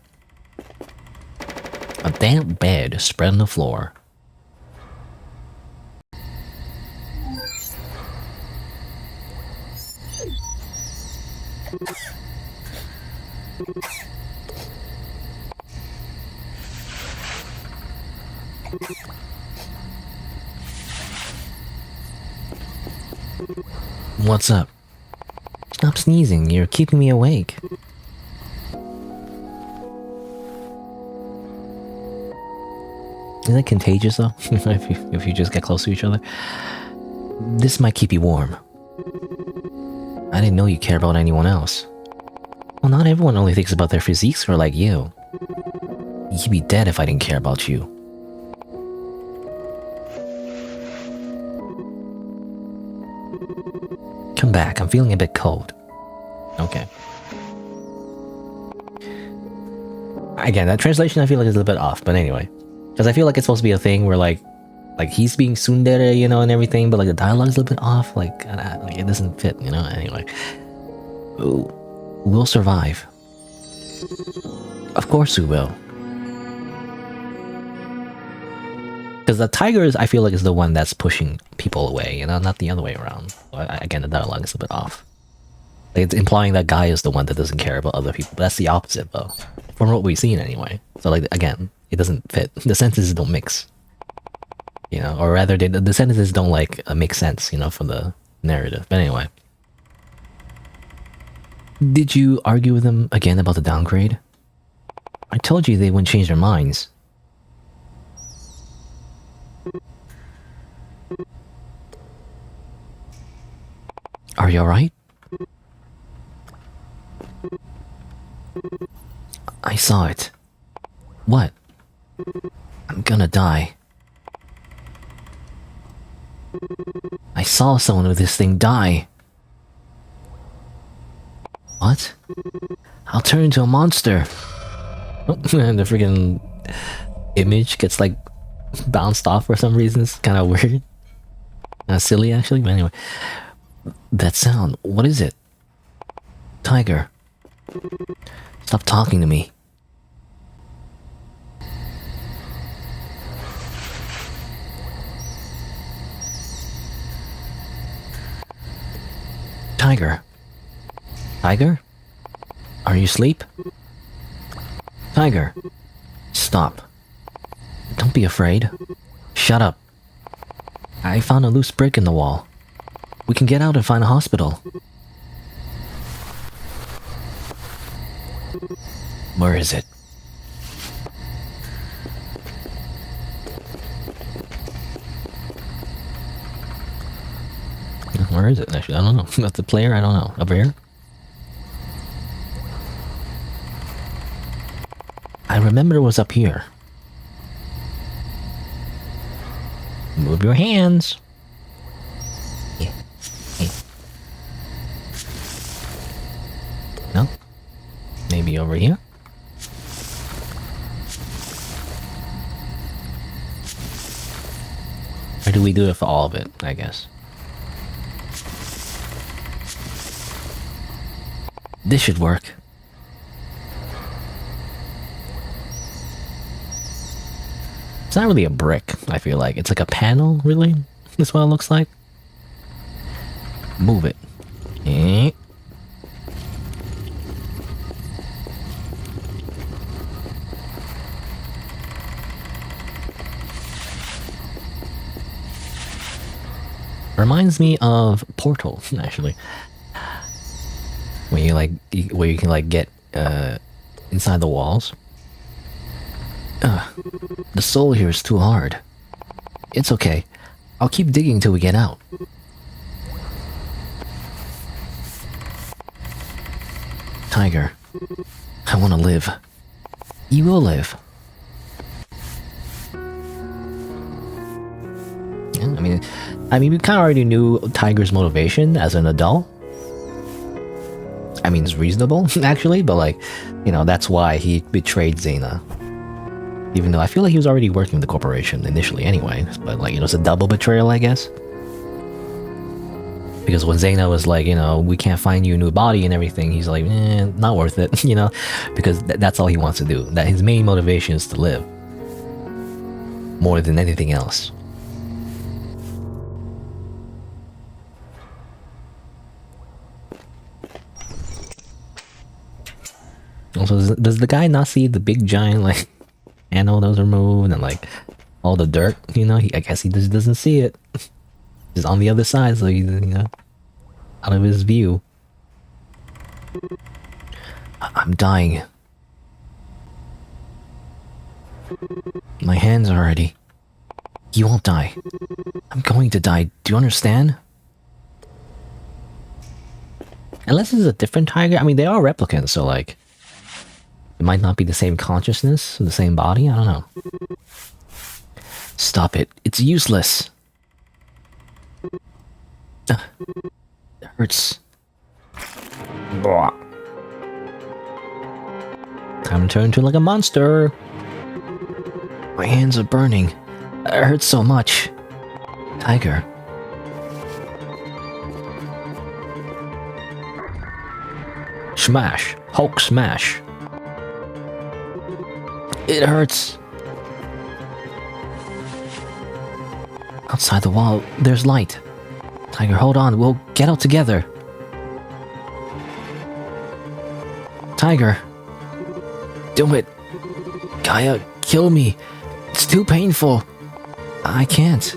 S1: A damp bed spread on the floor. What's up? Stop sneezing, you're keeping me awake. Isn't it contagious though? if you just get close to each other? This might keep you warm. I didn't know you care about anyone else. Well, not everyone only thinks about their physiques or like you. You'd be dead if I didn't care about you. Come back, I'm feeling a bit cold. Okay. Again, that translation I feel like is a little bit off, but anyway. Because I feel like it's supposed to be a thing where like he's being tsundere, you know, and everything, but like the dialogue is a little bit off, like it doesn't fit, you know, anyway. Ooh. We'll survive. Of course we will. Because the tiger I feel like is the one that's pushing people away, you know, not the other way around. Again, the dialogue is a bit off. Like, it's implying that guy is the one that doesn't care about other people, but that's the opposite though. From what we've seen anyway. So like, again, it doesn't fit. The sentences don't mix. You know, or rather the sentences don't like make sense, you know, for the narrative. But anyway. Did you argue with them again about the downgrade? I told you they wouldn't change their minds. Are you alright? I saw it. What? I'm gonna die. I saw someone with this thing die. What? I'll turn into a monster. Oh, the freaking image gets like bounced off for some reason. It's kind of weird. Silly actually, but anyway. That sound, what is it? Tiger. Stop talking to me. Tiger. Tiger? Are you asleep? Tiger. Stop. Don't be afraid. Shut up. I found a loose brick in the wall. We can get out and find a hospital. Where is it? Where is it? Actually, I don't know. That's the player? I don't know. Over here? I remember it was up here. Move your hands. Yeah. Hey. No? Maybe over here? Or do we do it for all of it, I guess? This should work. It's not really a brick, I feel like. It's like a panel, really? That's what it looks like. Move it. Eh. Reminds me of Portal, actually. When you like, where you can like get inside the walls. The soul here is too hard. It's okay. I'll keep digging till we get out. Tiger, I want to live. You will live. Yeah, I mean, we kind of already knew Tiger's motivation as an adult. I mean, it's reasonable, actually, but like, you know, that's why he betrayed Xena. Even though I feel like he was already working with the corporation initially anyway, but like, you know, it's a double betrayal, I guess. Because when Xena was like, you know, we can't find you a new body and everything, he's like, not worth it, you know, because that's all he wants to do. That his main motivation is to live. More than anything else. Also, does the guy not see the big giant, like, panel that was removed and, like, all the dirt, you know? I guess he just doesn't see it. He's on the other side, so he's, you know, out of his view. I'm dying. My hands are ready. You won't die. I'm going to die. Do you understand? Unless it's a different tiger. I mean, they are replicants, so, like, it might not be the same consciousness, the same body, I don't know. Stop it. It's useless. It hurts. Blah. Time to turn into like a monster. My hands are burning. It hurts so much. Tiger. Smash. Hulk smash. It hurts. Outside the wall, there's light. Tiger, hold on. We'll get out together. Tiger. Do it. Gaia, kill me. It's too painful. I can't.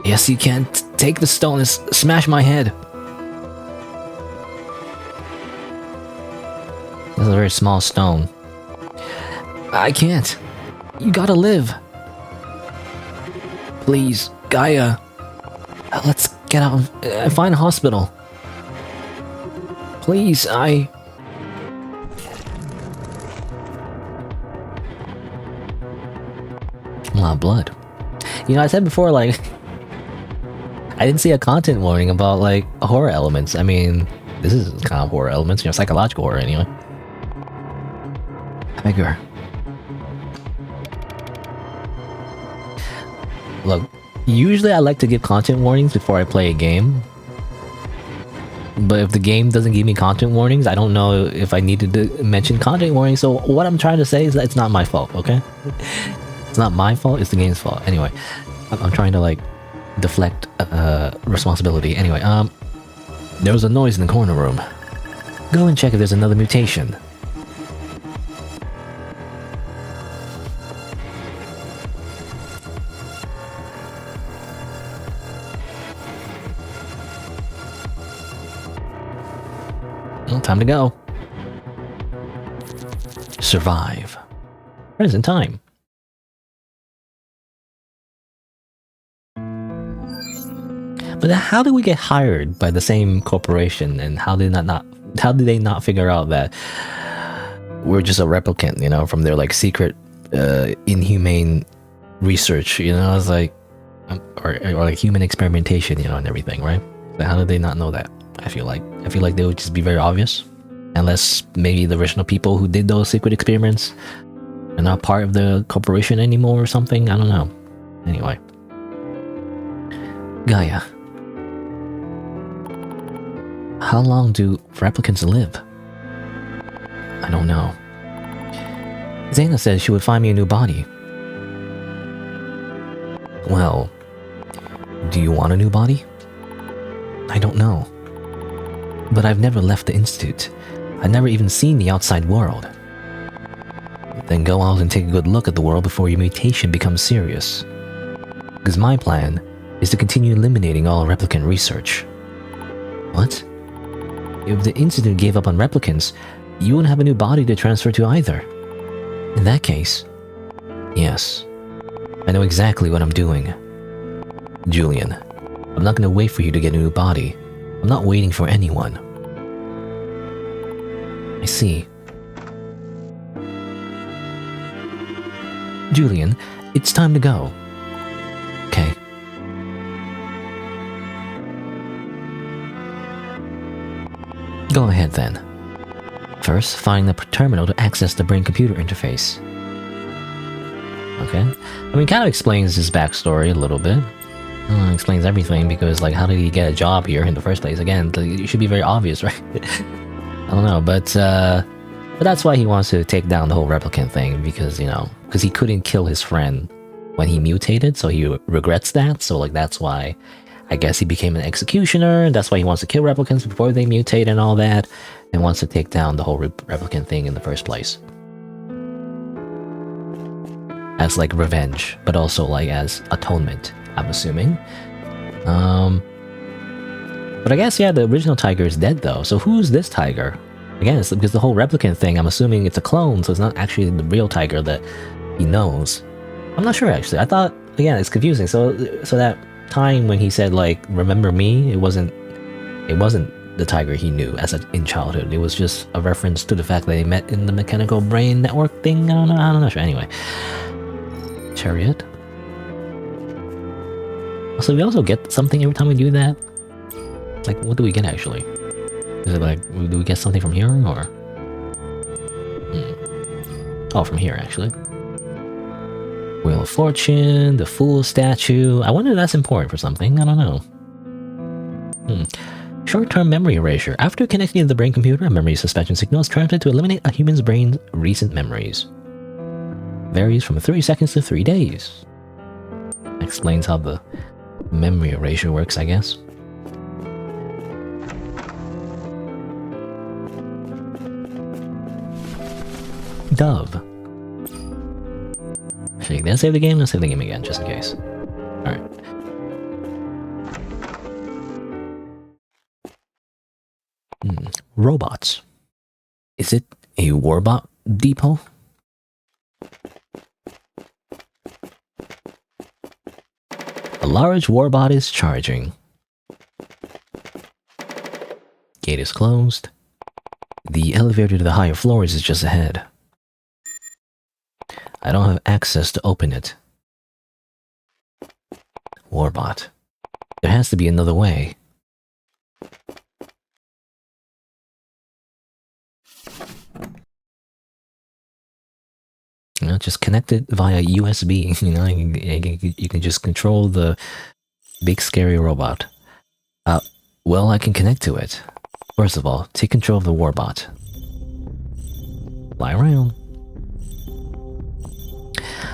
S1: Yes, you can. Take the stone and smash my head. This is a very small stone. I can't. You gotta live. Please, Gaia. Let's get out and find a hospital. Please, A lot of blood. You know, I said before, like, I didn't see a content warning about, like, horror elements. I mean, this is kind of horror elements, you know, psychological horror anyway. Tiger. Look, usually I like to give content warnings before I play a game. But if the game doesn't give me content warnings, I don't know if I needed to mention content warnings. So what I'm trying to say is that it's not my fault, okay? It's not my fault, it's the game's fault. Anyway, I'm trying to, like, deflect responsibility. Anyway, There was a noise in the corner room. Go and check if there's another mutation. Well, time to go. Survive. Present time. But how did we get hired by the same corporation, and how did they not figure out that we're just a replicant, you know, from their like secret inhumane research, you know? It's like or like human experimentation, you know, and everything, right? So how did they not know that? I feel like they would just be very obvious, unless maybe the original people who did those secret experiments are not part of the corporation anymore or something. I don't know. Anyway, Gaia. How long do replicants live? I don't know. Zaina said she would find me a new body. Well, do you want a new body? I don't know. But I've never left the Institute. I've never even seen the outside world. Then go out and take a good look at the world before your mutation becomes serious. Because my plan is to continue eliminating all replicant research. What? If the Institute gave up on replicants, you wouldn't have a new body to transfer to either. In that case, yes. I know exactly what I'm doing. Julian, I'm not going to wait for you to get a new body. I'm not waiting for anyone. I see. Julian, it's time to go. Okay. Go ahead then. First, find the terminal to access the brain-computer interface. Okay. I mean, kind of explains his backstory a little bit. Explains everything, because like, how did he get a job here in the first place? Again, it should be very obvious, right? I don't know, but that's why he wants to take down the whole replicant thing, because, you know, because he couldn't kill his friend when he mutated, so he regrets that. So like, that's why I guess he became an executioner, and that's why he wants to kill replicants before they mutate and all that, and wants to take down the whole replicant thing in the first place. As like revenge, but also like as atonement, I'm assuming. But I guess, yeah, the original tiger is dead though, so who's this tiger? Again, it's because the whole replicant thing, I'm assuming it's a clone, so it's not actually the real tiger that he knows. I'm not sure actually. I thought, again, it's confusing. So that time when he said like, remember me, it wasn't the tiger he knew in childhood. It was just a reference to the fact that they met in the mechanical brain network thing. I don't know. Sure. Anyway. Chariot. So we also get something every time we do that? Like, what do we get actually? Is it like, do we get something from here, or? Oh, from here actually. Wheel of Fortune, the Fool statue. I wonder if that's important for something. I don't know. Short-term memory erasure. After connecting to the brain computer, a memory suspension signal is transmitted to eliminate a human's brain's recent memories. Varies from 3 seconds to 3 days. Explains how the memory erasure works, I guess. Dove. Actually, did I save the game? Let's save the game again, just in case. Alright. Robots. Is it a Warbot depot? A large Warbot is charging. Gate is closed. The elevator to the higher floors is just ahead. I don't have access to open it. Warbot. There has to be another way. You know, just connect it via USB. You know, you can just control the big scary robot. Well, I can connect to it. First of all, take control of the Warbot. Fly around.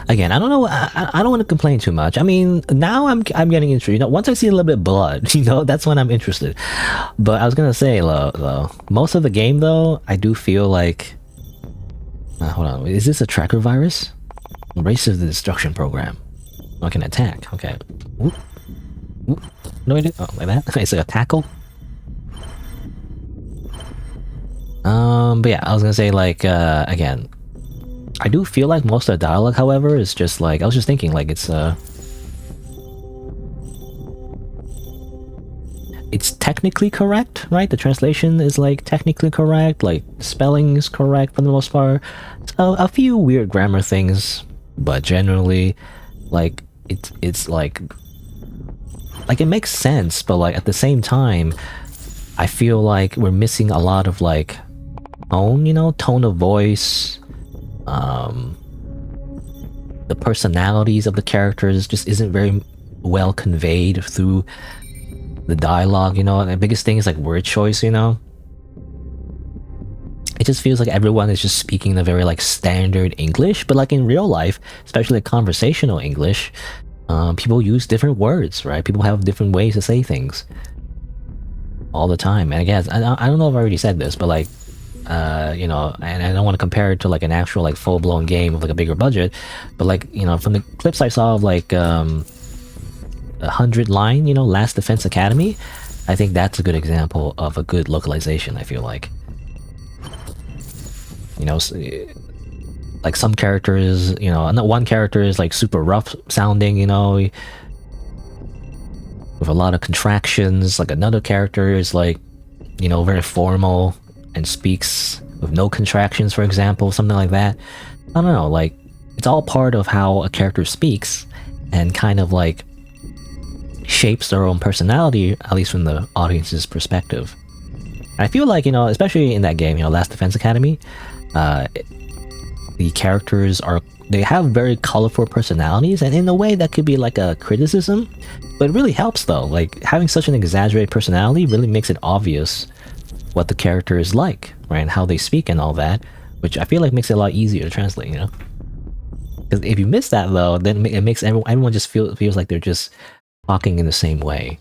S1: Again, I don't know. I don't want to complain too much. I mean, now I'm getting interested. You know, once I see a little bit of blood, you know, that's when I'm interested. But I was gonna say, though, most of the game, though, I do feel like. Hold on, is this a tracker virus? Race of the destruction program. I can attack. Okay. Whoop. Whoop. What do I do? Oh, like that. Is it a tackle? But yeah, I was gonna say, like, again, I do feel like most of the dialogue, however, is just like, I was just thinking, like, it's technically correct, right? The translation is, like, technically correct, like, spelling is correct for the most part. A few weird grammar things, but generally, like, it's like, it makes sense, but, like, at the same time, I feel like we're missing a lot of, like, tone, you know, tone of voice. The personalities of the characters just isn't very well conveyed through the dialogue, you know. And the biggest thing is like word choice, you know. It just feels like everyone is just speaking the very like standard English, but like in real life, especially like conversational English, people use different words, right? People have different ways to say things all the time. And I guess I don't know if I already said this, but like, you know, and I don't want to compare it to like an actual like full-blown game with like a bigger budget, but like, you know, from the clips I saw of like 100 line, you know, Last Defense Academy, I think that's a good example of a good localization. I feel like, you know, like some characters, you know, one character is like super rough sounding, you know, with a lot of contractions. Like another character is like, you know, very formal and speaks with no contractions, for example, something like that. I don't know, like, it's all part of how a character speaks and kind of like shapes their own personality, at least from the audience's perspective. And I feel like, you know, especially in that game, you know, Last Defense Academy, the characters they have very colorful personalities, and in a way that could be like a criticism, but it really helps though. Like, having such an exaggerated personality really makes it obvious what the character is like, right, and how they speak and all that, which I feel like makes it a lot easier to translate, you know? Because if you miss that though, then it makes everyone just feels like they're just talking in the same way,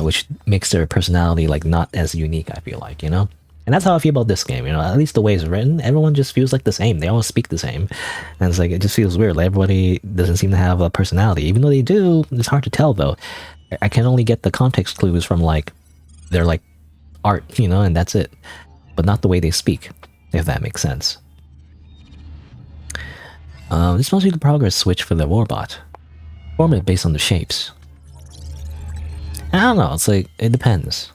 S1: which makes their personality like not as unique, I feel like, you know? And that's how I feel about this game, you know? At least the way it's written, everyone just feels like the same. They all speak the same. And it's like, it just feels weird. Like, everybody doesn't seem to have a personality. Even though they do, it's hard to tell though. I can only get the context clues from like their like art, you know, and that's it. But not the way they speak, if that makes sense. This must be the progress switch for the warbot. Form it based on the shapes. I don't know, it's like, it depends.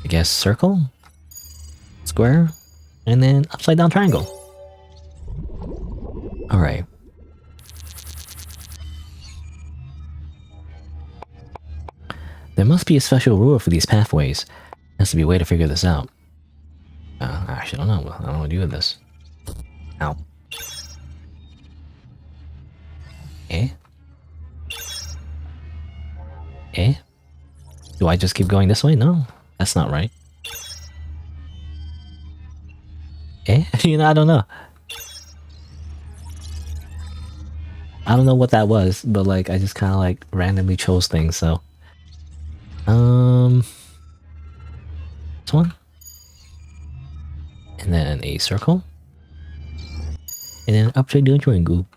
S1: I guess circle, square, and then upside down triangle. Alright. There must be a special rule for these pathways. There has to be a way to figure this out. I actually don't know. I don't know what to do with this. Ow. Eh? Eh? Do I just keep going this way? No, that's not right. Eh? You know, I don't know. I don't know what that was, but like, I just kind of like randomly chose things, so. This one. And then a circle. And then upside down triangle.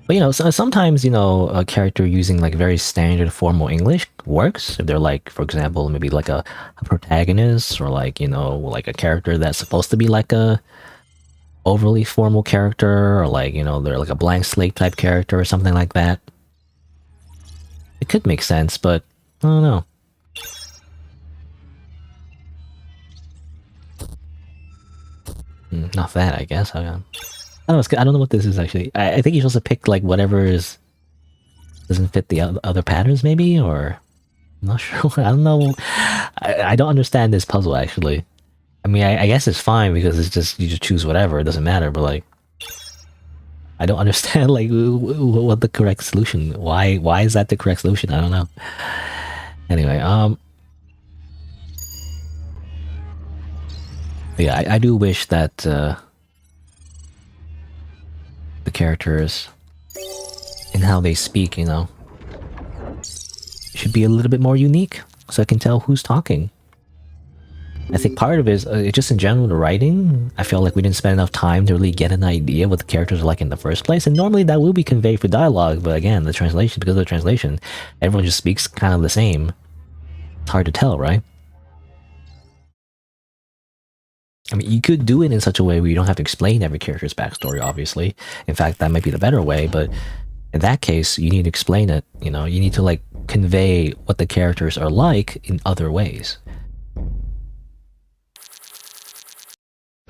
S1: But you know, sometimes, you know, a character using like very standard formal English works. If they're like, for example, maybe like a protagonist, or like, you know, like a character that's supposed to be like a overly formal character, or like, you know, they're like a blank slate type character or something like that. It could make sense, but I don't know. Not that, I guess. I don't know. I don't know what this is actually. I think you're supposed to pick like whatever doesn't fit the other patterns, maybe, or I'm not sure. I don't know. I don't understand this puzzle actually. I mean, I guess it's fine because it's just you just choose whatever. It doesn't matter. But like, I don't understand like what the correct solution. Why is that the correct solution? I don't know. Anyway, yeah, I do wish that the characters and how they speak, you know, should be a little bit more unique, so I can tell who's talking. I think part of it is just in general the writing. I feel like we didn't spend enough time to really get an idea what the characters are like in the first place, and normally that will be conveyed through dialogue, but again, the translation, because of the translation, everyone just speaks kind of the same. It's hard to tell, right? I mean, you could do it in such a way where you don't have to explain every character's backstory, obviously. In fact, that might be the better way, but in that case, you need to explain it, you know? You need to, like, convey what the characters are like in other ways.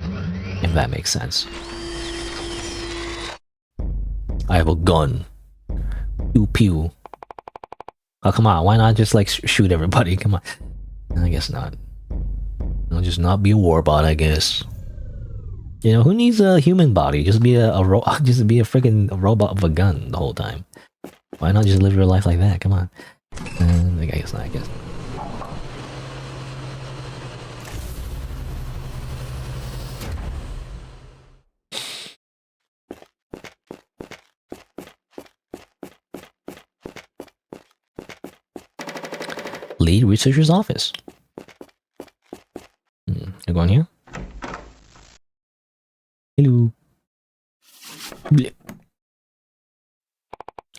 S1: If that makes sense. I have a gun. Pew pew. Oh, come on, why not just, like, shoot everybody? Come on. I guess not. I'll just not be a warbot, I guess. You know, who needs a human body? Just be a just be a freaking robot with a gun the whole time. Why not just live your life like that? Come on. I guess not, I guess. Lead researcher's office. You going here? Hello. Blech.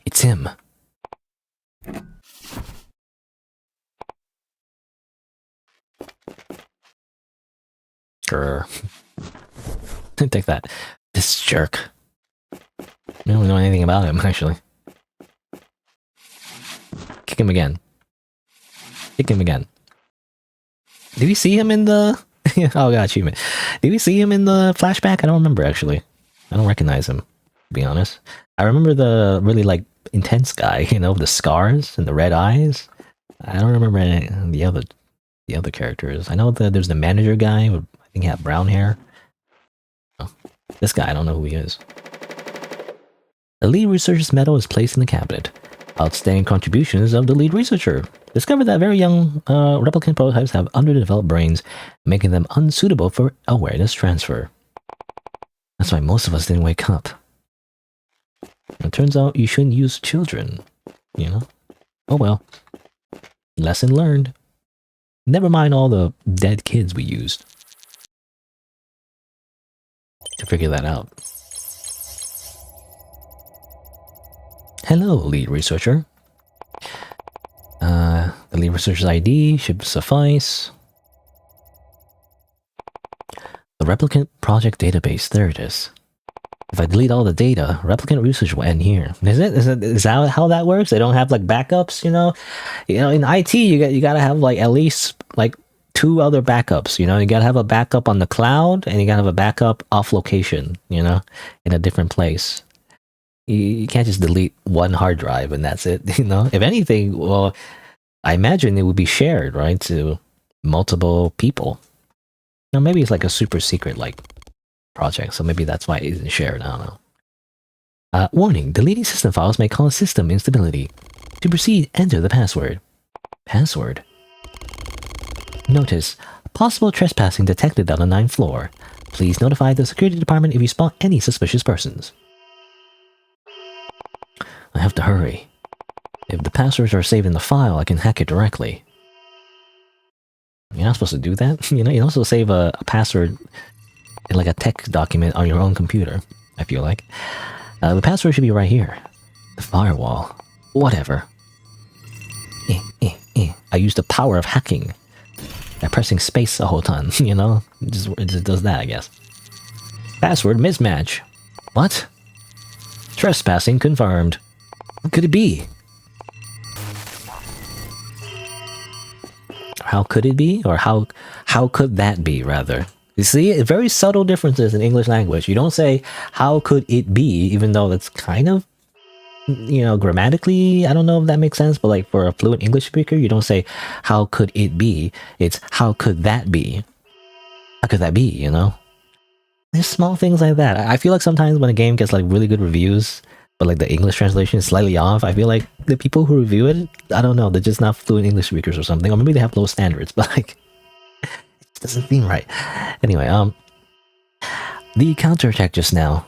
S1: It's him. Grr. Take that. This jerk. I don't really know anything about him, actually. Kick him again. Kick him again. Did we see him in the... oh god, achievement. Did we see him in the flashback? I don't remember, actually. I don't recognize him, to be honest. I remember the really, like, intense guy, you know, with the scars and the red eyes. I don't remember any, the other characters. I know that there's the manager guy, who I think he had brown hair. Oh, this guy, I don't know who he is. The lead researcher's medal is placed in the cabinet. Outstanding contributions of the lead researcher. Discovered that very young replicant prototypes have underdeveloped brains, making them unsuitable for awareness transfer. That's why most of us didn't wake up. It turns out you shouldn't use children, you know? Oh well. Lesson learned. Never mind all the dead kids we used to figure that out. Hello, lead researcher. The lead researcher's ID should suffice. The replicant project database, there it is. If I delete all the data, replicant research will end here. Is that how that works? They don't have like backups, you know? You know, in IT you gotta have like at least like 2 other backups, you know? You gotta have a backup on the cloud and you gotta have a backup off location, you know, in a different place. You can't just delete one hard drive and that's it, you know? If anything, well, I imagine it would be shared, right, to multiple people. Now, maybe it's like a super secret, like, project, so maybe that's why it isn't shared, I don't know. Warning, deleting system files may cause system instability. To proceed, enter the password. Password. Notice, possible trespassing detected on the 9th floor. Please notify the security department if you spot any suspicious persons. I have to hurry. If the passwords are saved in the file, I can hack it directly. You're not supposed to do that. You know, you're not supposed to save a password in like a text document on your own computer, I feel like. The password should be right here. The firewall. Whatever. I use the power of hacking. By pressing space the whole time, you know? It just does that, I guess. Password mismatch. What? Trespassing confirmed. What could it be? How could it be? Or how could that be, rather? You see, very subtle differences in English language. You don't say, how could it be, even though that's kind of, you know, grammatically, I don't know if that makes sense, but like for a fluent English speaker, you don't say, how could it be? It's, how could that be? How could that be, you know? There's small things like that. I feel like sometimes when a game gets like really good reviews, but like the English translation is slightly off. I feel like the people who review it, I don't know, they're just not fluent English speakers or something, or maybe they have low standards, but like it doesn't seem right. Anyway, the counterattack just now.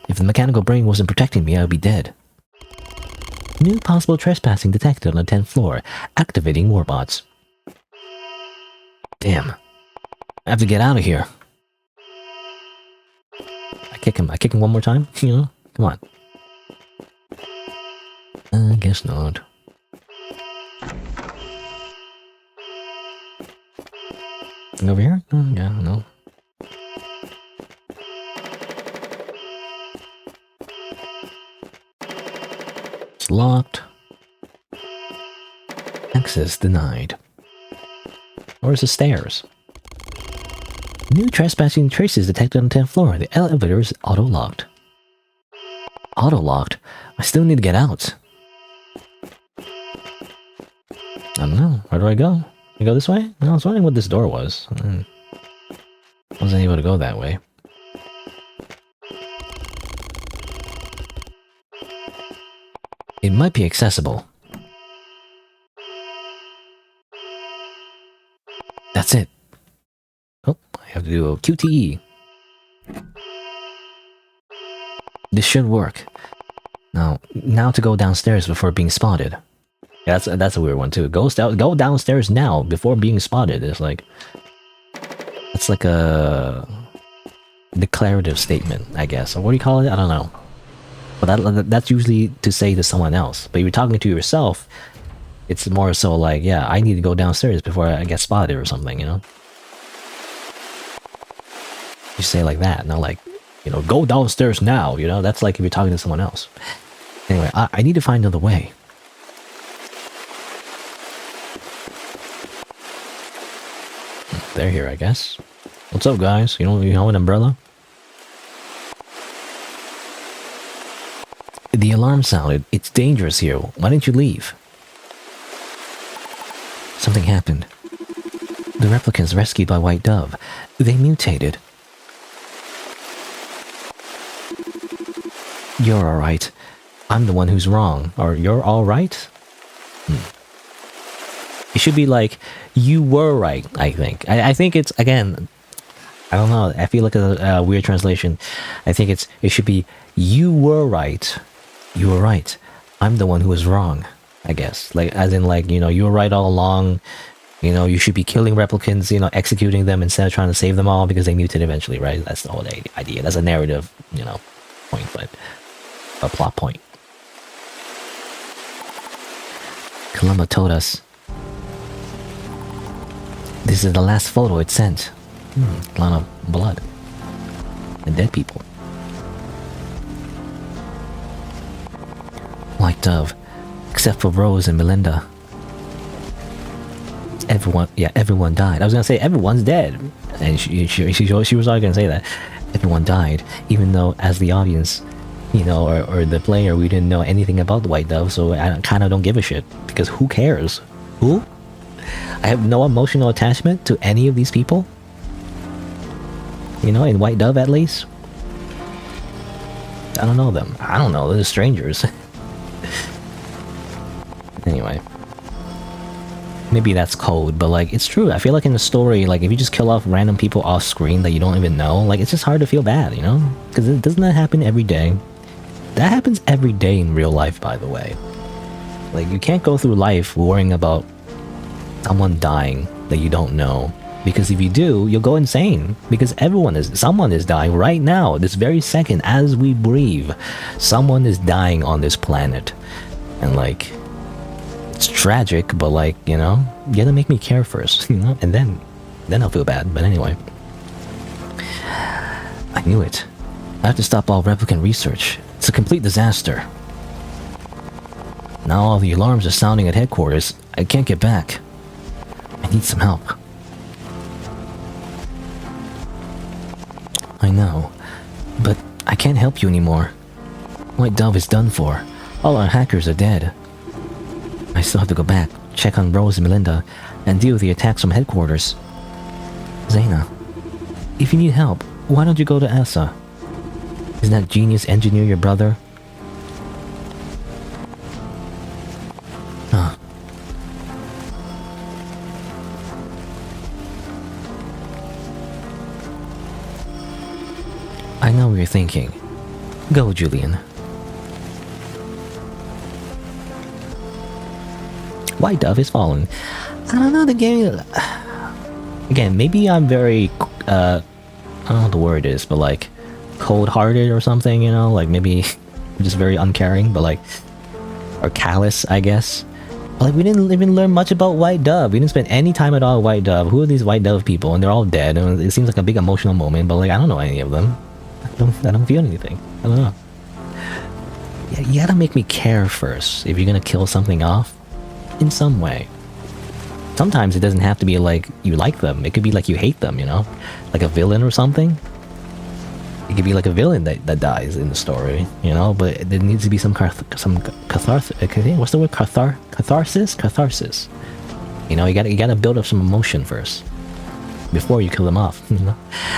S1: If the mechanical brain wasn't protecting me, I would be dead. New possible trespassing detected on the 10th floor. Activating warbots. Damn. I have to get out of here. I kick him one more time, you know? Come on. I guess not. Over here? Oh, yeah, no. It's locked. Access denied. Where's the stairs? New trespassing traces detected on the 10th floor. The elevator is auto-locked. Auto-locked? I still need to get out. I don't know. Where do I go? I go this way? No, I was wondering what this door was. I wasn't able to go that way. It might be accessible. That's it. Oh, I have to do a QTE. This should work. Now to go downstairs before being spotted. Yeah, that's a weird one too. Go downstairs now before being spotted. It's like that's like a declarative statement, I guess. Or what do you call it? I don't know. But that's usually to say to someone else. But if you're talking to yourself, it's more so like, yeah, I need to go downstairs before I get spotted or something, you know? You say it like that, not like, you know, go downstairs now, you know? That's like if you're talking to someone else. Anyway, I need to find another way. They're here, I guess. What's up, guys? You know an umbrella? The alarm sounded. It's dangerous here. Why didn't you leave? Something happened. The replicants rescued by White Dove. They mutated. You're alright. I'm the one who's wrong. Or you're alright? It should be like, you were right, I think. I think it's, again, I don't know. I feel like a weird translation. I think it should be, you were right. You were right. I'm the one who was wrong, I guess. Like, as in, like, you know, you were right all along. You know, you should be killing replicants, you know, executing them instead of trying to save them all because they mutate eventually, right? That's the whole idea. That's a narrative, you know, point, but a plot point. Columba told us. This is the last photo it sent. A lot of blood. And dead people. White Dove. Except for Rose and Melinda. Everyone died. I was gonna say everyone's dead. And she was already gonna say that. Everyone died. Even though as the audience, you know, or the player, we didn't know anything about the White Dove, so I kind of don't give a shit. Because who cares? Who? I have no emotional attachment to any of these people. You know, in White Dove at least. I don't know them. I don't know. They're strangers. Anyway. Maybe that's code, but like, it's true. I feel like in the story, like, if you just kill off random people off screen that you don't even know, like, it's just hard to feel bad, you know? Because doesn't that happen every day? That happens every day in real life, by the way. Like, you can't go through life worrying about someone dying that you don't know. Because if you do, you'll go insane. Because someone is dying right now, this very second, as we breathe. Someone is dying on this planet. And like, it's tragic, but like, you know, you gotta make me care first, you know? And then I'll feel bad, but anyway. I knew it. I have to stop all replicant research. It's a complete disaster. Now all the alarms are sounding at headquarters. I can't get back. I need some help. I know, but I can't help you anymore. White Dove is done for. All our hackers are dead. I still have to go back, check on Rose and Melinda, and deal with the attacks from headquarters. Zaina, if you need help, why don't you go to ESA? Isn't that genius engineer your brother? I know what you're thinking. Go, Julian. White Dove is fallen. I don't know the game. Again, maybe I'm very, I don't know what the word is, but like, cold-hearted or something, you know? Like, maybe just very uncaring, but like, or callous, I guess. But like, we didn't even learn much about White Dove. We didn't spend any time at all with White Dove. Who are these White Dove people? And they're all dead, and it seems like a big emotional moment, but like, I don't know any of them. I don't feel anything. I don't know. Yeah, you gotta make me care first if you're gonna kill something off in some way. Sometimes it doesn't have to be like you like them. It could be like you hate them, you know? Like a villain or something. It could be like a villain that dies in the story, you know? But there needs to be some catharsis. What's the word? Catharsis? Catharsis. You know, you gotta build up some emotion first before you kill them off. You know?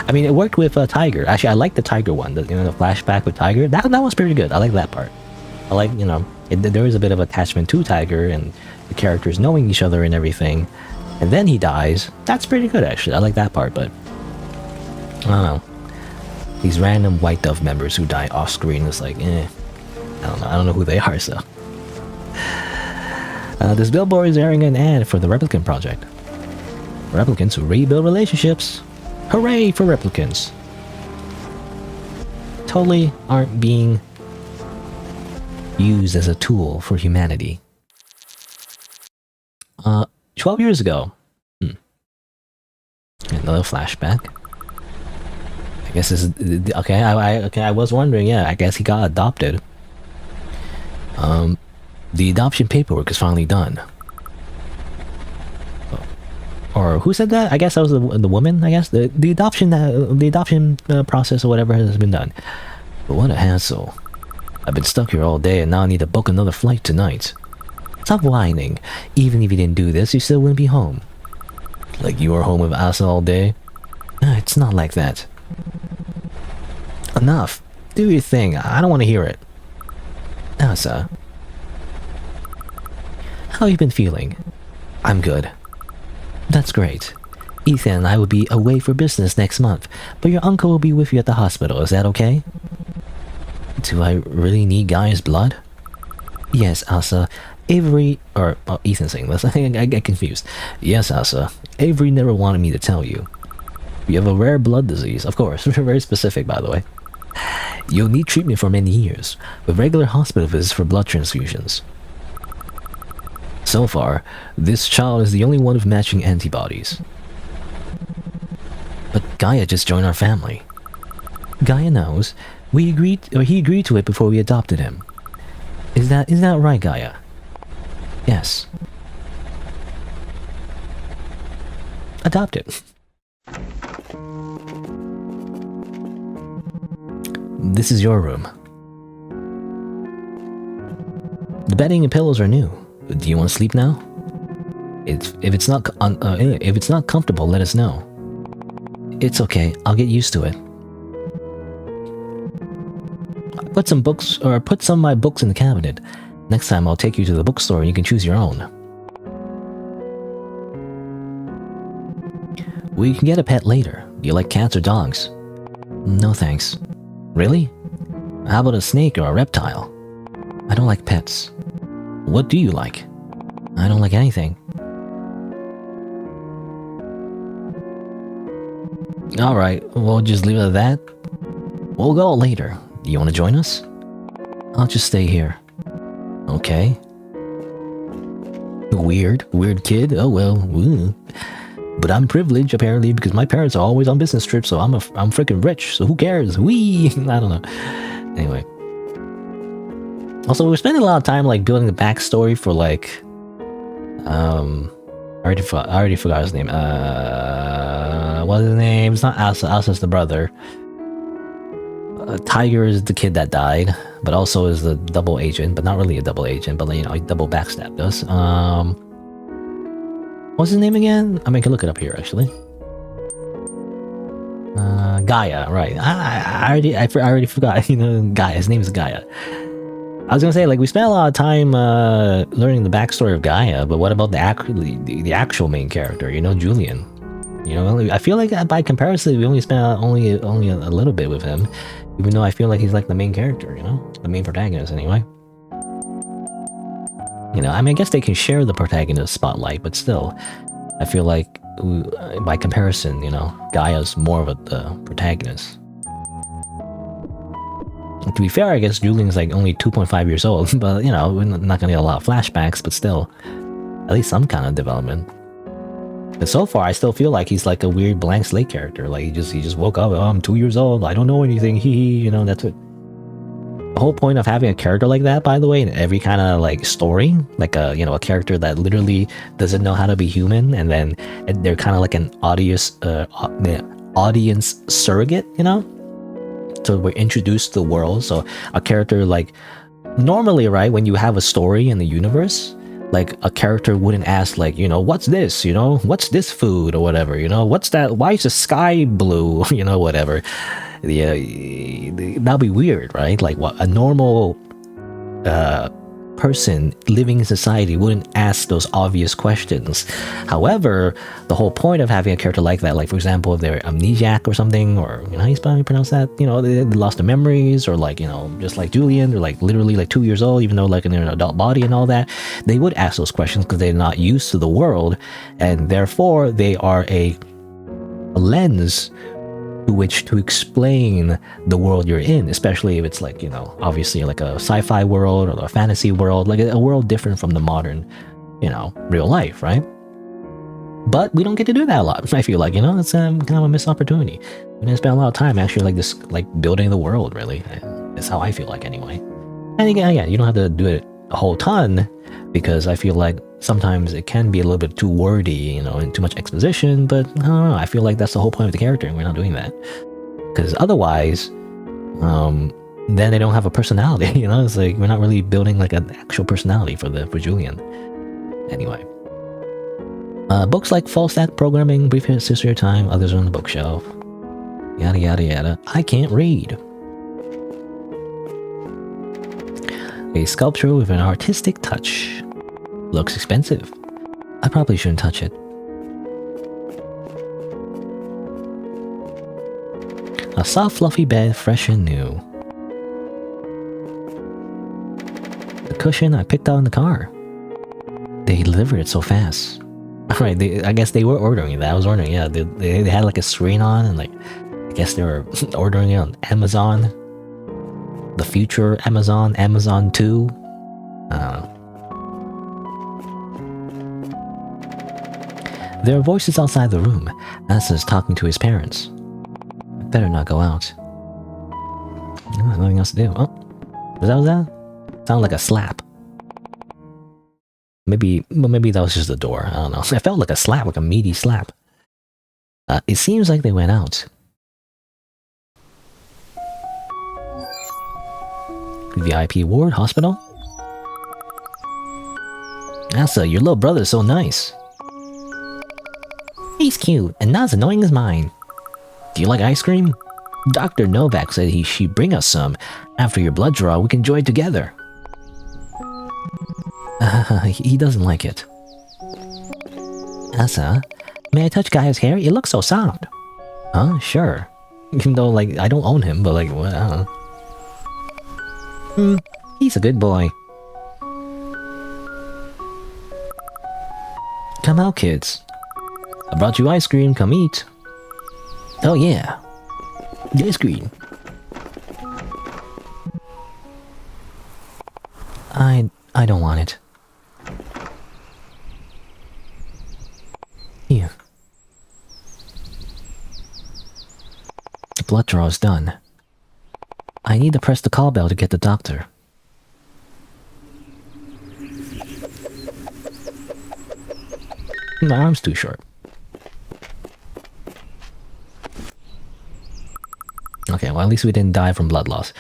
S1: I mean, it worked with Tiger. Actually, I like the Tiger one. The flashback with Tiger. That was pretty good. I like that part. I like, you know, there is a bit of attachment to Tiger and the characters knowing each other and everything. And then he dies. That's pretty good, actually. I like that part, but I don't know. These random White Dove members who die off screen is like, I don't know. I don't know who they are, so. This billboard is airing an ad for the Replicant project. Replicants who rebuild relationships. Hooray for replicants. Totally aren't being used as a tool for humanity. 12 years ago. Another flashback. I guess this is okay. I was wondering. Yeah, I guess he got adopted. The adoption paperwork is finally done. Or who said that? I guess that was the woman. I guess the adoption process or whatever has been done. But what a hassle! I've been stuck here all day, and now I need to book another flight tonight. Stop whining. Even if you didn't do this, you still wouldn't be home. Like you were home with us all day? It's not like that. Enough. Do your thing. I don't want to hear it. Asa. How you been feeling? I'm good. That's great. Ethan and I will be away for business next month, but your uncle will be with you at the hospital. Is that okay? Do I really need Gaia's blood? Yes, Asa. Avery, or Ethan's saying this. I get confused. Yes, Asa. Avery never wanted me to tell you. You have a rare blood disease, of course. Very specific, by the way. You'll need treatment for many years, with regular hospital visits for blood transfusions. So far, this child is the only one with matching antibodies. But Gaia just joined our family. Gaia knows. He agreed to it before we adopted him. Is that right, Gaia? Yes. Adopted. This is your room. The bedding and pillows are new. Do you want to sleep now? If it's not comfortable, let us know. It's okay. I'll get used to it. Put some of my books in the cabinet. Next time I'll take you to the bookstore and you can choose your own. We can get a pet later. Do you like cats or dogs? No thanks. Really? How about a snake or a reptile? I don't like pets. What do you like? I don't like anything. Alright, we'll just leave it at that. We'll go later. Do you want to join us? I'll just stay here. Okay. Weird kid. Oh well. Ooh. But I'm privileged apparently because my parents are always on business trips, so I'm freaking rich. So who cares? Wee. I don't know. Anyway. Also, we're spending a lot of time like building the backstory for like. I already forgot his name. What's his name? It's not Asa. Asa's the brother. Tiger is the kid that died, but also is the double agent, but not really a double agent, but you know, he double backstabbed us. What's his name again? I mean, I can look it up here actually. Gaia, right? I already forgot. You know, Gaia. His name is Gaia. I was gonna say, like, we spent a lot of time learning the backstory of Gaia, but what about the actual main character? You know, Julian. You know, I feel like by comparison, we only spent only a little bit with him, even though I feel like he's like the main character. You know, the main protagonist anyway. You know, I mean, I guess they can share the protagonist spotlight, but still, I feel like by comparison, you know, Gaia's more of the protagonist. And to be fair, I guess Julian's like only 2.5 years old, but you know, we're not gonna get a lot of flashbacks, but still, at least some kind of development. But so far, I still feel like he's like a weird blank slate character. Like he just woke up. Oh, I'm 2 years old. I don't know anything. You know, that's it. The whole point of having a character like that, by the way, in every kind of like story, like a character that literally doesn't know how to be human, and then they're kind of like an audience surrogate, you know. So we're introduced to the world. So a character like normally, right, when you have a story in the universe, like a character wouldn't ask like, you know, what's this, you know, what's this food or whatever, you know, what's that, why is the sky blue, you know, whatever. Yeah, that'd be weird, right? Like what a normal person living in society wouldn't ask those obvious questions. However, the whole point of having a character like that, like for example, if they're amnesiac or something, or you know how you pronounce that, you know, they lost their memories, or like, you know, just like Julian, they're like literally like 2 years old, even though like in their adult body and all that, they would ask those questions because they're not used to the world, and therefore they are a lens to which to explain the world you're in, especially if it's like, you know, obviously like a sci-fi world or a fantasy world, like a world different from the modern, you know, real life, right? But we don't get to do that a lot. I feel like, you know, it's kind of a missed opportunity. We didn't spend a lot of time actually like this, like building the world, really. That's how I feel like anyway. And again, you don't have to do it a whole ton, because I feel like sometimes it can be a little bit too wordy, you know, and too much exposition, but I don't know, I feel like that's the whole point of the character, and we're not doing that. Because otherwise, then they don't have a personality, you know, it's like we're not really building like an actual personality for Julian. Anyway. Books like Full Stack Programming, Brief History of Time, others are on the bookshelf. Yada yada yada. I can't read. A sculpture with an artistic touch. Looks expensive. I probably shouldn't touch it. A soft fluffy bed, fresh and new. The cushion I picked out in the car. They delivered it so fast. Right, I guess they were ordering that. I was ordering, yeah. They had like a screen on, and like, I guess they were ordering it on Amazon. The future Amazon 2. I don't know. There are voices outside the room. Asa's talking to his parents. I better not go out. Oh, nothing else to do. Oh, was that? Sounded like a slap. Maybe that was just the door. I don't know. It felt like a slap, like a meaty slap. It seems like they went out. VIP ward, hospital? Asa, your little brother's so nice. He's cute, and not as annoying as mine. Do you like ice cream? Dr. Novak said she'd bring us some. After your blood draw, we can enjoy it together. He doesn't like it. Asa, may I touch Gaia's hair? It looks so soft. Huh? Sure. Even though, like, I don't own him, but like, what? I don't know. He's a good boy. Come out, kids. I brought you ice cream, come eat. Oh yeah. The ice cream. I don't want it. Here. The blood draw is done. I need to press the call bell to get the doctor. My arm's too short. Okay, well at least we didn't die from blood loss.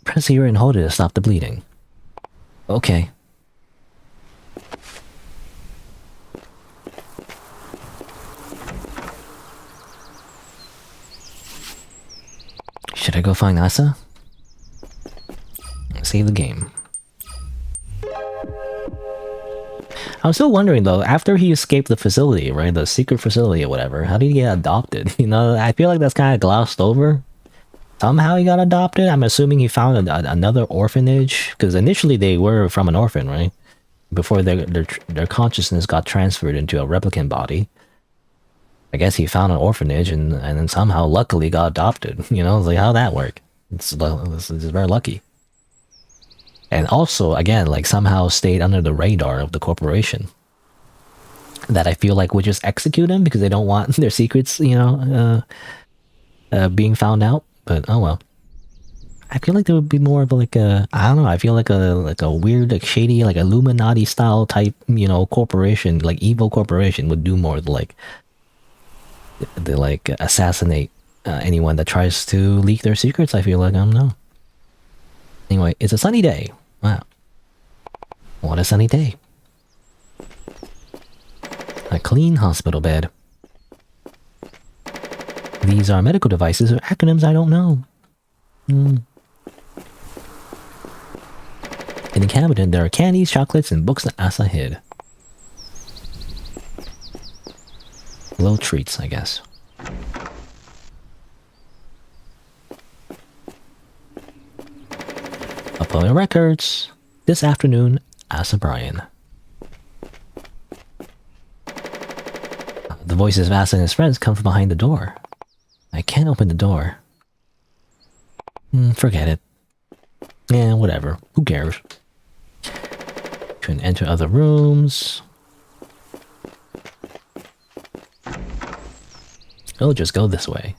S1: Press here and hold it to stop the bleeding. Okay. Should I go find Asa? Save the game. I'm still wondering though, after he escaped the facility, right, the secret facility or whatever, how did he get adopted? You know, I feel like that's kind of glossed over. Somehow he got adopted. I'm assuming he found another orphanage, because initially they were from an orphan, right? Before their consciousness got transferred into a replicant body. I guess he found an orphanage and then somehow luckily got adopted. You know, like how'd that work? It's very lucky. And also, again, like somehow stayed under the radar of the corporation. That I feel like would just execute him because they don't want their secrets, you know, being found out. But oh well. I feel like there would be more of like a, I don't know, I feel like a weird, like shady, like Illuminati style type, you know, corporation, like evil corporation would do more to like, they like assassinate anyone that tries to leak their secrets. I feel like, I don't know. Anyway, it's a sunny day. Wow. What a sunny day. A clean hospital bed. These are medical devices or acronyms I don't know. In the cabinet, there are candies, chocolates, and books that Asa hid. Little treats, I guess. Uploading records. This afternoon, Asa Bryan. The voices of Asa and his friends come from behind the door. I can't open the door. Forget it. Yeah, whatever. Who cares? Can enter other rooms. I'll just go this way.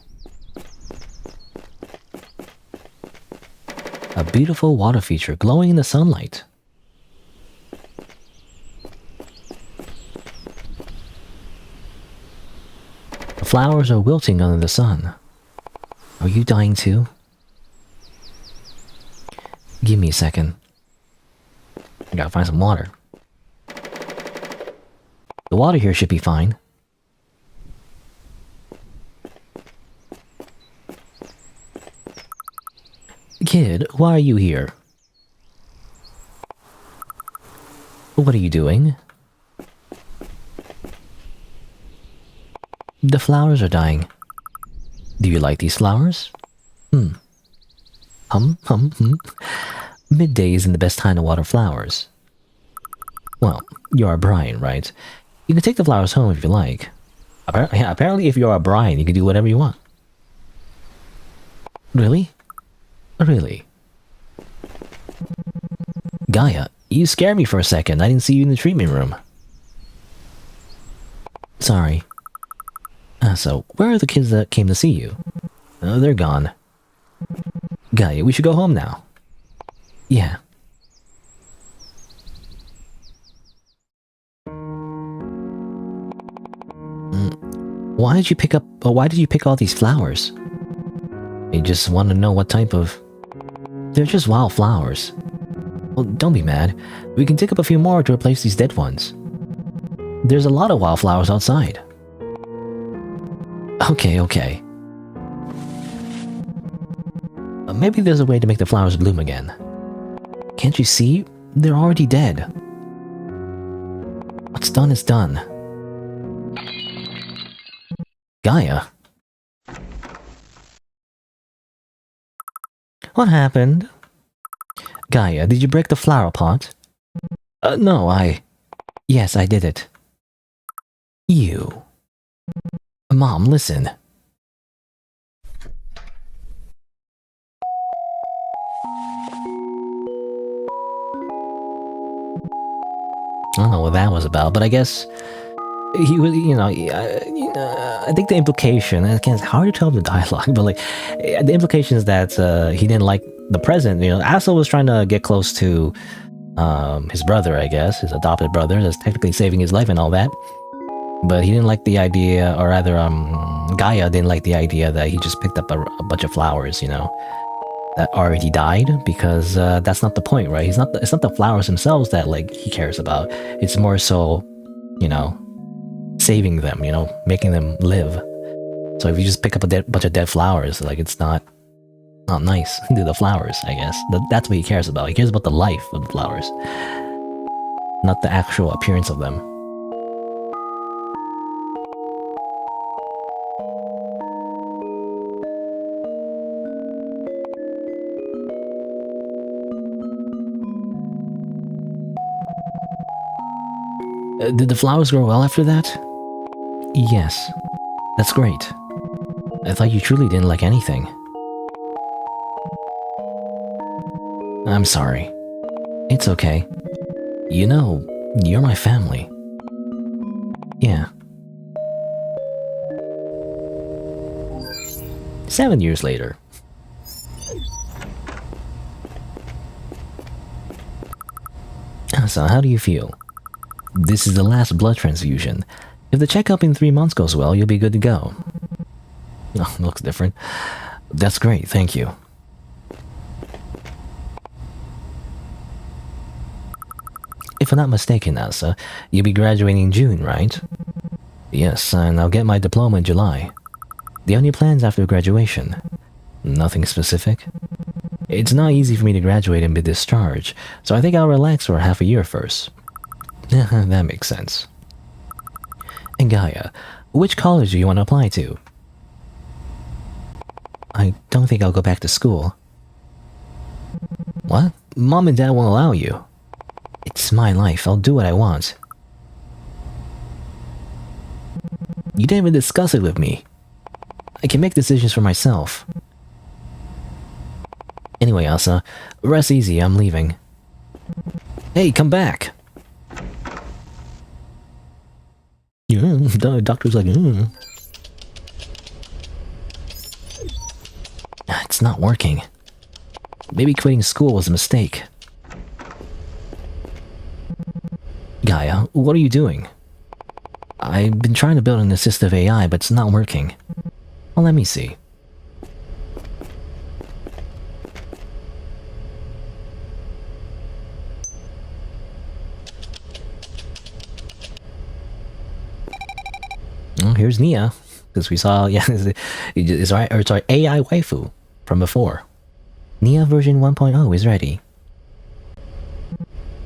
S1: A beautiful water feature glowing in the sunlight. The flowers are wilting under the sun. Are you dying too? Give me a second. I gotta find some water. The water here should be fine. Kid, why are you here? What are you doing? The flowers are dying. Do you like these flowers? Midday isn't the best time to water flowers. Well, you're a Brian, right? You can take the flowers home if you like. Apparently if you're a Brian, you can do whatever you want. Really? Really? Gaia, you scared me for a second. I didn't see you in the treatment room. Sorry. So, where are the kids that came to see you? Oh, they're gone. Gaia, we should go home now. Yeah. Why did you pick all these flowers? You just want to know what type of... They're just wild flowers. Well, don't be mad. We can dig up a few more to replace these dead ones. There's a lot of wildflowers outside. Okay. Maybe there's a way to make the flowers bloom again. Can't you see? They're already dead. What's done is done. Gaia? What happened? Gaia, did you break the flower pot? No, Yes, I did it. You... Mom, listen. I don't know what that was about, but I guess he was, I think the implication, and again, it's hard to tell the dialogue, but like, the implication is that he didn't like the present. You know, Asa was trying to get close to his brother, I guess, his adopted brother, that's technically saving his life and all that. But he didn't like the idea, or rather, Gaia didn't like the idea that he just picked up a bunch of flowers, you know, that already died, because that's not the point, right? It's not the flowers themselves that, like, he cares about. It's more so, you know, saving them, you know, making them live. So if you just pick up a bunch of dead flowers, like, it's not nice to the flowers, I guess. That's what he cares about. He cares about the life of the flowers. not the actual appearance of them. Did the flowers grow well after that? Yes. That's great. I thought you truly didn't like anything. I'm sorry. It's okay. You know, you're my family. Yeah. 7 years later. So, how do you feel? This is the last blood transfusion. If the checkup in 3 months goes well, you'll be good to go. Oh, looks different. That's great, thank you. If I'm not mistaken, Asa, you'll be graduating in June, right? Yes, and I'll get my diploma in July. Do you have any plans after graduation? Nothing specific? It's not easy for me to graduate and be discharged, so I think I'll relax for half a year first. That makes sense. And Gaia, which college do you want to apply to? I don't think I'll go back to school. What? Mom and Dad won't allow you. It's my life, I'll do what I want. You didn't even discuss it with me. I can make decisions for myself. Anyway, Asa, rest easy, I'm leaving. Hey, come back! Yeah, the doctor's like, It's not working. Maybe quitting school was a mistake. Gaia, what are you doing? I've been trying to build an assistive AI, but it's not working. Well, let me see. Oh, here's Nia, because we saw, yeah, it's our AI waifu from before. Nia version 1.0 is ready.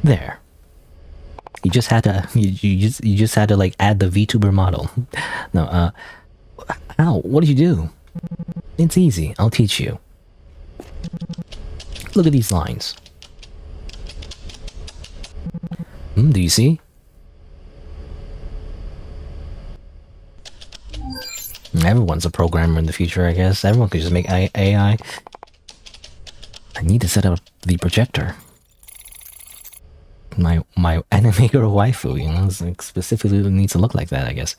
S1: There. You just had to, you just had to like add the VTuber model. No, how? What did you do? It's easy. I'll teach you. Look at these lines. Do you see? Everyone's a programmer in the future, I guess. Everyone could just make AI. I need to set up the projector. My anime girl waifu, you know, like specifically needs to look like that, I guess.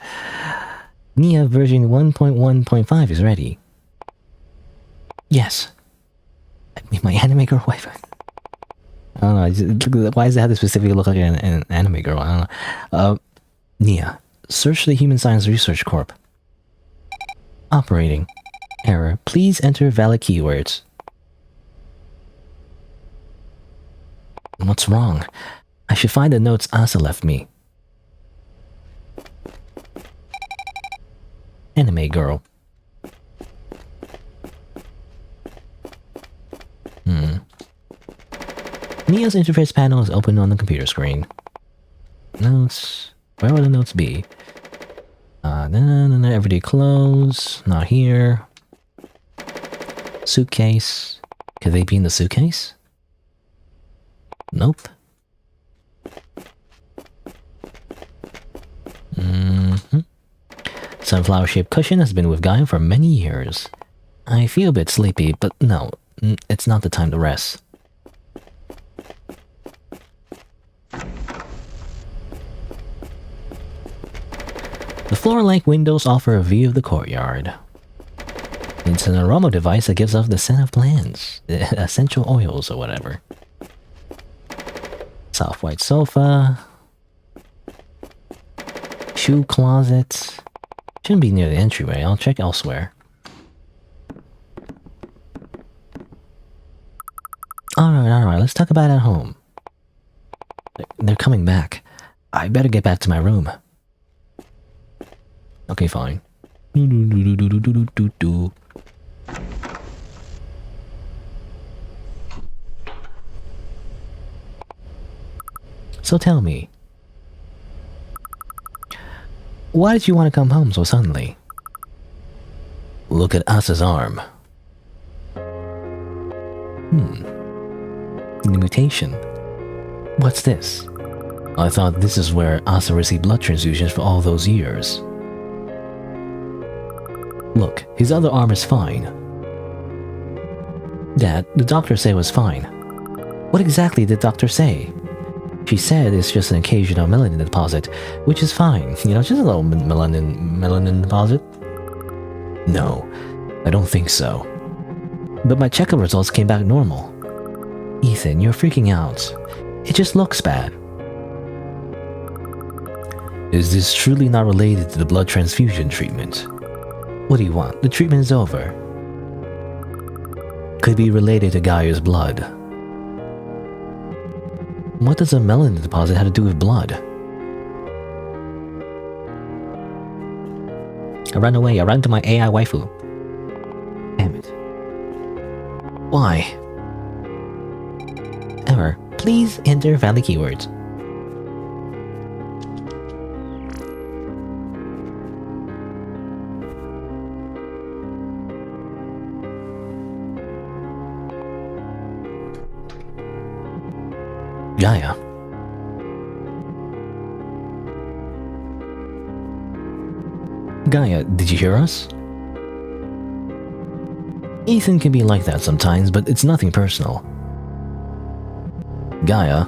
S1: Nia version 1.1.5 is ready. Yes. I mean, my anime girl waifu. I don't know, why does it have to specifically look like an anime girl? I don't know. Nia, search the Human Science Research Corp. Operating. Error. Please enter valid keywords. What's wrong? I should find the notes Asa left me. Anime girl. Nia's interface panel is open on the computer screen. Notes. Where will the notes be? Everyday clothes. Not here. Suitcase. Could they be in the suitcase? Nope. Sunflower-shaped cushion has been with Gaia for many years. I feel a bit sleepy, but no, it's not the time to rest. The floor-length windows offer a view of the courtyard. It's an aroma device that gives off the scent of plants, essential oils or whatever. Soft white sofa. Shoe closet. Shouldn't be near the entryway, I'll check elsewhere. Alright, let's talk about it at home. They're coming back. I better get back to my room. Okay, fine. So tell me, why did you want to come home so suddenly? Look at Asa's arm. The mutation. What's this? I thought this is where Asa received blood transfusions for all those years. Look, his other arm is fine. Dad, the doctor said it was fine. What exactly did the doctor say? She said it's just an occasional melanin deposit, which is fine. You know, just a little melanin deposit. No, I don't think so. But my checkup results came back normal. Ethan, you're freaking out. It just looks bad. Is this truly not related to the blood transfusion treatment? What do you want? The treatment is over. Could be related to Gaia's blood. What does a melanin deposit have to do with blood? I ran away. I ran to my AI waifu. Damn it. Why? Error. Please enter valid keywords. Gaia. Gaia, did you hear us? Ethan can be like that sometimes, but it's nothing personal. Gaia.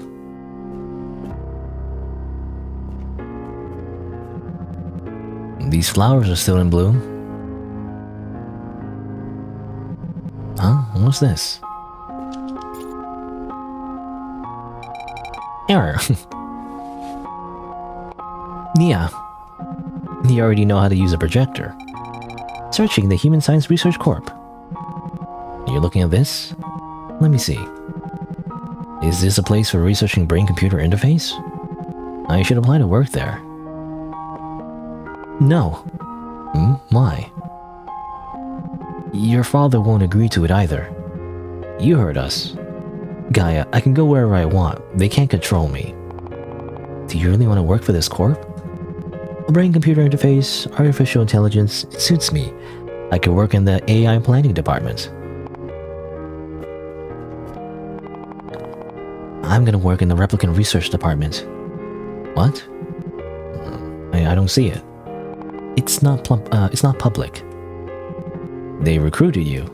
S1: These flowers are still in bloom. Huh? What's this? Error. Nia. You already know how to use a projector. Searching the Human Science Research Corp. You're looking at this? Let me see. Is this a place for researching brain-computer interface? I should apply to work there. No. Why? Your father won't agree to it either. You heard us. Gaia, I can go wherever I want. They can't control me. Do you really want to work for this corp? A brain-computer interface, artificial intelligence, it suits me. I could work in the AI planning department. I'm gonna work in the replicant research department. What? I don't see it. It's not public. They recruited you.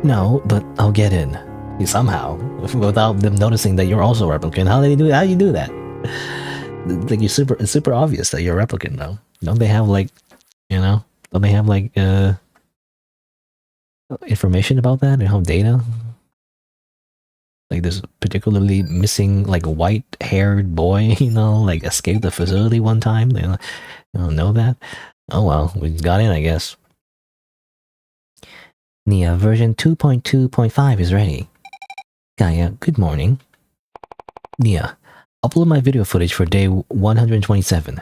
S1: No, but I'll get in. Somehow, without them noticing that you're also a replicant. How do you do that? Like it's super obvious that you're a replicant, though. Don't they have like, don't they have like information about that? They have data. Like this particularly missing like white-haired boy, like escaped the facility one time. They don't know that. Oh well, we got in, I guess. Nia, version 2.2.5 is ready. Gaia, good morning. Nia, upload my video footage for day 127.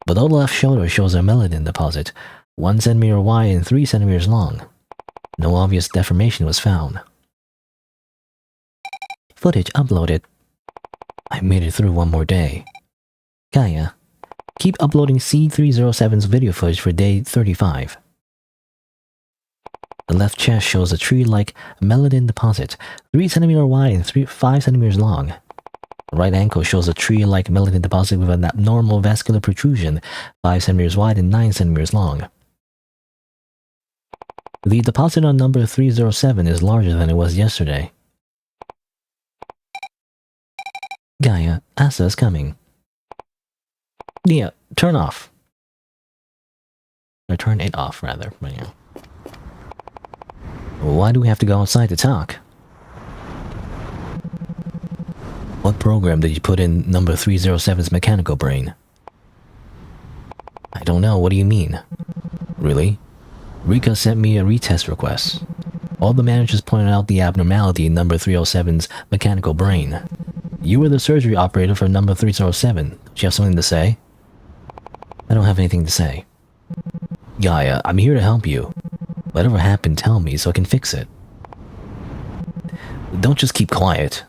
S1: Below the left shoulder shows a melanin deposit, 1 centimeter wide and 3 centimeters long. No obvious deformation was found. Footage uploaded. I made it through one more day. Gaia, keep uploading C307's video footage for day 35. The left chest shows a tree-like melanin deposit, 3 centimeter wide and 5 centimeters long. The right ankle shows a tree-like melanin deposit with an abnormal vascular protrusion, 5 centimeters wide and 9 centimeters long. The deposit on number 307 is larger than it was yesterday. Gaia, Asa is coming. Nia, turn off. Or turn it off, rather. Why do we have to go outside to talk? What program did you put in number 307's mechanical brain? I don't know, what do you mean? Really? Rika sent me a retest request. All the managers pointed out the abnormality in number 307's mechanical brain. You were the surgery operator for number 307. Do you have something to say? I don't have anything to say. Gaia, I'm here to help you. Whatever happened, tell me so I can fix it. Don't just keep quiet.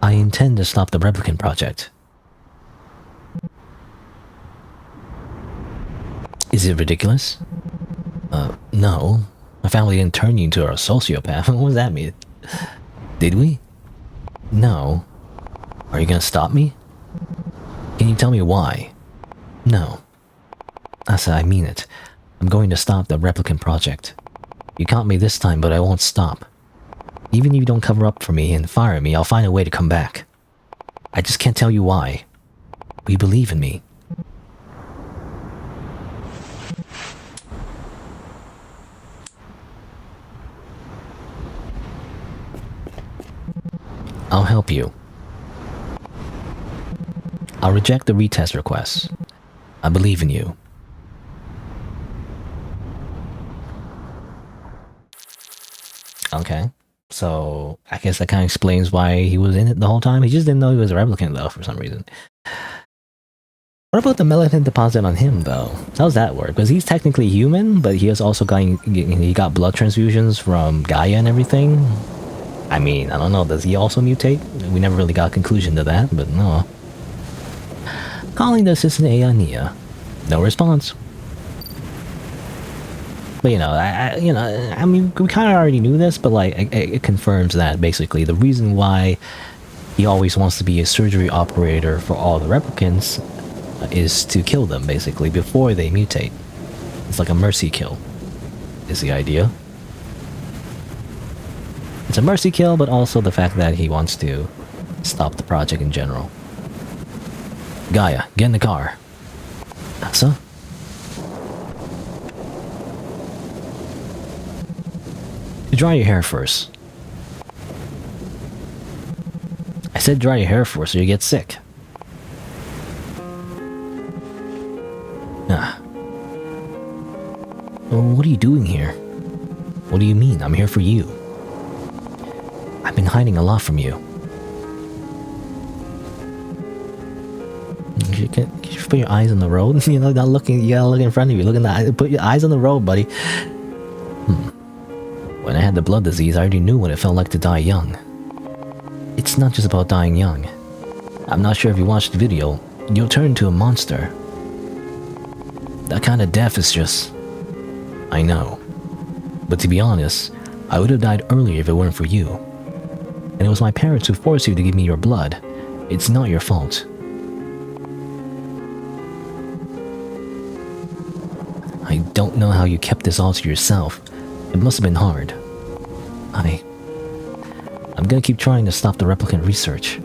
S1: I intend to stop the replicant project. Is it ridiculous? No. My family didn't turn you into a sociopath. What does that mean? Did we? No. Are you gonna stop me? Can you tell me why? No. I said I mean it. I'm going to stop the replicant project. You caught me this time, but I won't stop. Even if you don't cover up for me and fire me, I'll find a way to come back. I just can't tell you why. But you believe in me. I'll help you. I'll reject the retest request. I believe in you. Okay. So, I guess that kind of explains why he was in it the whole time. He just didn't know he was a replicant, though, for some reason. What about the melanin deposit on him, though? How's that work? Because he's technically human, but he he got blood transfusions from Gaia and everything. I mean, I don't know, does he also mutate? We never really got a conclusion to that, but no. Calling the assistant AI Nia. No response. But I mean, we kind of already knew this, but like, it confirms that basically the reason why he always wants to be a surgery operator for all the replicants is to kill them, basically, before they mutate. It's like a mercy kill, is the idea. It's a mercy kill, but also the fact that he wants to stop the project in general. Gaia, get in the car. Asa? Dry your hair first. I said dry your hair first or you get sick. Ah. Well, what are you doing here? What do you mean? I'm here for you. I've been hiding a lot from you. You put your eyes on the road? You know, not looking. You gotta look in front of you. Put your eyes on the road, buddy. When I had the blood disease, I already knew what it felt like to die young. It's not just about dying young. I'm not sure if you watched the video. You'll turn into a monster. That kind of death is just... I know. But to be honest, I would have died earlier if it weren't for you. And it was my parents who forced you to give me your blood. It's not your fault. I don't know how you kept this all to yourself. It must have been hard. I'm gonna keep trying to stop the replicant research.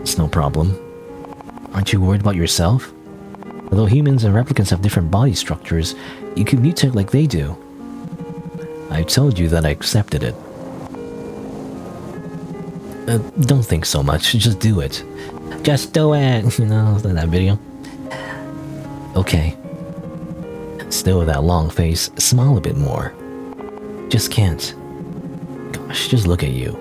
S1: It's no problem. Aren't you worried about yourself? Although humans and replicants have different body structures, you can mutate like they do. I told you that I accepted it. Don't think so much, just do it. Just do it, you know, that video. Okay. Still with that long face, smile a bit more. Just can't. Gosh, just look at you.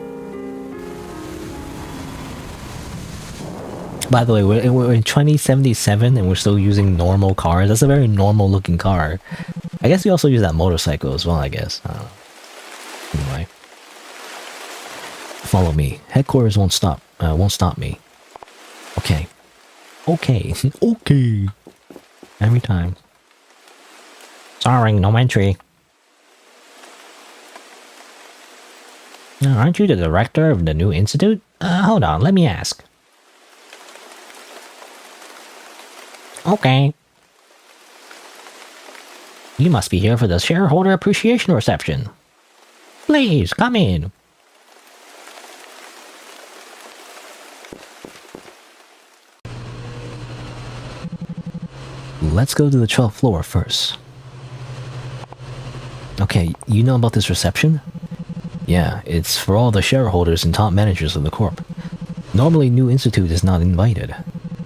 S1: By the way, we're in 2077 and we're still using normal cars. That's a very normal looking car. I guess we also use that motorcycle as well, I guess. I don't know. Anyway. Follow me. Headquarters won't stop me. Okay. Okay. Okay. Every time. Sorry, no entry. Aren't you the director of the new institute? Hold on, let me ask. Okay. You must be here for the shareholder appreciation reception. Please, come in. Let's go to the 12th floor first. Okay, you know about this reception? Yeah, it's for all the shareholders and top managers of the corp. Normally, New Institute is not invited.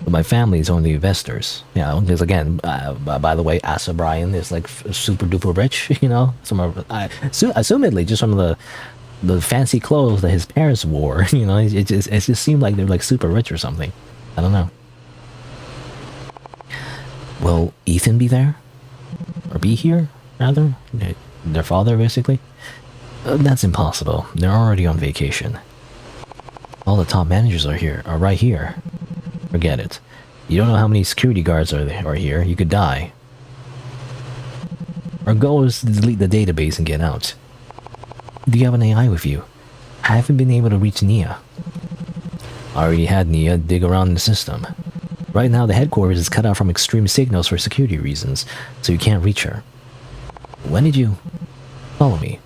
S1: But my family is only investors. Yeah, because again, by the way, Asa Brian is like super duper rich, you know? Assumedly, just from the fancy clothes that his parents wore, you know? It just seemed like they're like super rich or something. I don't know. Will Ethan be there? Or be here, rather? Their father, basically? That's impossible. They're already on vacation. All the top managers are right here. Forget it. You don't know how many security guards are here. You could die. Our goal is to delete the database and get out. Do you have an AI with you? I haven't been able to reach Nia. I already had Nia dig around in the system. Right now, the headquarters is cut out from extreme signals for security reasons, so you can't reach her. When did you... follow me?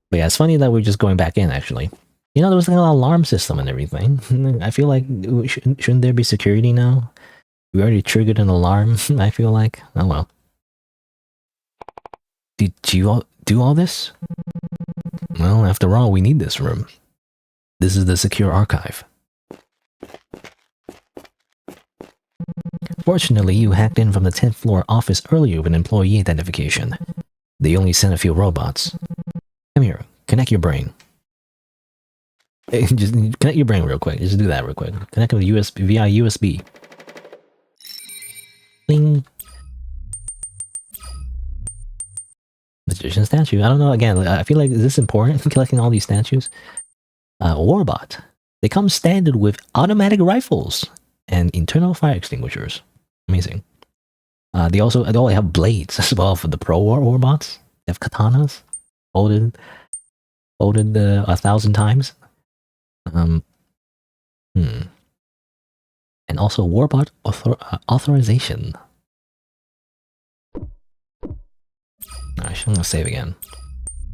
S1: But yeah, it's funny that we're just going back in, actually. You know, there was like an alarm system and everything. I feel like, shouldn't there be security now? We already triggered an alarm, I feel like. Oh well. Did you do all this? Well, after all, we need this room. This is the secure archive. Fortunately, you hacked in from the 10th floor office earlier with an employee identification. They only sent a few robots. Come here, connect your brain. Just connect your brain real quick. Just do that real quick. Connect with USB via USB. Bling. Magician statue. I don't know. Again, I feel like, is this important? Collecting all these statues. Warbot. They come standard with automatic rifles and internal fire extinguishers. Amazing. They all have blades as well for the pro warbots. They have katanas, folded 1,000 times. And also warbot authorization. Alright, I'm gonna save again.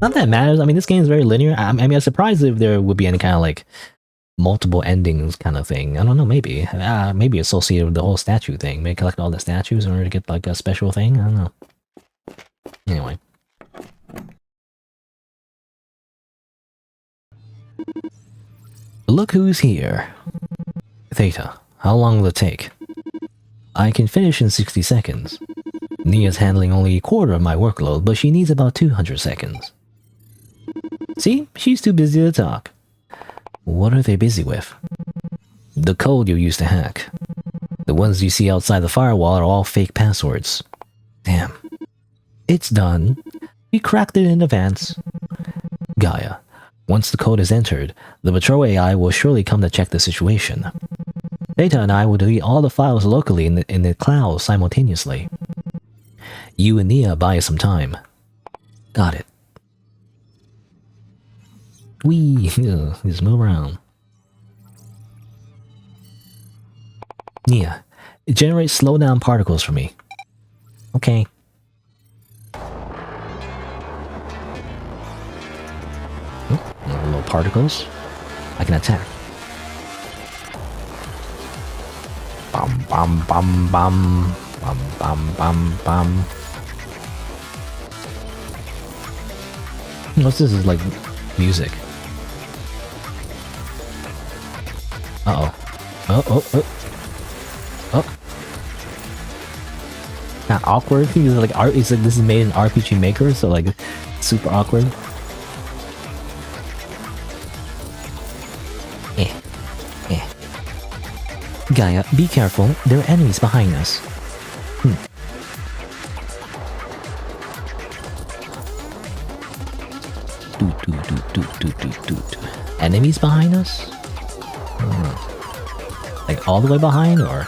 S1: Not that it matters. I mean, this game is very linear. I mean, I'm surprised if there would be any kind of like multiple endings kind of thing. I don't know, maybe. Maybe associated with the whole statue thing. Maybe collect all the statues in order to get like a special thing. I don't know. Anyway. Look who's here. Theta, how long will it take? I can finish in 60 seconds. Nia's handling only a quarter of my workload, but she needs about 200 seconds. See? She's too busy to talk. What are they busy with? The code you used to hack. The ones you see outside the firewall are all fake passwords. Damn. It's done. We cracked it in advance. Gaia. Once the code is entered, the Patrol AI will surely come to check the situation. Theta and I will delete all the files locally in the cloud simultaneously. You and Nia buy some time. Got it. Wee, just move around. Nia, generate slowdown particles for me. Okay. Little particles. I can attack. Bum bum bum bum bum bum bum bum. What's this? Is like music. Uh-oh. Oh. Kind of awkward. It's like art. It's like this is made in RPG Maker, so like super awkward. Gaia, be careful. There are enemies behind us. Enemies behind us? Like all the way behind, or?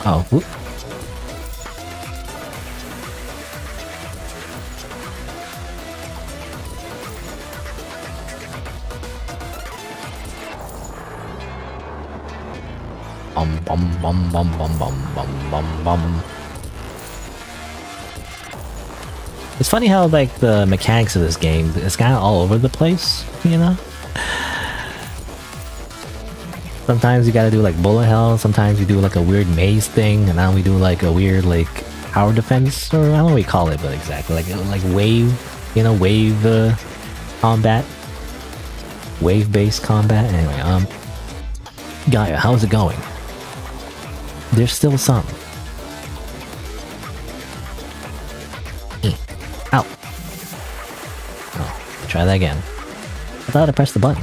S1: Oh, whoop. Bum. It's funny how like the mechanics of this game is kind of all over the place, you know? Sometimes you gotta do like bullet hell, sometimes you do like a weird maze thing, and now we do like a weird like tower defense, or I don't know what you call it, but exactly like wave, you know, wave combat, wave-based combat. Anyway, Gaia, how's it going? There's still some. Ow. Oh, try that again. I thought I pressed the button.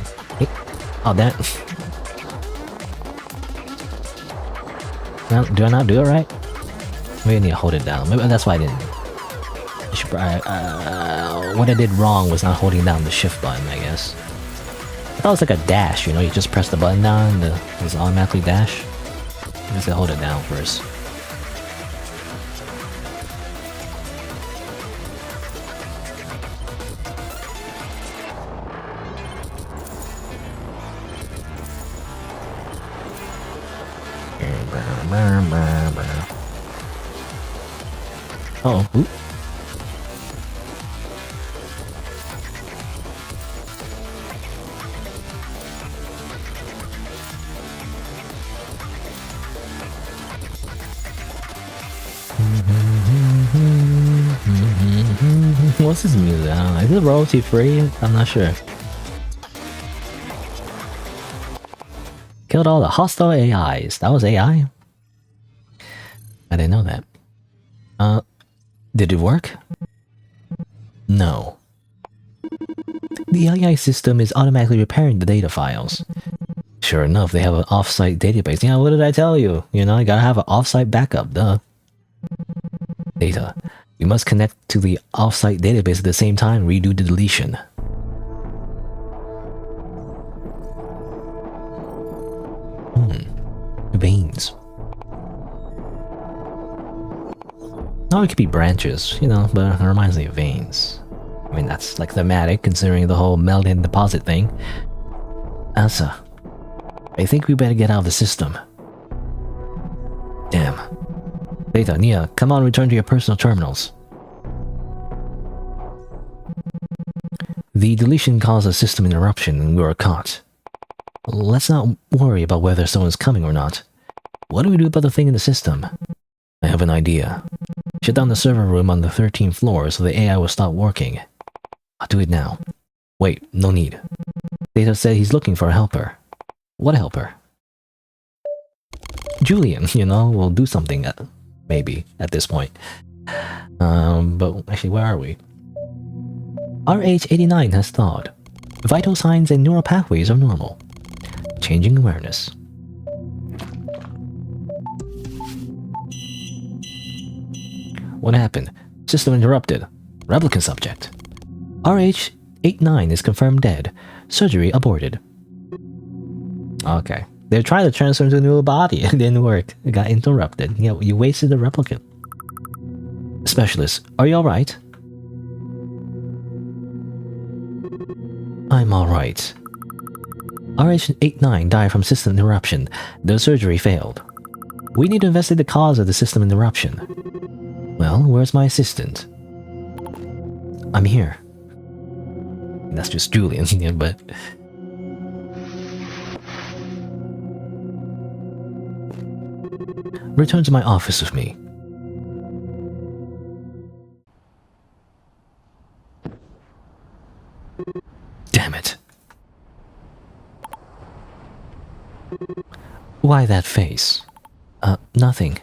S1: Oh, that. No, do I not do it right? Maybe I need to hold it down. Maybe that's why I didn't. What I did wrong was not holding down the shift button, I guess. I thought it was like a dash, you know, you just press the button down and it's automatically dash. I guess I hold it down first. Oh, oop. What's this music? I don't know. Is it royalty free? I'm not sure. Killed all the hostile AIs. That was AI? I didn't know that. Did it work? No. The AI system is automatically repairing the data files. Sure enough, they have an off-site database. Yeah, what did I tell you? You know, you gotta have an off-site backup, duh. Data. You must connect to the off-site database at the same time, redo the deletion. Veins. Oh, it could be branches, you know, but it reminds me of veins. I mean, that's like thematic, considering the whole melt-in deposit thing. Asa, I think we better get out of the system. Damn. Data, Nia, come on, return to your personal terminals. The deletion caused a system interruption and we were caught. Let's not worry about whether someone's coming or not. What do we do about the thing in the system? I have an idea. Shut down the server room on the 13th floor so the AI will stop working. I'll do it now. Wait, no need. Data said he's looking for a helper. What helper? Julian, you know, will do something, maybe, at this point. But actually, where are we? RH89 has thawed. Vital signs and neural pathways are normal. Changing awareness. What happened? System interrupted. Replicant subject. RH89 is confirmed dead. Surgery aborted. Okay. They tried to transfer into a new body. It didn't work. It got interrupted. Yeah, you wasted the replicant. Specialist, are you alright? I'm alright. RH89 died from system interruption. The surgery failed. We need to investigate the cause of the system interruption. Well, where's my assistant? I'm here. That's just Julian, yeah, but... Return to my office with me. Damn it. Why that face? Nothing.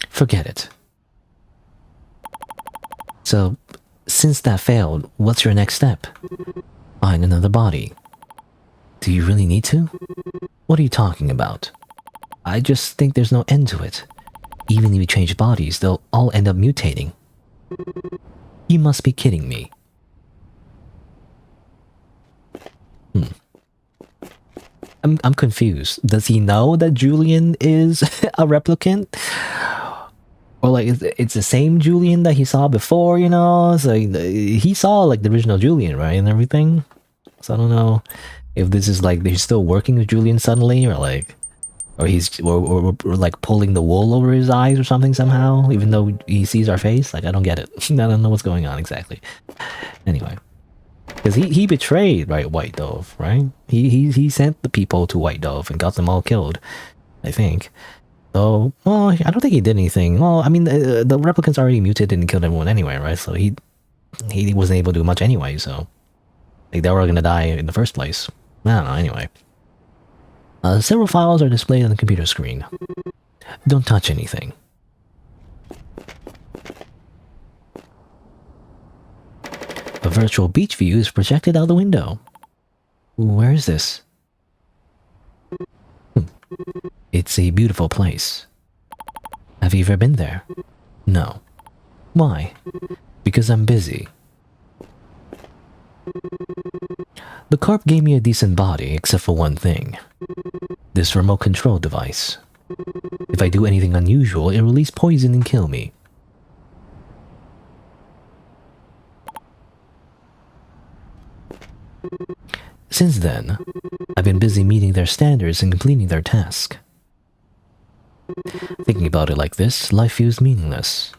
S1: Forget it. So, since that failed, what's your next step? Find another body. Do you really need to? What are you talking about? I just think there's no end to it. Even if you change bodies, they'll all end up mutating. You must be kidding me. I'm confused. Does he know that Julian is a replicant? Or like, it's the same Julian that he saw before, you know? So he saw like the original Julian, right? And everything. So I don't know if this is like, he's still working with Julian suddenly, or like, or he's, or like pulling the wool over his eyes or something somehow, even though he sees our face. Like, I don't get it. I don't know what's going on exactly. Anyway. Because he betrayed, right, White Dove, right? He sent the people to White Dove and got them all killed, I think. So, well, I don't think he did anything. Well, I mean, the replicants already mutated and killed everyone anyway, right? So he wasn't able to do much anyway, so... Like, they were gonna die in the first place. I don't know, anyway. Several files are displayed on the computer screen. Don't touch anything. A virtual beach view is projected out the window. Where is this? It's a beautiful place. Have you ever been there? No. Why? Because I'm busy. The carp gave me a decent body, except for one thing. This remote control device. If I do anything unusual, it'll release poison and kill me. Since then, I've been busy meeting their standards and completing their task. Thinking about it like this, life feels meaningless.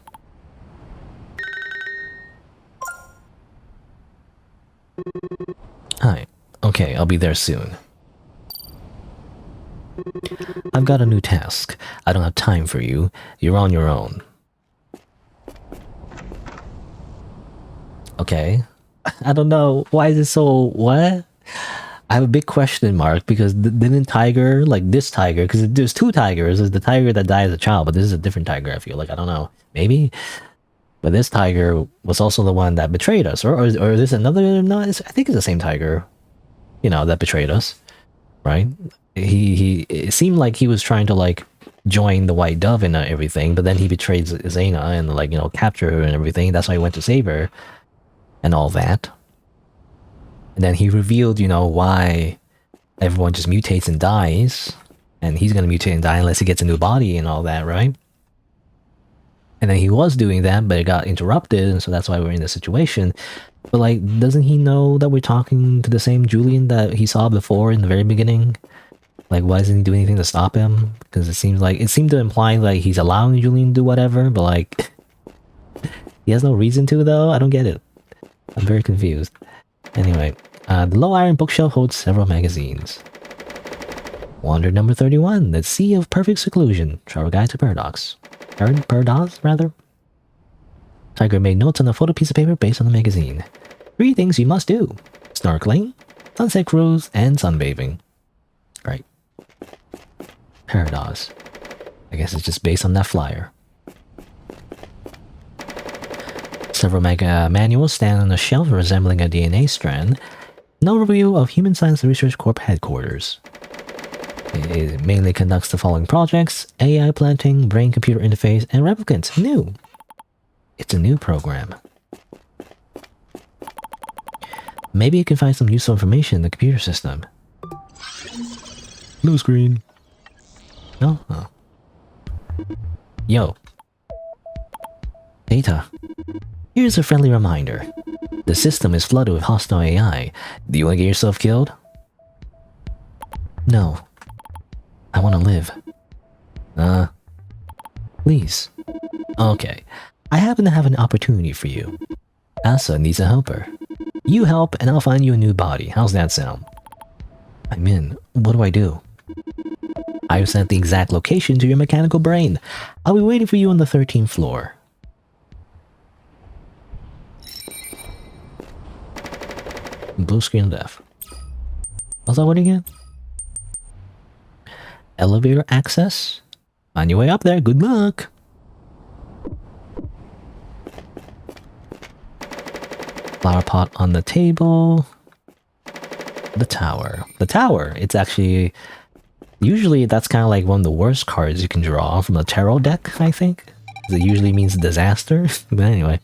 S1: Hi. Okay, I'll be there soon. I've got a new task. I don't have time for you. You're on your own. Okay. I don't know. Why is it so... What? I have a big question mark because didn't Tiger, like this Tiger, because there's two Tigers. There's the Tiger that died as a child, but this is a different Tiger, I feel like. I don't know. Maybe? But this Tiger was also the one that betrayed us. Or is this another... No, I think it's the same Tiger, you know, that betrayed us. Right? It seemed like he was trying to, like, join the White Dove and everything, but then he betrayed Zaina and, like, you know, capture her and everything. That's why he went to save her. And all that. And then he revealed, you know, why everyone just mutates and dies. And he's gonna mutate and die unless he gets a new body and all that, right? And then he was doing that, but it got interrupted, and so that's why we're in this situation. But, like, doesn't he know that we're talking to the same Julian that he saw before in the very beginning? Like, why doesn't he do anything to stop him? Because it seemed to imply, like, he's allowing Julian to do whatever, but, like... he has no reason to, though? I don't get it. I'm very confused. Anyway, the low iron bookshelf holds several magazines. Wander number 31, The Sea of Perfect Seclusion, Travel Guide to Paradox. Paradox, rather? Tiger made notes on a photo piece of paper based on the magazine. 3 things you must do. Snorkeling, sunset cruise, and sunbathing. Right. Paradox. I guess it's just based on that flyer. Several manuals stand on a shelf resembling a DNA strand. An overview of Human Science Research Corp headquarters. It mainly conducts the following projects: AI planting, brain-computer interface, and replicants. New. It's a new program. Maybe you can find some useful information in the computer system. Blue screen. No? Oh. Yo. Data. Here's a friendly reminder. The system is flooded with hostile AI. Do you want to get yourself killed? No. I want to live. Please. Okay. I happen to have an opportunity for you. Asa needs a helper. You help and I'll find you a new body. How's that sound? I'm in. What do I do? I've sent the exact location to your mechanical brain. I'll be waiting for you on the 13th floor. Blue screen left. What's that one again? Elevator access? On your way up there, good luck! Flower pot on the table. The tower. The tower! It's actually... Usually that's kind of like one of the worst cards you can draw from the tarot deck, I think. It usually means disaster. But anyway.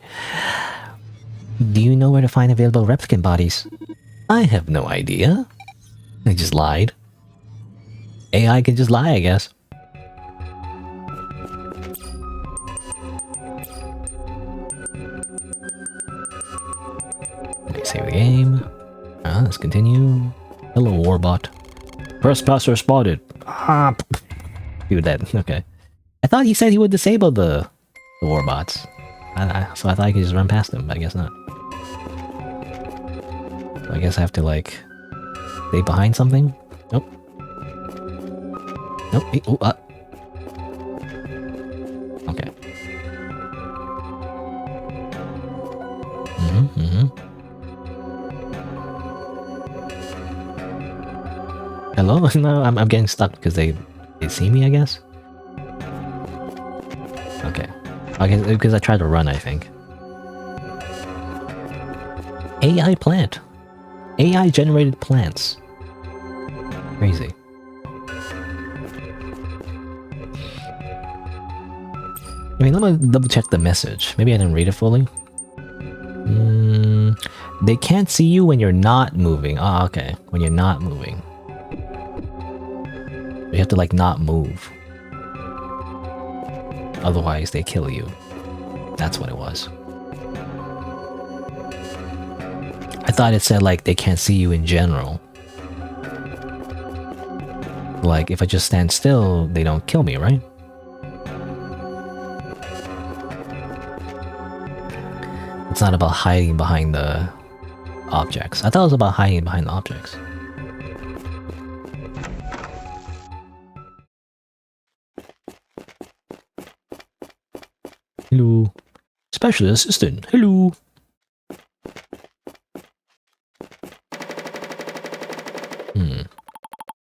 S1: Do you know where to find available replicant bodies? I have no idea. I just lied. AI can just lie, I guess. Okay, save the game. Let's continue. Hello, Warbot. Trespasser spotted. Ah, he was dead. Okay. I thought he said he would disable the Warbots. So I thought I could just run past him, but I guess not. I guess I have to, like, stay behind something? Nope. Nope. Hey, oh, okay. Hello? No, I'm getting stuck because they see me, I guess? Okay. I guess because I tried to run, I think. AI plant. AI generated plants. Crazy. I mean, let me double check the message. Maybe I didn't read it fully. They can't see you when you're not moving. Oh, okay. When you're not moving. You have to like not move. Otherwise they kill you. That's what it was. I thought it said like they can't see you in general. Like if I just stand still, they don't kill me, right? It's not about hiding behind the objects. I thought it was about hiding behind the objects. Hello. Special assistant. Hello.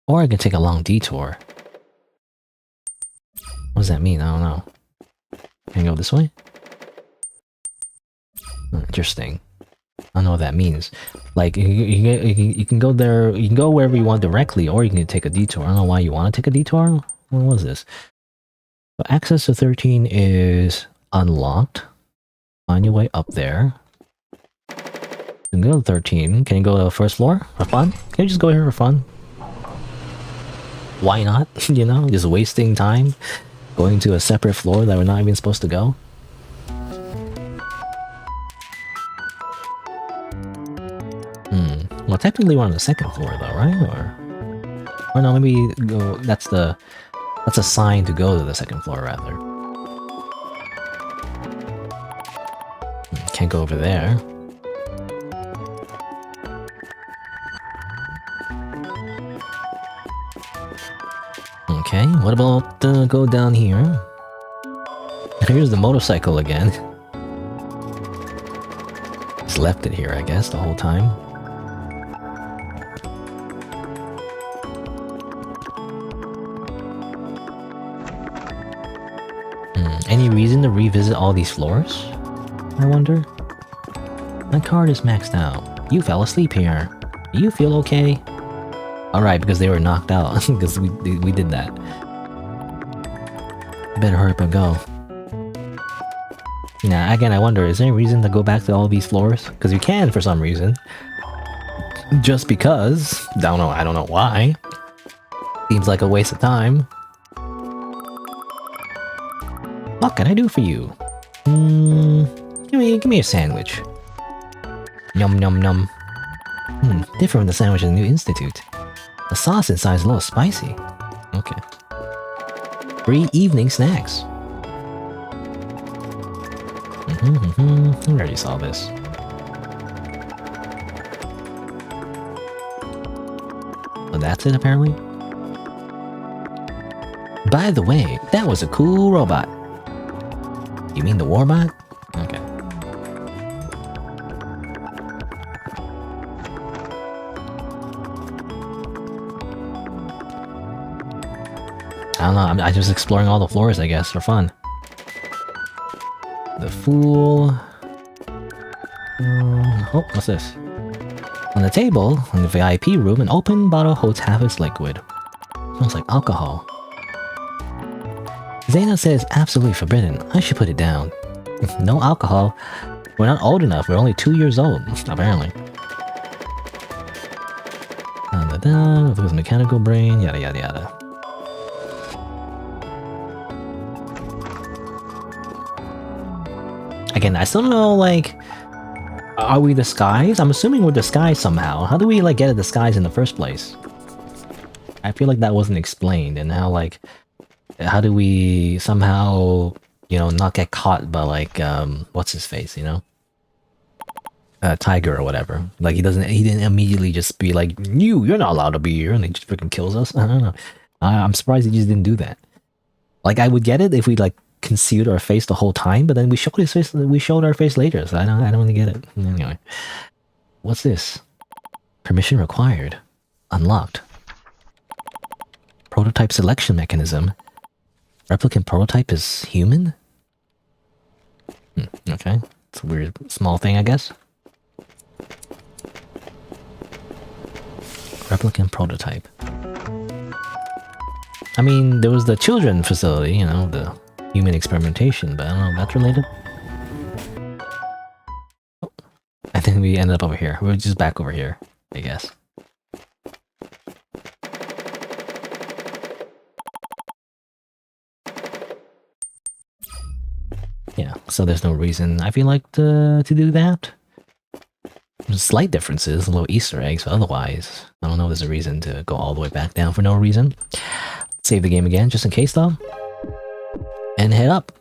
S1: Or I can take a long detour. What does that mean? I don't know. Can I go this way? Interesting. I don't know what that means. Like, you can go there, you can go wherever you want directly, or you can take a detour. I don't know why you want to take a detour. What is this? So access to 13 is unlocked. Find your way up there. You can go to 13. Can you go to the first floor for fun? Can you just go here for fun? Why not? You know, just wasting time going to a separate floor that we're not even supposed to go. Well, technically we're on the second floor though, right? Or no, maybe go. That's a sign to go to the second floor rather. Can't go over there. Okay, what about go down here? Here's the motorcycle again. Just left it here, I guess, the whole time. Any reason to revisit all these floors? I wonder. My card is maxed out. You fell asleep here. Do you feel okay? Alright, because they were knocked out. Because we did that. Better hurry up and go. Now, again, I wonder, is there any reason to go back to all these floors? Because you can for some reason. Just because. I don't know why. Seems like a waste of time. What can I do for you? Give me a sandwich. Yum yum yum. Different from the sandwich in the New Institute. The sauce inside is a little spicy. Okay. Free evening snacks. I already saw this. Oh, that's it apparently? By the way, that was a cool robot. You mean the warbot? Okay. I don't know, I'm just exploring all the floors, I guess, for fun. The Fool... oh, what's this? On the table, in the VIP room, an open bottle holds half its liquid. Smells like alcohol. Zena says absolutely forbidden. I should put it down. No alcohol. We're not old enough. We're only 2 years old, apparently. If it was mechanical brain, yada yada yada. Again, I still don't know, like... Are we disguised? I'm assuming we're disguised somehow. How do we, like, get a disguise in the first place? I feel like that wasn't explained, and now, like... How do we somehow, you know, not get caught by, like, what's his face, you know? Tiger or whatever. Like, he didn't immediately just be like, you're not allowed to be here, and he just freaking kills us. I don't know. I'm surprised he just didn't do that. Like, I would get it if we, like, concealed our face the whole time, but then we showed his face, we showed our face later, so I don't really get it. Anyway. What's this? Permission required. Unlocked. Prototype selection mechanism. Replicant prototype is human? Okay. It's a weird small thing, I guess. Replicant prototype. I mean, there was the children facility, you know, the human experimentation, but I don't know if that's related. Oh, I think we ended up over here. We're just back over here, I guess. Yeah, so there's no reason I feel like to do that. Slight differences, little Easter eggs, but otherwise, I don't know if there's a reason to go all the way back down for no reason. Save the game again, just in case though. And head up.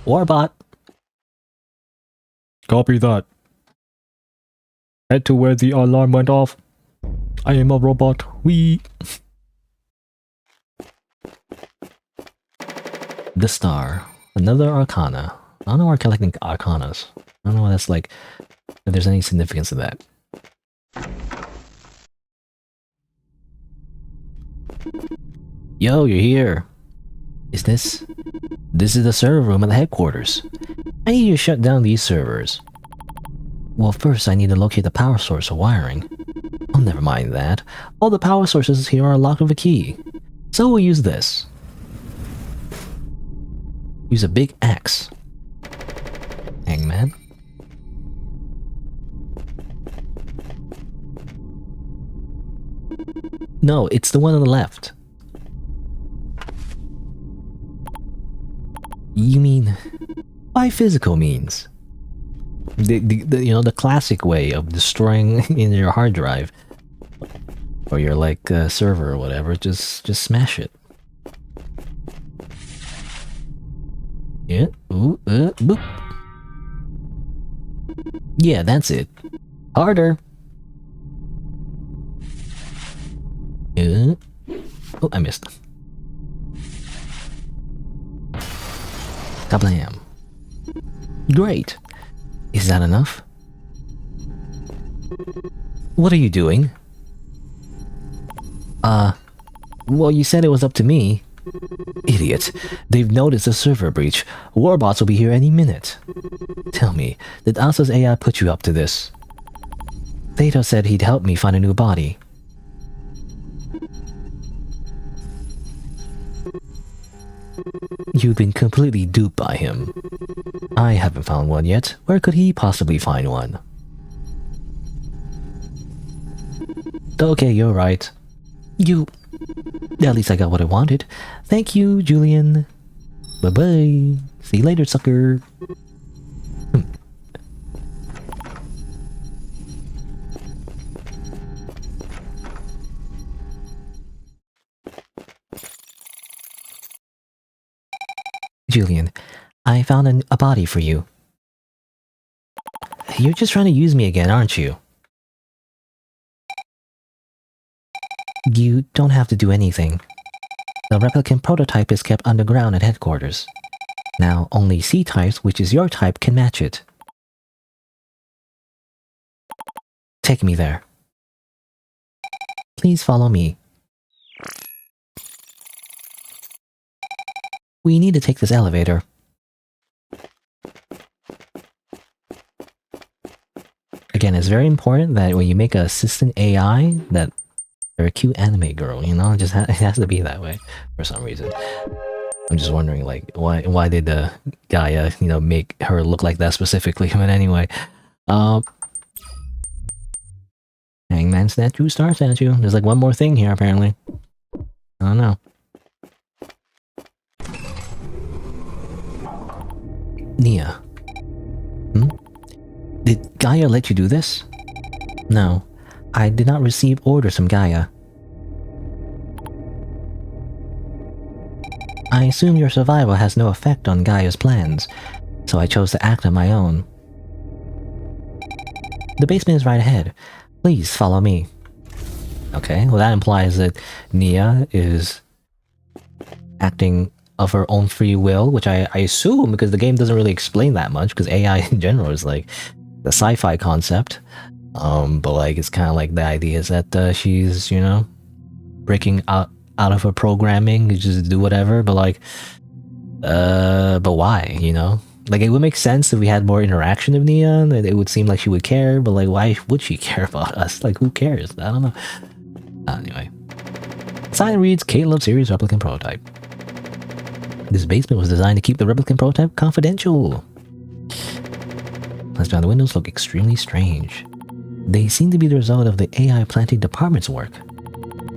S1: Warbot.
S2: Copy that. Head to where the alarm went off. I am a robot. Wee.
S1: The Star. Another Arcana. I don't know why we're collecting Arcanas. I don't know what that's like, if there's any significance to that. Yo, you're here. Is this... This is the server room at the headquarters. I need you to shut down these servers. Well, first I need to locate the power source or wiring. Oh, never mind that. All the power sources here are locked with a key. So we'll use this. Use a big axe. Hangman. No, it's the one on the left. You mean by physical means? The you know, the classic way of destroying in your hard drive or your like server or whatever. Just smash it. Yeah. Ooh. Boop. Yeah, that's it. Harder. Oh, I missed. Kablam. Great. Is that enough? What are you doing? Well, you said it was up to me. Idiot. They've noticed a server breach. Warbots will be here any minute. Tell me, did Asa's AI put you up to this? Theta said he'd help me find a new body. You've been completely duped by him. I haven't found one yet. Where could he possibly find one? Okay, you're right. At least I got what I wanted. Thank you, Julian. Bye-bye. See you later, sucker. Julian, I found a body for you. You're just trying to use me again, aren't you? You don't have to do anything. The replicant prototype is kept underground at headquarters. Now, only C-types, which is your type, can match it. Take me there. Please follow me. We need to take this elevator. Again, it's very important that when you make an assistant AI, that they're a cute anime girl, you know? It has to be that way for some reason. I'm just wondering, like, why did the Gaia, you know, make her look like that specifically? But anyway, Hangman statue, star statue. There's like one more thing here, apparently. I don't know. Nia. Did Gaia let you do this? No, I did not receive orders from Gaia. I assume your survival has no effect on Gaia's plans, so I chose to act on my own. The basement is right ahead. Please follow me. Okay, well that implies that Nia is acting of her own free will, which I assume, because the game doesn't really explain that much, because AI in general is like the sci-fi concept. But like it's kind of like the idea is that she's, you know, breaking out of her programming, just do whatever, but like, but why, you know? Like, it would make sense if we had more interaction with Nia, and it would seem like she would care, but like, why would she care about us? Like, who cares? I don't know. Anyway. Sign reads Caleb Series Replicant Prototype. This basement was designed to keep the replicant prototype confidential. Plants behind the windows look extremely strange. They seem to be the result of the AI planting department's work.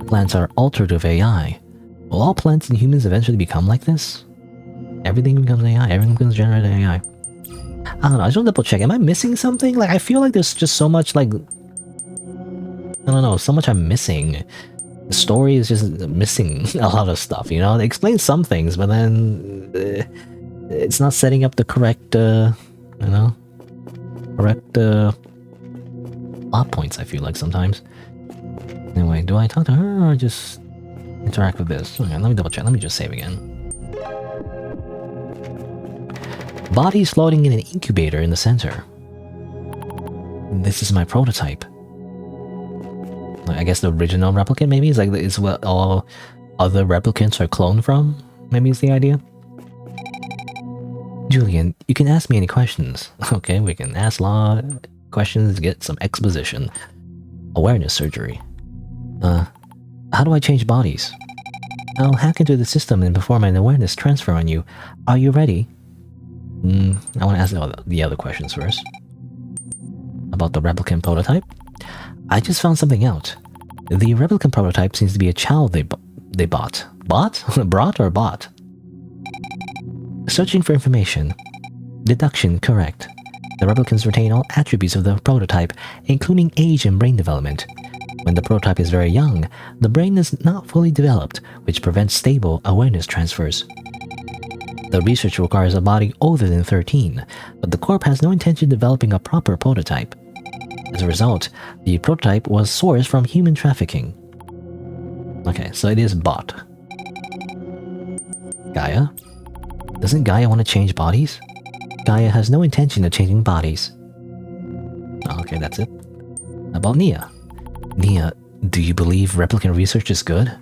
S1: Plants are altered with AI. Will all plants and humans eventually become like this? Everything becomes AI. Everything becomes generated AI. I don't know. I just want to double check. Am I missing something? Like, I feel like there's just so much, like... I don't know. So much I'm missing. The story is just missing a lot of stuff, you know? They explain some things, but then... it's not setting up the correct, you know? Correct, plot points, I feel like, sometimes. Anyway, do I talk to her or just interact with this? Okay, let me double check. Let me just save again. Bodies floating in an incubator in the center. This is my prototype. I guess the original replicant, maybe? It's what all other replicants are cloned from? Maybe is the idea? Julian, you can ask me any questions. Okay, we can ask law questions to get some exposition. Awareness surgery. How do I change bodies? I'll hack into the system and perform an awareness transfer on you. Are you ready? I want to ask the other questions first. About the replicant prototype. I just found something out. The replicant prototype seems to be a child they bought. Bought? Brought or bought? Searching for information. Deduction correct. The replicants retain all attributes of the prototype, including age and brain development. When the prototype is very young, the brain is not fully developed, which prevents stable awareness transfers. The research requires a body older than 13, but the Corp has no intention of developing a proper prototype. As a result, the prototype was sourced from human trafficking. Okay, so it is bought. Gaia? Doesn't Gaia want to change bodies? Gaia has no intention of changing bodies. Okay, that's it. About Nia. Nia, do you believe replicant research is good?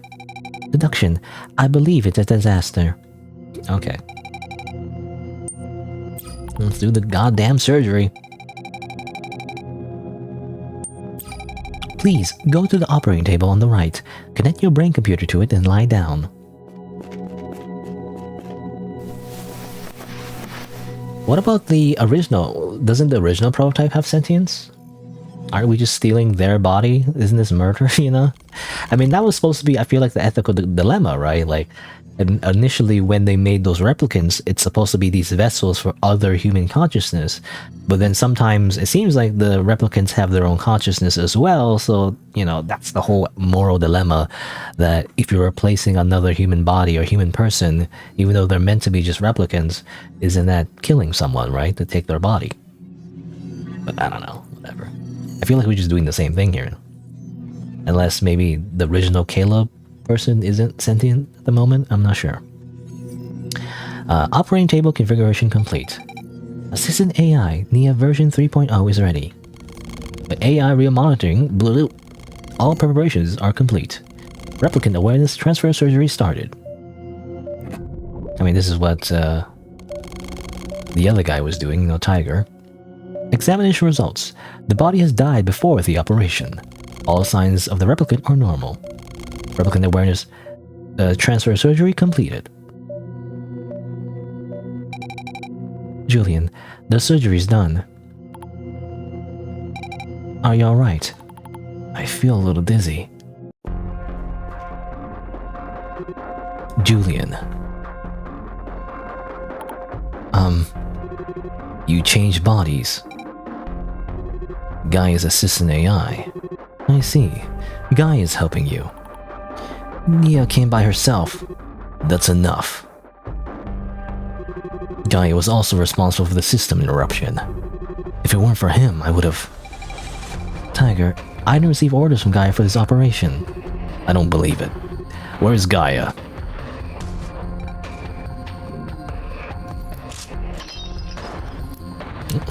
S1: Deduction. I believe it's a disaster. Okay. Let's do the goddamn surgery. Please, go to the operating table on the right. Connect your brain computer to it and lie down. What about the original? Doesn't the original prototype have sentience? Aren't we just stealing their body? Isn't this murder, you know? I mean, that was supposed to be, I feel like, the ethical dilemma, right? Like, initially when they made those replicants, it's supposed to be these vessels for other human consciousness. But then sometimes it seems like the replicants have their own consciousness as well. So, you know, that's the whole moral dilemma, that if you're replacing another human body or human person, even though they're meant to be just replicants, isn't that killing someone, right? To take their body. But I don't know, whatever. I feel like we're just doing the same thing here. Unless maybe the original Caleb person isn't sentient at the moment, I'm not sure. Operating table configuration complete. Assistant AI, Nia version 3.0 is ready. The AI real monitoring, all preparations are complete. Replicant awareness transfer surgery started. I mean, this is what the other guy was doing, you know, Tiger. Examination results. The body has died before the operation. All signs of the replicant are normal. Replicant awareness transfer surgery completed. Julian, the surgery's done. Are you alright? I feel a little dizzy. Julian. You change bodies. Guy is assistant AI. I see. Guy is helping you. Nia came by herself. That's enough. Guy was also responsible for the system interruption. If it weren't for him, I would have... Tiger, I didn't receive orders from Gaia for this operation. I don't believe it. Where's Gaia?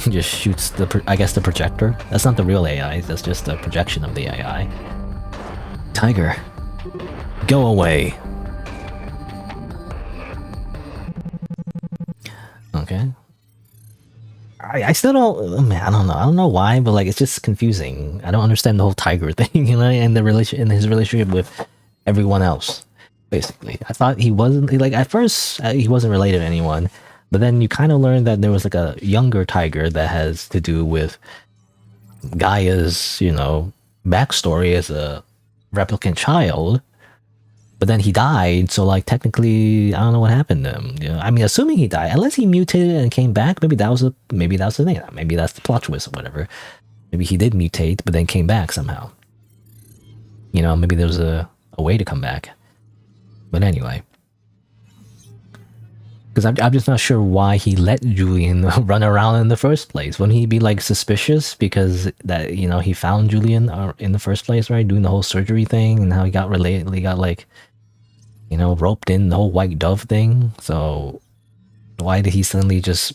S1: Just shoots the, I guess, the projector. That's not the real AI, that's just a projection of the AI. Tiger, go away. Okay. I still don't. Oh, man, I don't know. I don't know why, but like it's just confusing. I don't understand the whole tiger thing, you know, and the relation and his relationship with everyone else. Basically, I thought he wasn't like at first he wasn't related to anyone, but then you kind of learn that there was like a younger tiger that has to do with Gaia's, you know, backstory as a replicant child. But then he died, so like technically, I don't know what happened to him. You know, I mean, assuming he died, unless he mutated and came back, maybe that was the thing. Maybe that's the plot twist or whatever. Maybe he did mutate, but then came back somehow. You know, maybe there was a way to come back. But anyway, because I'm just not sure why he let Julian run around in the first place. Wouldn't he be like suspicious because that, you know, he found Julian in the first place, right? Doing the whole surgery thing and how he got like, you know, roped in the whole white dove thing. So why did he suddenly just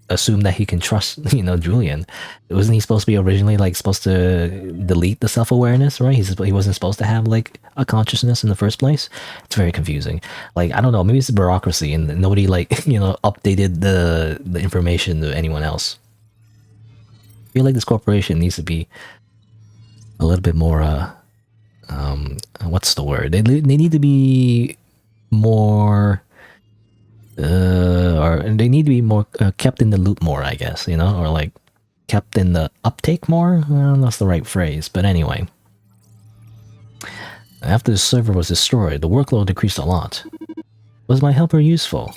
S1: assume that he can trust, you know, Julian? Wasn't he supposed to be originally like supposed to delete the self-awareness, right? He wasn't supposed to have like a consciousness in the first place. It's very confusing. Like, I don't know, maybe it's bureaucracy and nobody like, you know, updated the information to anyone else. I feel like this corporation needs to be a little bit more what's the word? They need to be more or they need to be more kept in the loop more, I guess, you know, or like kept in the uptake more. I don't know if that's the right phrase, but anyway. After the server was destroyed, the workload decreased a lot. Was my helper useful?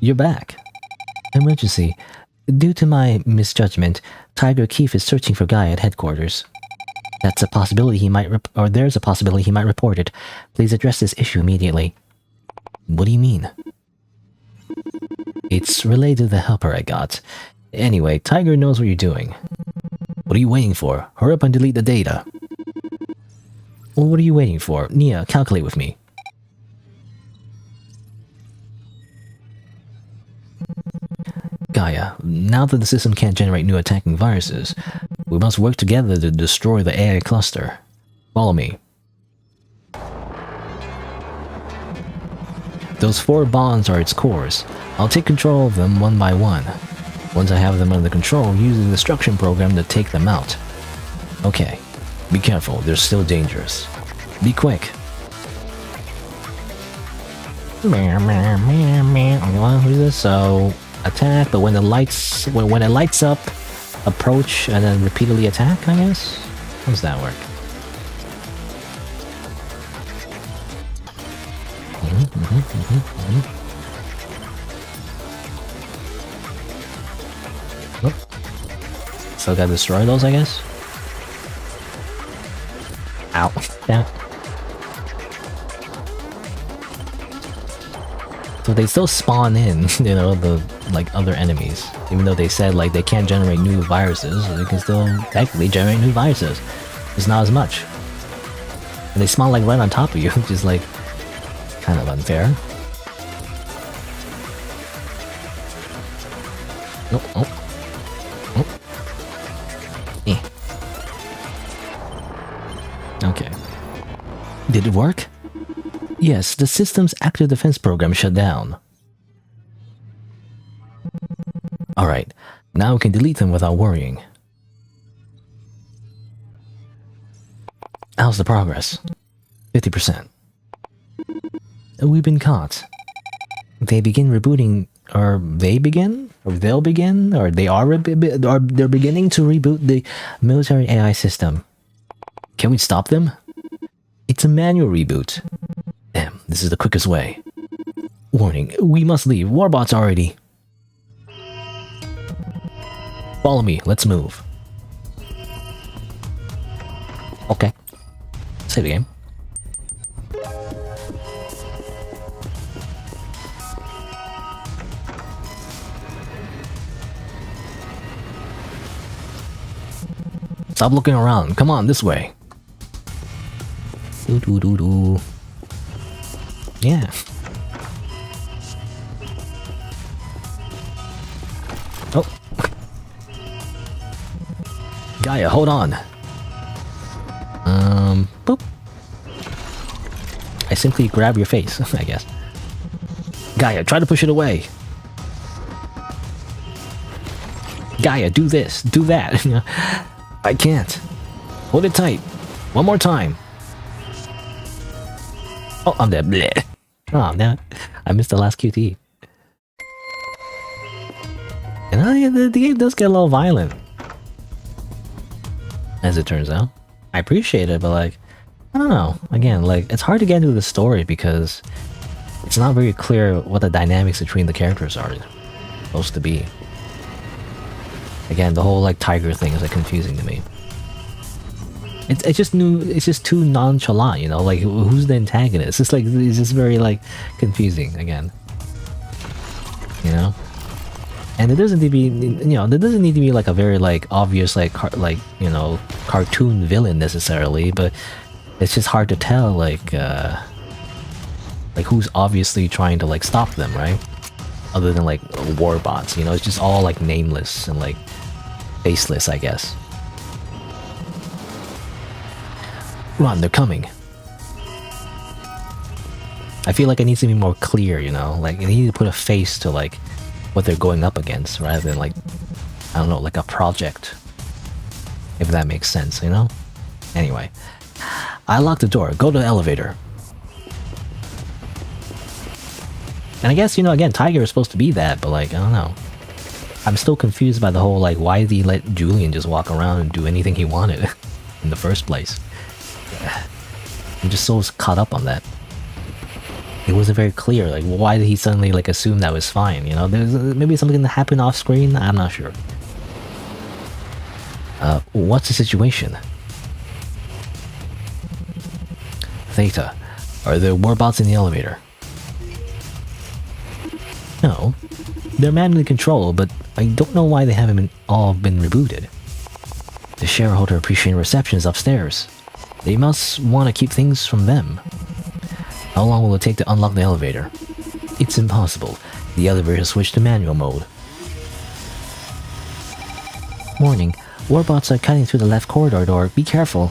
S1: You're back. Emergency. Due to my misjudgment, Tiger Keefe is searching for Guy at headquarters. That's a possibility he might there's a possibility he might report it. Please address this issue immediately. What do you mean? It's related to the helper I got. Anyway, Tiger knows what you're doing. What are you waiting for? Hurry up and delete the data. Well, what are you waiting for? Nia, calculate with me. Gaia, now that the system can't generate new attacking viruses, we must work together to destroy the AI cluster. Follow me. Those 4 bonds are its cores. I'll take control of them one by one. Once I have them under control, use the destruction program to take them out. Okay. Be careful, they're still dangerous. Be quick. Who's this? So, attack, but when it lights up, approach and then repeatedly attack, I guess? How does that work? Oh. So gotta destroy those, I guess? Ow. Yeah. So they still spawn in, you know, the like other enemies. Even though they said like they can't generate new viruses, they can still technically generate new viruses. Just not as much. And they spawn like right on top of you, which is like kind of unfair. Oh. Okay. Did it work? Yes, the system's active defense program shut down. Alright, now we can delete them without worrying. How's the progress? 50%. We've been caught. They begin rebooting, or they begin? Or they'll begin? Or they are, they're beginning to reboot the military AI system. Can we stop them? It's a manual reboot. Damn, this is the quickest way. Warning, we must leave. Warbot's already. Follow me, let's move. Okay. Save the game. Stop looking around. Come on, this way. Doo. Yeah. Oh. Gaia, hold on. Boop. I simply grab your face, I guess. Gaia, try to push it away. Gaia, do this, do that. I can't. Hold it tight. One more time. Oh, I'm dead. Bleh. Oh, man. I missed the last QT. And the game does get a little violent. As it turns out. I appreciate it, but like, I don't know. Again, like, it's hard to get into the story because it's not very clear what the dynamics between the characters are supposed to be. Again, the whole like tiger thing is like confusing to me. It's just too nonchalant, you know, like who's the antagonist? It's like, it's just very like confusing again. You know? And it doesn't need to be, you know, there doesn't need to be like a very like obvious like you know, cartoon villain necessarily, but it's just hard to tell like who's obviously trying to like stop them, right? Other than like war bots, you know, it's just all like nameless and like faceless, I guess. Run, they're coming. I feel like it needs to be more clear, you know, like you need to put a face to like what they're going up against rather than like, I don't know, like a project. If that makes sense, you know? Anyway, I lock the door, go to the elevator. And I guess, you know, again, Tiger is supposed to be that, but like, I don't know. I'm still confused by the whole, like, why did he let Julian just walk around and do anything he wanted in the first place? I'm just so caught up on that. It wasn't very clear, like, why did he suddenly, like, assume that was fine, you know? There's maybe something that happened off screen? I'm not sure. What's the situation? Theta, are there warbots in the elevator? No. They're manually controlled, but I don't know why they haven't all been rebooted. The shareholder appreciation reception is upstairs. They must want to keep things from them. How long will it take to unlock the elevator? It's impossible. The elevator has switched to manual mode. Warning. Warbots are cutting through the left corridor door. Be careful.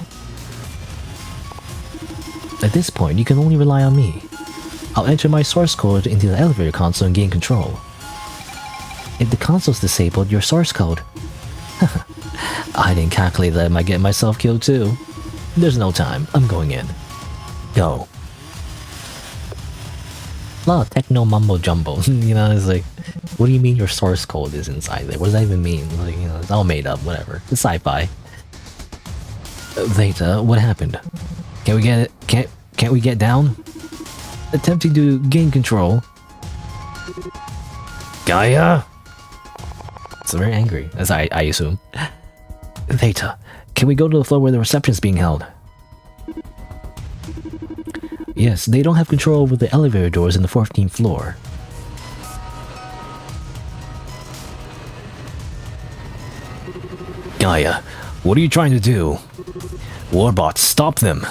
S1: At this point, you can only rely on me. I'll enter my source code into the elevator console and gain control. If the console's disabled, your source code... I didn't calculate that I might get myself killed too. There's no time. I'm going in. Go. A lot of techno mumbo jumbo. You know, it's like, what do you mean your source code is inside there? What does that even mean? Like, you know, it's all made up, whatever. It's sci-fi. Theta, what happened? Can we get it? Can't we get down? Attempting to gain control. Gaia? It's very angry, as I assume. Theta, can we go to the floor where the reception's being held? Yes, they don't have control over the elevator doors in the 14th floor. Gaia, what are you trying to do? Warbots, stop them!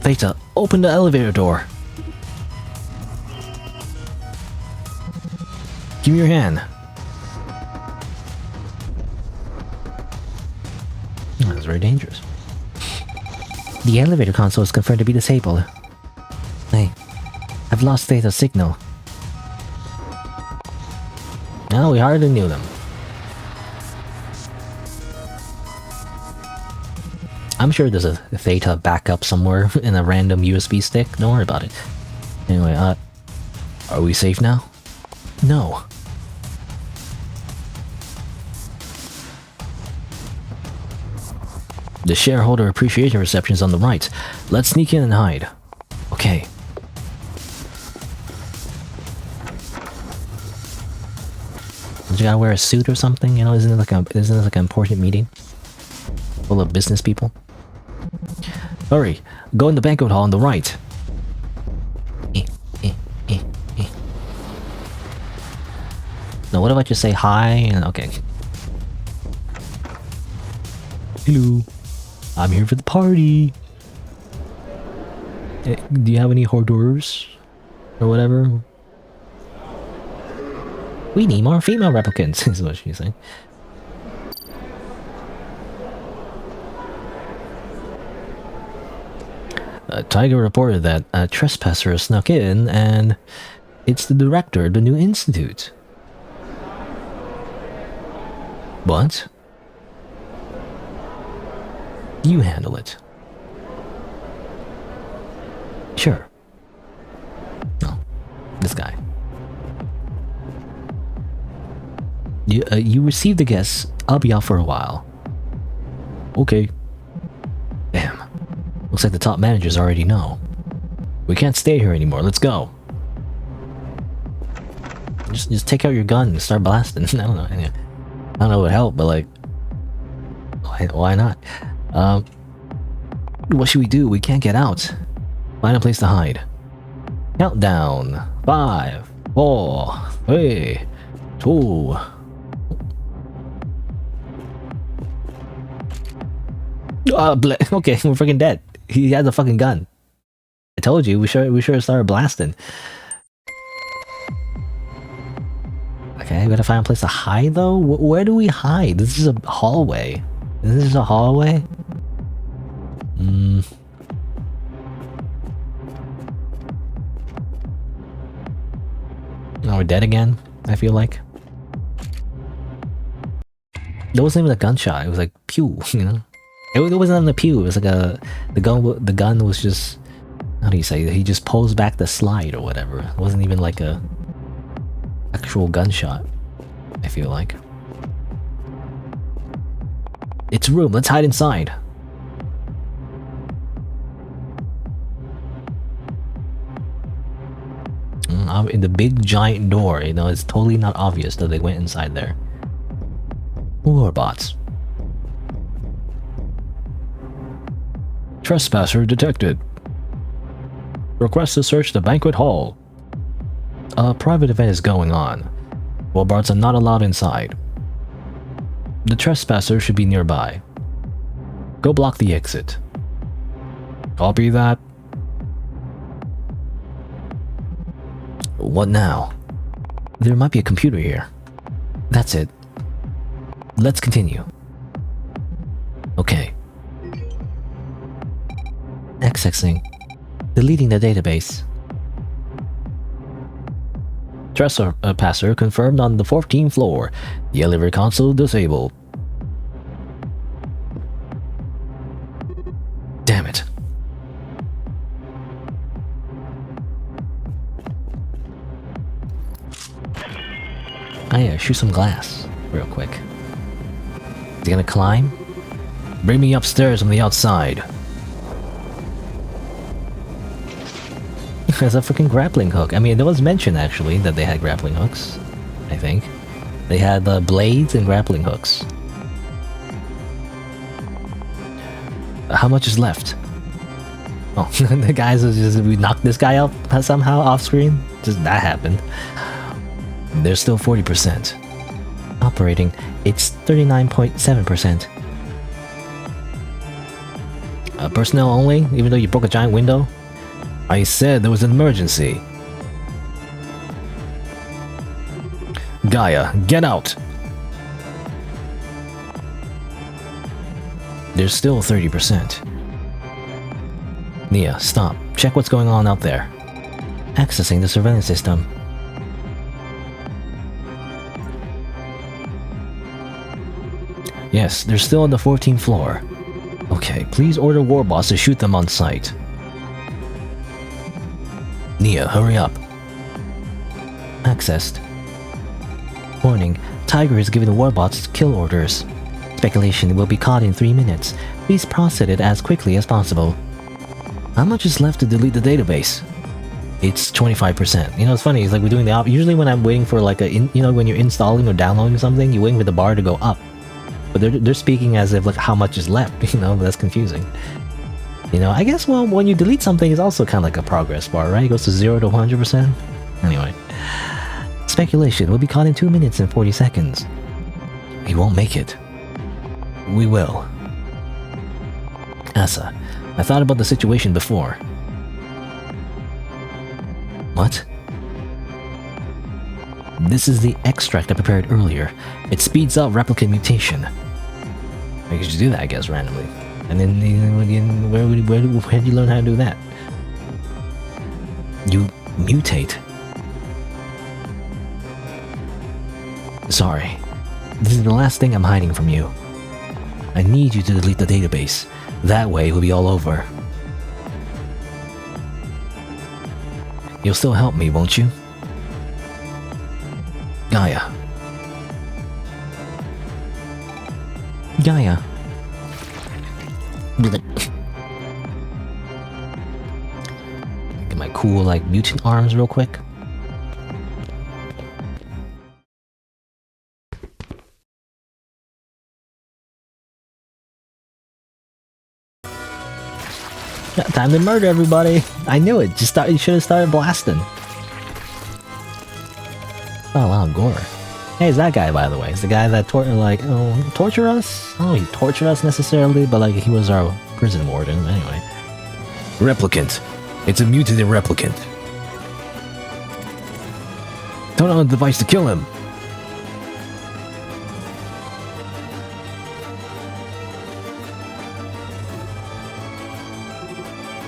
S1: Theta, open the elevator door. Give me your hand. Oh, that's very dangerous. The elevator console is confirmed to be disabled. Hey, I've lost Theta's signal. No, we hardly knew them. I'm sure there's a Theta backup somewhere in a random USB stick. Don't worry about it. Anyway, are we safe now? No. The shareholder appreciation reception is on the right. Let's sneak in and hide. Okay. Did you gotta wear a suit or something? You know, isn't it like an important meeting full of business people? Hurry, go in the banquet hall on the right. No, what if I just say hi and okay. Hello, I'm here for the party. Do you have any hors d'oeuvres or whatever? We need more female replicants, is what she's saying. Tiger reported that a trespasser snuck in, and it's the director of the new institute. What? You handle it. Sure. No, this guy. You received the guests. I'll be out for a while. Okay. Damn. Looks like the top managers already know. We can't stay here anymore. Let's go. Just take out your gun and start blasting. I don't know. I don't know what would help, but like, why not? What should we do? We can't get out. Find a place to hide. Countdown. 5, 4, 3, 2. Okay, we're freaking dead. He has a fucking gun. I told you, we should have started blasting. Okay, we gotta find a place to hide though? Where do we hide? This is a hallway. Is this a hallway? Now we're dead again, I feel like. That wasn't even a gunshot, it was like pew, you know? It wasn't even a pew, it was like the gun was just, how do you say, he just pulls back the slide or whatever. It wasn't even like a actual gunshot, I feel like. It's a room, let's hide inside. In the big giant door, you know, it's totally not obvious that they went inside there. More bots. Trespasser detected. Request to search the banquet hall. A private event is going on. Warbots are not allowed inside. The trespasser should be nearby. Go block the exit. Copy that. What now? There might be a computer here. That's it. Let's continue. Okay. Accessing. Deleting the database. Trespasser confirmed on the 14th floor. The elevator console disabled. Damn it. Oh yeah, shoot some glass real quick. Is he gonna climb? Bring me upstairs from the outside. There's a freaking grappling hook. I mean, there was mention actually that they had grappling hooks. I think they had blades and grappling hooks. How much is left? Oh, the guys just we knocked this guy out somehow off screen. Just that happened. There's still 40%. Operating, it's 39.7%. Personnel only, even though you broke a giant window? I said there was an emergency. Gaia, get out! There's still 30%. Nia, stop. Check what's going on out there. Accessing the surveillance system. Yes, they're still on the 14th floor. Okay, please order Warboss to shoot them on sight. Nia, hurry up. Accessed. Warning, Tiger has given the Warbots kill orders. Speculation will be caught in 3 minutes. Please process it as quickly as possible. How much is left to delete the database? It's 25%. You know, it's funny, it's like we're doing the usually when I'm waiting for like you know, when you're installing or downloading something, you're waiting for the bar to go up. But they're speaking as if like how much is left, you know, that's confusing. You know, I guess, well, when you delete something, it's also kind of like a progress bar, right? It goes to 0 to 100%. Anyway. Speculation will be caught in 2 minutes and 40 seconds. He won't make it. We will. Asa, I thought about the situation before. What? This is the extract I prepared earlier. It speeds up replicate mutation. I could just do that, I guess, randomly. And then where did you learn how to do that? You mutate. Sorry. This is the last thing I'm hiding from you. I need you to delete the database. That way it will be all over. You'll still help me, won't you? Gaia. Gaia. Get my cool, like, mutant arms real quick. Yeah, time to murder everybody. I knew it. You should have started blasting. Oh wow, gore. Hey, it's that guy, by the way. It's the guy that torture us? I don't know he tortured us necessarily, but like he was our prison warden anyway. Replicant. It's a mutated replicant. Turn on the device to kill him.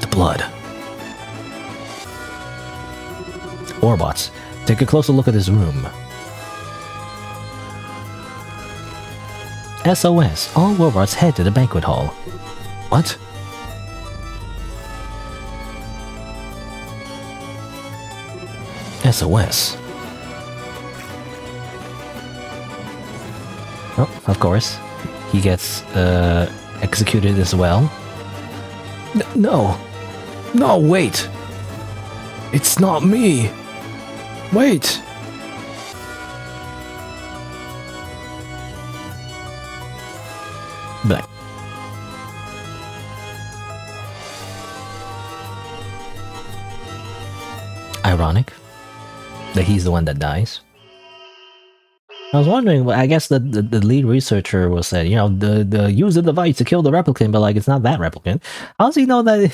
S1: The blood. Warbots, take a closer look at this room. SOS, all warbots head to the banquet hall. What? SOS. Oh, of course. He gets, executed as well. No! No, wait! It's not me! Wait! But ironic that he's the one that dies. I was wondering, I guess the lead researcher was said, you know, the use the device to kill the replicant, but like it's not that replicant. How does he know that?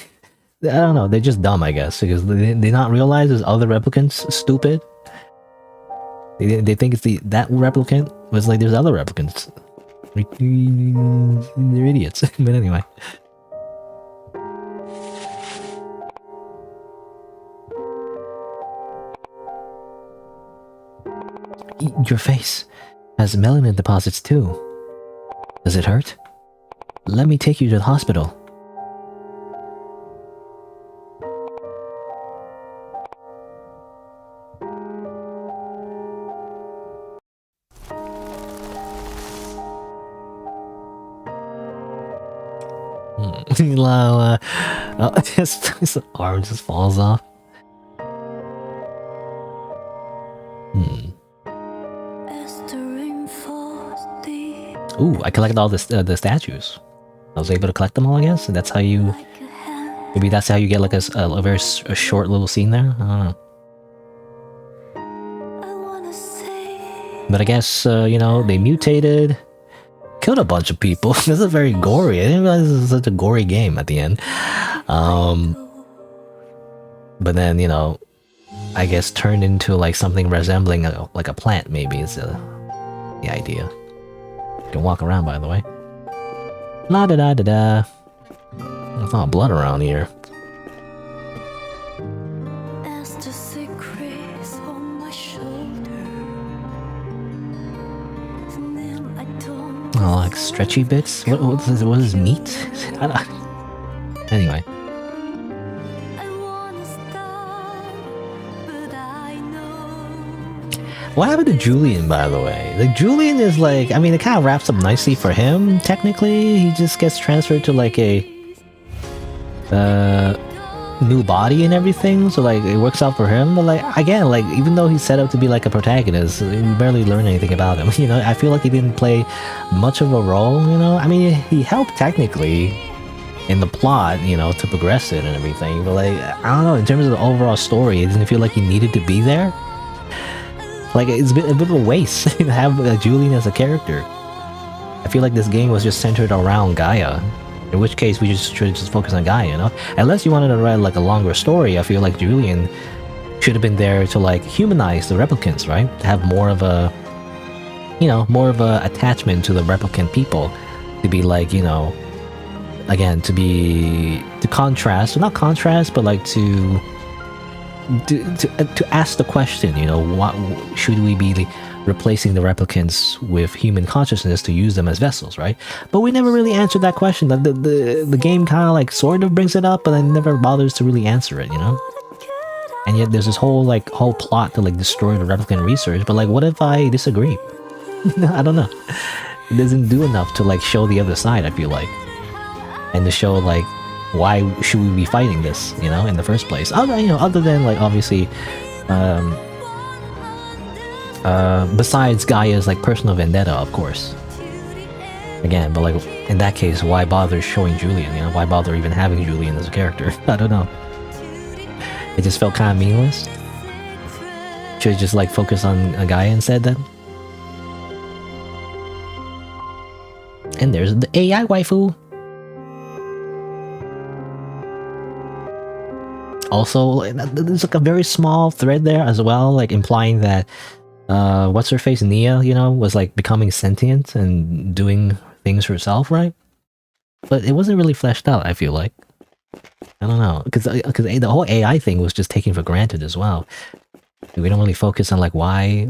S1: I don't know, they're just dumb, I guess, because they not realize there's other replicants stupid. They think it's that replicant was like there's other replicants. They're idiots. But anyway. Your face has melanin deposits too. Does it hurt? Let me take you to the hospital. His arm just falls off. Ooh, I collected all the statues. I was able to collect them all, I guess. And that's how you... Maybe that's how you get like a very short little scene there. I don't know. But I guess, you know, they mutated. Killed a bunch of people. This is very gory. I didn't realize this was such a gory game at the end. But then, you know, I guess turned into like something resembling like a plant, maybe is the idea. You can walk around, by the way. La da da da da. There's a lot of blood around here. Oh, like stretchy bits? What is meat? I don't... Anyway. What happened to Julian, by the way? Like, Julian is like... I mean, it kind of wraps up nicely for him, technically. He just gets transferred to like a... new body and everything, so like it works out for him. But like again, like even though he's set up to be like a protagonist, we barely learn anything about him. You know, I feel like he didn't play much of a role. You know, I mean, he helped technically in the plot, you know, to progress it and everything. But like, I don't know, in terms of the overall story, it didn't feel like he needed to be there. Like it's a bit of a waste to have Julian as a character. I feel like this game was just centered around Gaia. In which case, we should just focus on Gaia, you know? Unless you wanted to write like a longer story, I feel like Julian should have been there to like humanize the replicants, right? To have more of a, you know, more of a attachment to the replicant people. To be like, you know, again, to contrast, not contrast, but like to ask the question, you know, what should we be replacing the replicants with human consciousness to use them as vessels, right? But we never really answered that question. The game kind of like sort of brings it up, but then never bothers to really answer it, you know? And yet there's this whole plot to like destroy the replicant research, but like what if I disagree? I don't know. It doesn't do enough to like show the other side, I feel like. And to show like why should we be fighting this, you know, in the first place? Other than like obviously besides Gaia's like personal vendetta, of course. Again, but like in that case, why bother showing Julian? You know, why bother even having Julian as a character? I don't know. It just felt kind of meaningless. Should I just like focus on Gaia instead then? And there's the AI waifu. Also, there's like a very small thread there as well, like implying that what's her face, Nia, you know, was like becoming sentient and doing things herself, right? But it wasn't really fleshed out, I feel like. I don't know, because the whole AI thing was just taken for granted as well. We don't really focus on like why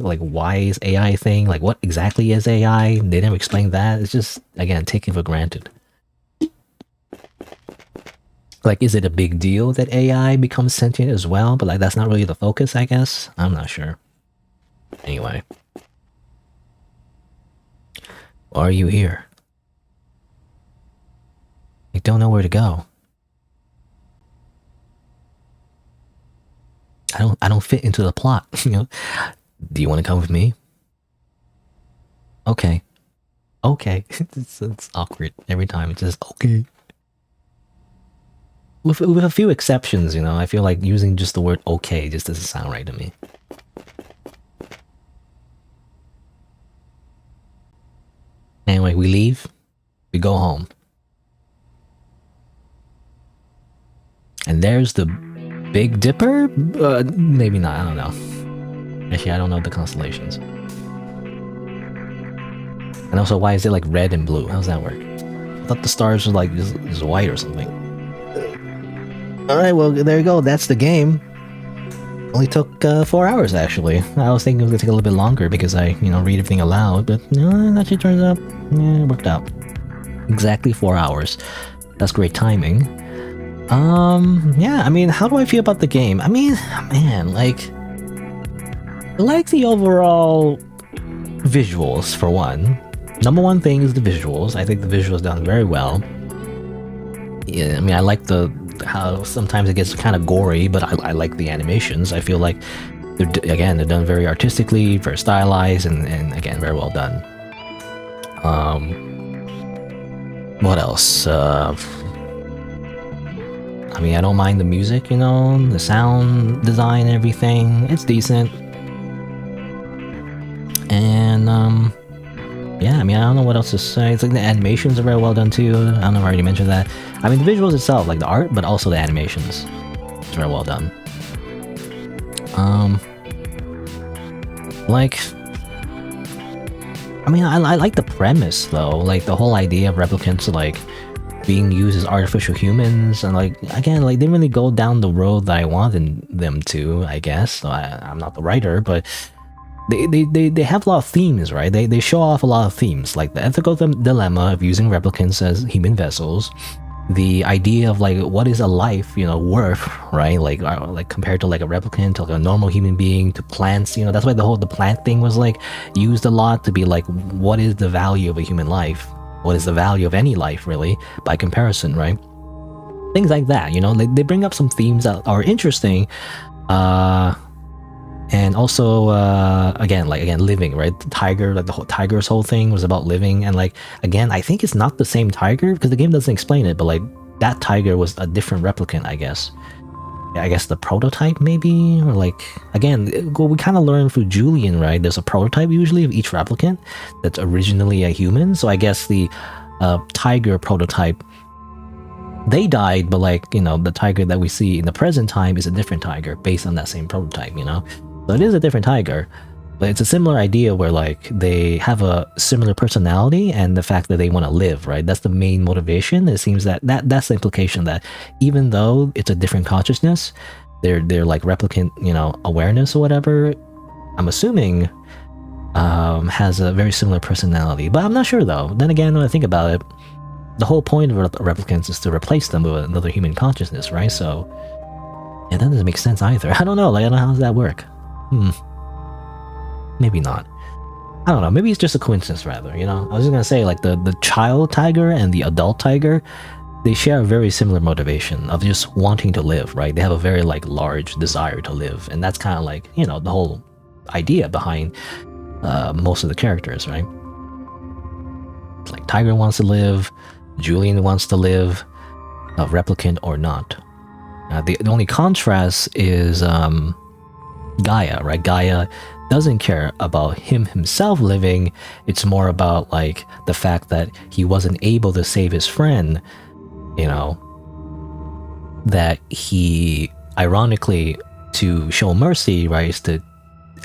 S1: is AI a thing, like what exactly is AI? They never explain that. It's just, again, taken for granted. Like, is it a big deal that AI becomes sentient as well? But like that's not really the focus, I guess. I'm not sure. Anyway. Why are you here? I don't know where to go. I don't fit into the plot, you know? Do you want to come with me? Okay. Okay. it's awkward every time. It's just, okay. With a few exceptions, you know, I feel like using just the word okay just doesn't sound right to me. Anyway, we leave. We go home. And there's the Big Dipper? Maybe not, I don't know. Actually, I don't know the constellations. And also, why is it like red and blue? How does that work? I thought the stars were like just white or something. Alright, well, there you go. That's the game. Only took 4 hours, actually. I was thinking it was going to take a little bit longer because I, you know, read everything aloud, but no, it actually turns out, yeah, it worked out. Exactly 4 hours. That's great timing. Yeah, I mean, how do I feel about the game? I mean, man, like, I like the overall visuals, for one. Number one thing is the visuals. I think the visuals done very well. Yeah, I mean, I like how sometimes it gets kind of gory, but I like the animations. I feel like they're done very artistically, very stylized, and again, very well done. What else? I mean, I don't mind the music, you know, the sound design, everything. It's decent. And yeah, I mean, I don't know what else to say. It's like the animations are very well done too. I don't know if I already mentioned that. I mean, the visuals itself, like the art, but also the animations. It's very well done. Like, I mean, I like the premise though. Like the whole idea of replicants like being used as artificial humans, and like again, like they didn't really go down the road that I wanted them to. I guess so I'm not the writer, but. They have a lot of themes, right? They show off a lot of themes, like the ethical dilemma of using replicants as human vessels, the idea of like what is a life, you know, worth, right? Like compared to like a replicant, to like a normal human being, to plants, you know. That's why the plant thing was like used a lot to be like, what is the value of a human life? What is the value of any life, really, by comparison, right? Things like that, you know. They bring up some themes that are interesting. And also, again, living, right? The tiger, like the whole tiger's whole thing was about living. And like, again, I think it's not the same tiger because the game doesn't explain it, but like that tiger was a different replicant, I guess. I guess the prototype maybe, or like, again, well, we kind of learn through Julian, right? There's a prototype usually of each replicant that's originally a human. So I guess the tiger prototype, they died, but like, you know, the tiger that we see in the present time is a different tiger based on that same prototype, you know? So it is a different tiger. But it's a similar idea where like they have a similar personality and the fact that they want to live, right? That's the main motivation. It seems that's the implication that even though it's a different consciousness, they're like replicant, awareness or whatever. I'm assuming has a very similar personality, but I'm not sure though. Then again, when I think about it, the whole point of replicants is to replace them with another human consciousness, right? So, yeah, that doesn't make sense either. I don't know. Like, I don't know how does that work. Maybe not. I don't know. Maybe it's just a coincidence, rather. I was just gonna say, like the child tiger and the adult tiger, they share a very similar motivation of just wanting to live, right? They have a very like large desire to live, and that's kind of like the whole idea behind most of the characters, right? It's like Tiger wants to live, Julian wants to live, a replicant or not. The only contrast is Gaia, right? Gaia doesn't care about himself living. It's more about like the fact that he wasn't able to save his friend, that he ironically, to show mercy, right, is to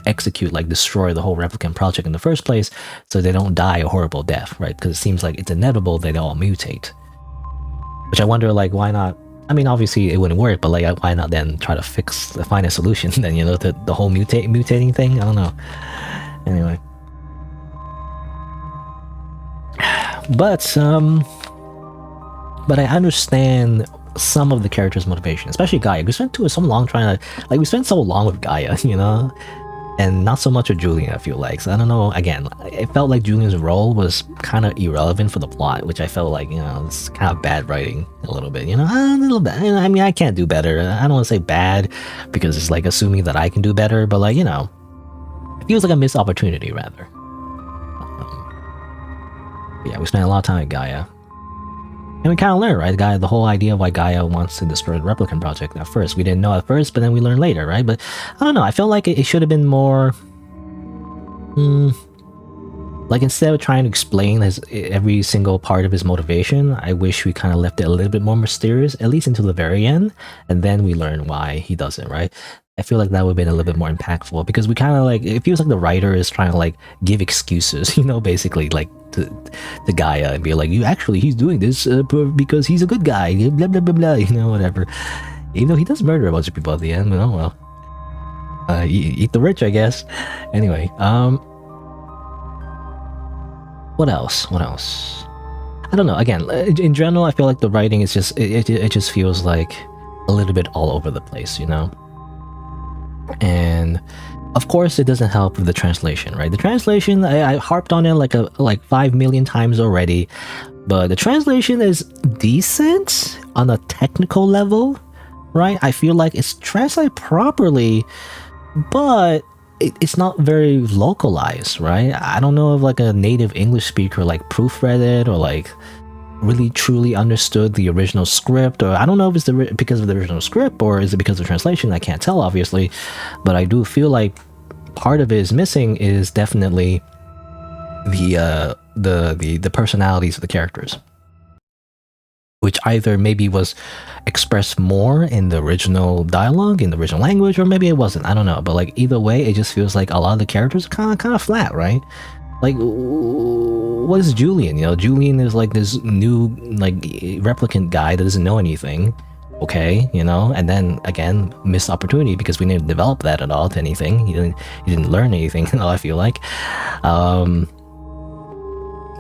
S1: execute, like destroy the whole replicant project in the first place so they don't die a horrible death, right? Because it seems like it's inevitable they all mutate. Which I wonder, like, why not? I mean, obviously it wouldn't work, but like, why not then try to find a solution then, the whole mutating thing? I don't know. Anyway. But I understand some of the characters' motivation, especially Gaia. We spent so long with Gaia, and not so much with Julian, I feel like. So I don't know, again, it felt like Julian's role was kind of irrelevant for the plot, which I felt like, it's kind of bad writing a little bit, a little bit. I mean, I can't do better. I don't want to say bad because it's like assuming that I can do better, but like, it feels like a missed opportunity, rather. Yeah, we spent a lot of time with Gaia. And we kind of learn, right? The whole idea of why Gaia wants to destroy the Replicant project at first. We didn't know at first, but then we learned later, right? But I don't know. I felt like it should have been more... like instead of trying to explain every single part of his motivation, I wish we kind of left it a little bit more mysterious, at least until the very end. And then we learn why he does it, right? I feel like that would have been a little bit more impactful because we kind of like... It feels like the writer is trying to like give excuses, basically like... To Gaia and be like, he's doing this because he's a good guy, blah blah blah blah, whatever. Even though he does murder a bunch of people at the end, but oh well. Eat the rich, I guess. Anyway, what else? I don't know. Again, in general, I feel like the writing is just it just feels like a little bit all over the place, and. Of course, it doesn't help with the translation, right? The translation, I harped on it like 5 million times already, but the translation is decent on a technical level, right? I feel like it's translated properly, but it's not very localized, right? I don't know if like a native English speaker like proofread it or like really truly understood the original script, or I don't know if it's because of the original script or is it because of translation. I can't tell, obviously, but I do feel like part of it is missing is definitely the personalities of the characters, which either maybe was expressed more in the original dialogue, in the original language, or maybe it wasn't. I don't know, but like either way, it just feels like a lot of the characters are kind of flat, right? Like, what is Julian? Julian is like this new, like, replicant guy that doesn't know anything. Okay, and then again, missed opportunity because we didn't develop that at all to anything. He didn't learn anything at all, I feel like.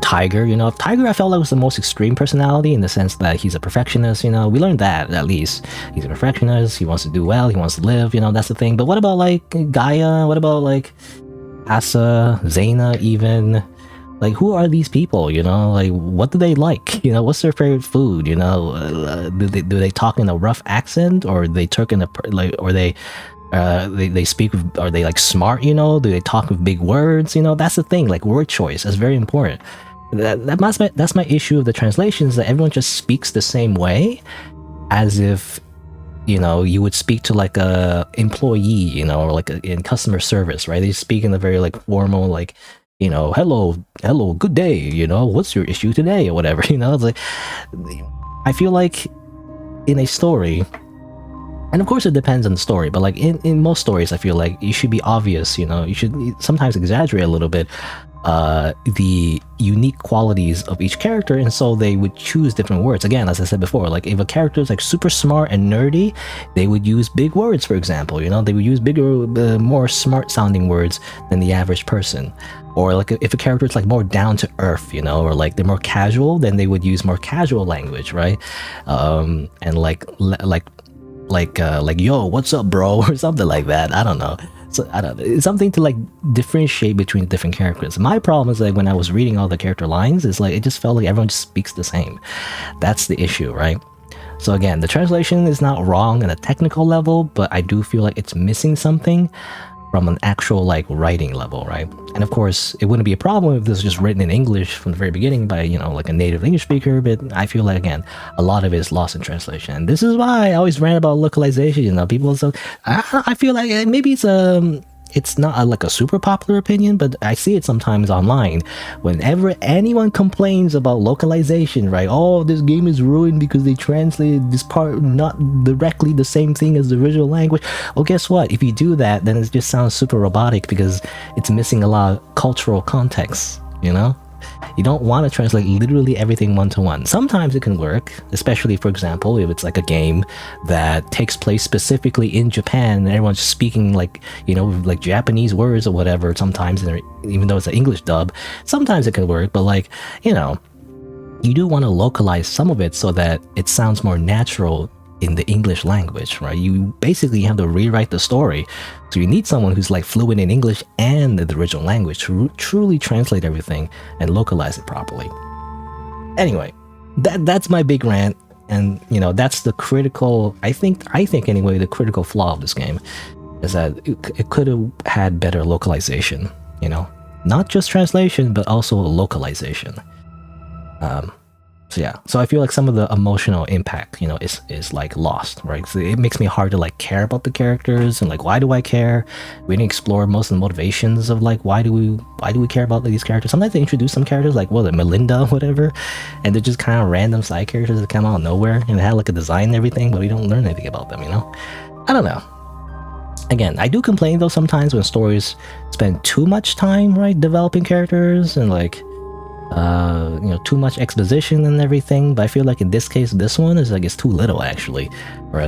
S1: Tiger, Tiger I felt like was the most extreme personality in the sense that he's a perfectionist, we learned that at least. He's a perfectionist, he wants to do well, he wants to live, that's the thing. But what about like Gaia? What about like Asa, Zaina, even? Like, who are these people, Like, what do they like? What's their favorite food, Do they talk in a rough accent? Or they talk in or they speak with, are they like smart, Do they talk with big words? That's the thing, like word choice. That's very important. That's my issue of the translation, is that everyone just speaks the same way, as if you would speak to like a employee, or like in customer service, right? They speak in a very like formal, like, hello, good day, what's your issue today, or whatever, It's like, I feel like in a story, And of course it depends on the story, but like in most stories I feel like you should be obvious, you know, you should sometimes exaggerate a little bit the unique qualities of each character, and so they would choose different words. Again, as I said before, like if a character is like super smart and nerdy, they would use big words, for example, you know, they would use bigger, more smart sounding words than the average person. Or like if a character is like more down to earth, you know, or like they're more casual, then they would use more casual language, right? And like yo, what's up, bro, or something like that. I don't know. So I don't know. It's something to like differentiate between different characters. My problem is like when I was reading all the character lines, it's like it just felt like everyone just speaks the same. That's the issue, right? So again, the translation is not wrong on a technical level, but I do feel like it's missing something from an actual like writing level, right? And of course, it wouldn't be a problem if this was just written in English from the very beginning by, you know, like a native English speaker, but I feel like, again, a lot of it is lost in translation. And this is why I always rant about localization, you know, people, so I feel like maybe it's not like a super popular opinion, but I see it sometimes online. Whenever anyone complains about localization, right? Oh, this game is ruined because they translated this part not directly the same thing as the original language. Well, guess what? If you do that, then it just sounds super robotic because it's missing a lot of cultural context, you know? You don't want to translate literally everything one-to-one. Sometimes it can work, especially, for example, if it's like a game that takes place specifically in Japan and everyone's speaking like, you know, like Japanese words or whatever sometimes, even though it's an English dub, sometimes it can work, but like, you know, you do want to localize some of it so that it sounds more natural in the English language, right? You basically have to rewrite the story. So you need someone who's like fluent in English and the original language to truly translate everything and localize it properly. Anyway, that's my big rant, and you know, that's the critical, I think anyway, the critical flaw of this game is that it could have had better localization, you know, not just translation, but also localization. So yeah, so I feel like some of the emotional impact, you know, is like lost, right? So it makes me hard to like care about the characters and like, why do I care? We didn't explore most of the motivations of like, why do we care about these characters? Sometimes they introduce some characters like, what, Melinda, whatever, and they're just kind of random side characters that come out of nowhere and they had like a design and everything, but we don't learn anything about them, you know? I don't know. Again, I do complain though sometimes when stories spend too much time, right, developing characters and like, you know, too much exposition and everything, but I feel like in this case, this one is like, it's too little actually, or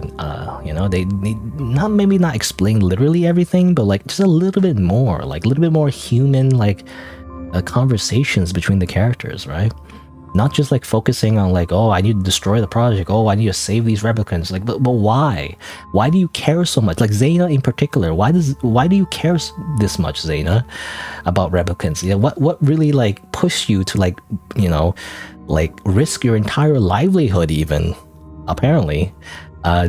S1: you know, they need maybe not explain literally everything, but like just a little bit more, like a little bit more human, like conversations between the characters, right? Not just like focusing on like, oh, I need to destroy the project, oh, I need to save these replicants, like, but why? Why do you care so much? Like Zaina in particular, why do you care this much, Zaina, about replicants? You know, what really like pushed you to like, you know, like risk your entire livelihood even, apparently,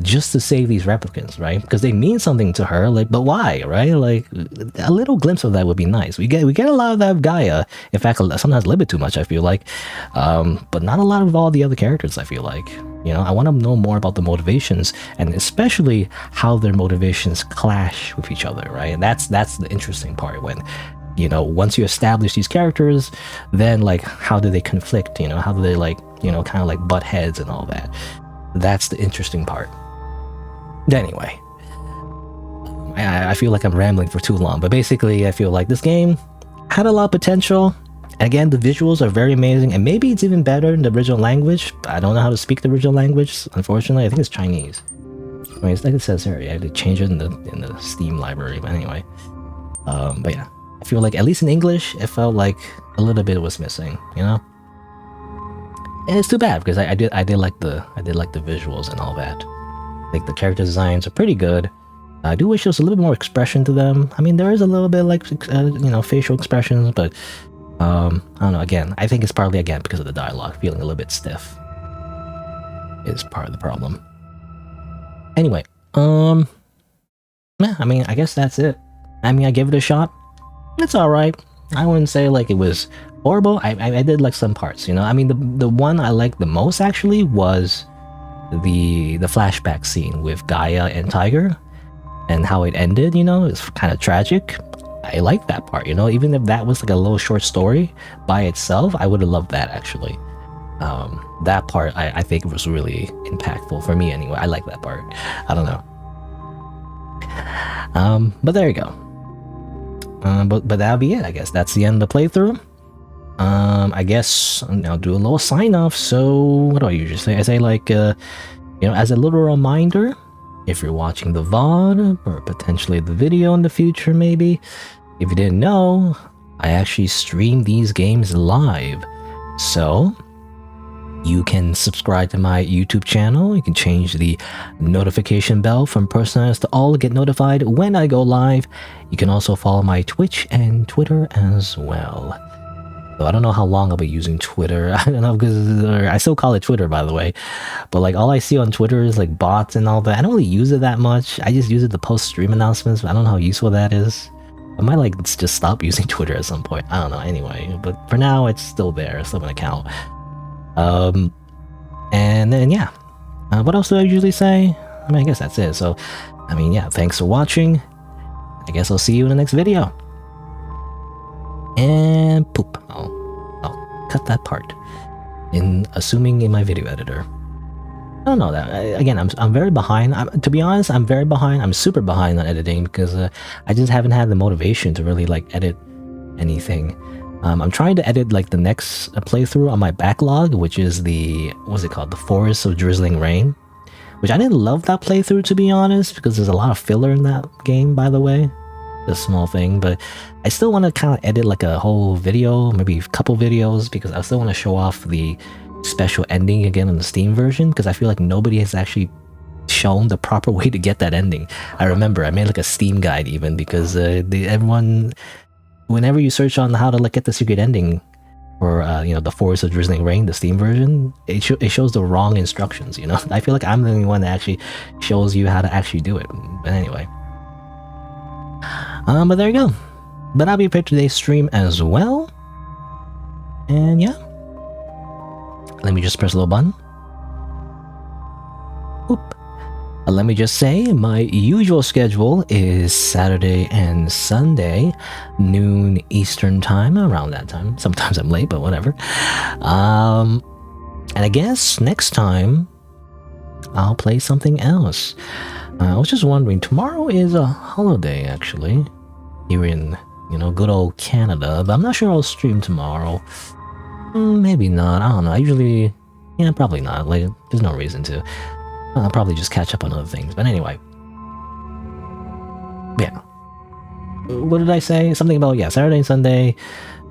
S1: just to save these replicants, right? Because they mean something to her, like, but why, right? Like, a little glimpse of that would be nice. We get a lot of that of Gaia. In fact, sometimes a little bit too much, I feel like, but not a lot of all the other characters, I feel like. You know, I want to know more about the motivations, and especially how their motivations clash with each other, right? And that's the interesting part when, you know, once you establish these characters, then like, how do they conflict? You know, how do they like, you know, kind of like butt heads and all that? That's the interesting part. Anyway, I feel like I'm rambling for too long, but basically I feel like this game had a lot of potential. And again, the visuals are very amazing, and maybe it's even better in the original language. I don't know how to speak the original language, unfortunately. I think it's Chinese. I mean, it's like it says here, you have to change it in the Steam library, but anyway. But yeah, I feel like at least in English, it felt like a little bit was missing, you know? And it's too bad because I did like the visuals and all that. Like the character designs are pretty good. I do wish there was a little bit more expression to them. I mean, there is a little bit like you know, facial expressions, but I don't know. Again, I think it's partly again because of the dialogue feeling a little bit stiff is part of the problem. Anyway, yeah, I mean, I guess that's it. I mean, I gave it a shot. It's all right. I wouldn't say like it was horrible. I did like some parts, you know. I mean, the one I liked the most actually was the flashback scene with Gaia and Tiger and how it ended, you know. It's kind of tragic. I like that part, you know. Even if that was like a little short story by itself, I would have loved that actually. That part I think was really impactful for me anyway. I like that part. I don't know. But there you go. But that'll be it, I guess. That's the end of the playthrough. I guess I'll do a little sign off. So what do I usually say? I say like, as a little reminder, if you're watching the VOD or potentially the video in the future, maybe, if you didn't know, I actually stream these games live. So you can subscribe to my YouTube channel. You can change the notification bell from personalized to all to get notified when I go live. You can also follow my Twitch and Twitter as well. So I don't know how long I'll be using Twitter. I don't know, because I still call it Twitter, by the way. But like all I see on Twitter is like bots and all that. I don't really use it that much. I just use it to post stream announcements. But I don't know how useful that is. I might like just stop using Twitter at some point. I don't know. Anyway, but for now it's still there. It's still an account. And then yeah. What else do I usually say? I mean, I guess that's it. So, I mean, yeah. Thanks for watching. I guess I'll see you in the next video. And poop. I'll cut that part. Assuming in my video editor. I don't know that. Again, I'm very behind. To be honest, I'm very behind. I'm super behind on editing because I just haven't had the motivation to really like edit anything. I'm trying to edit like the next playthrough on my backlog, which is what's it called? The Forest of Drizzling Rain. Which I didn't love that playthrough, to be honest, because there's a lot of filler in that game, by the way. A small thing, but I still want to kind of edit like a whole video, maybe a couple videos, because I still want to show off the special ending again in the Steam version, because I feel like nobody has actually shown the proper way to get that ending. I remember I made like a Steam guide even, because everyone, whenever you search on how to like get the secret ending for the Forest of Drizzling Rain, the Steam version, it shows the wrong instructions. I feel like I'm the only one that actually shows you how to actually do it. But anyway. But there you go. But I'll be prepared today's stream as well. And yeah. Let me just press a little button. Oop. Let me just say, my usual schedule is Saturday and Sunday, noon Eastern time, around that time. Sometimes I'm late, but whatever. And I guess next time, I'll play something else. I was just wondering, tomorrow is a holiday, actually, here in, good old Canada, but I'm not sure I'll stream tomorrow. Maybe not, I don't know, probably not, like, there's no reason to. I'll probably just catch up on other things, but anyway. Yeah. What did I say? Something about, Saturday and Sunday,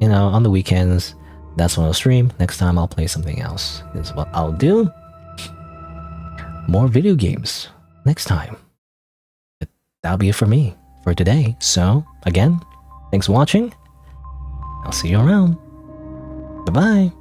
S1: on the weekends, that's when I'll stream. Next time I'll play something else, is what I'll do. More video games. Next time. But that'll be it for me for today. So, again, thanks for watching. I'll see you around. Bye-bye.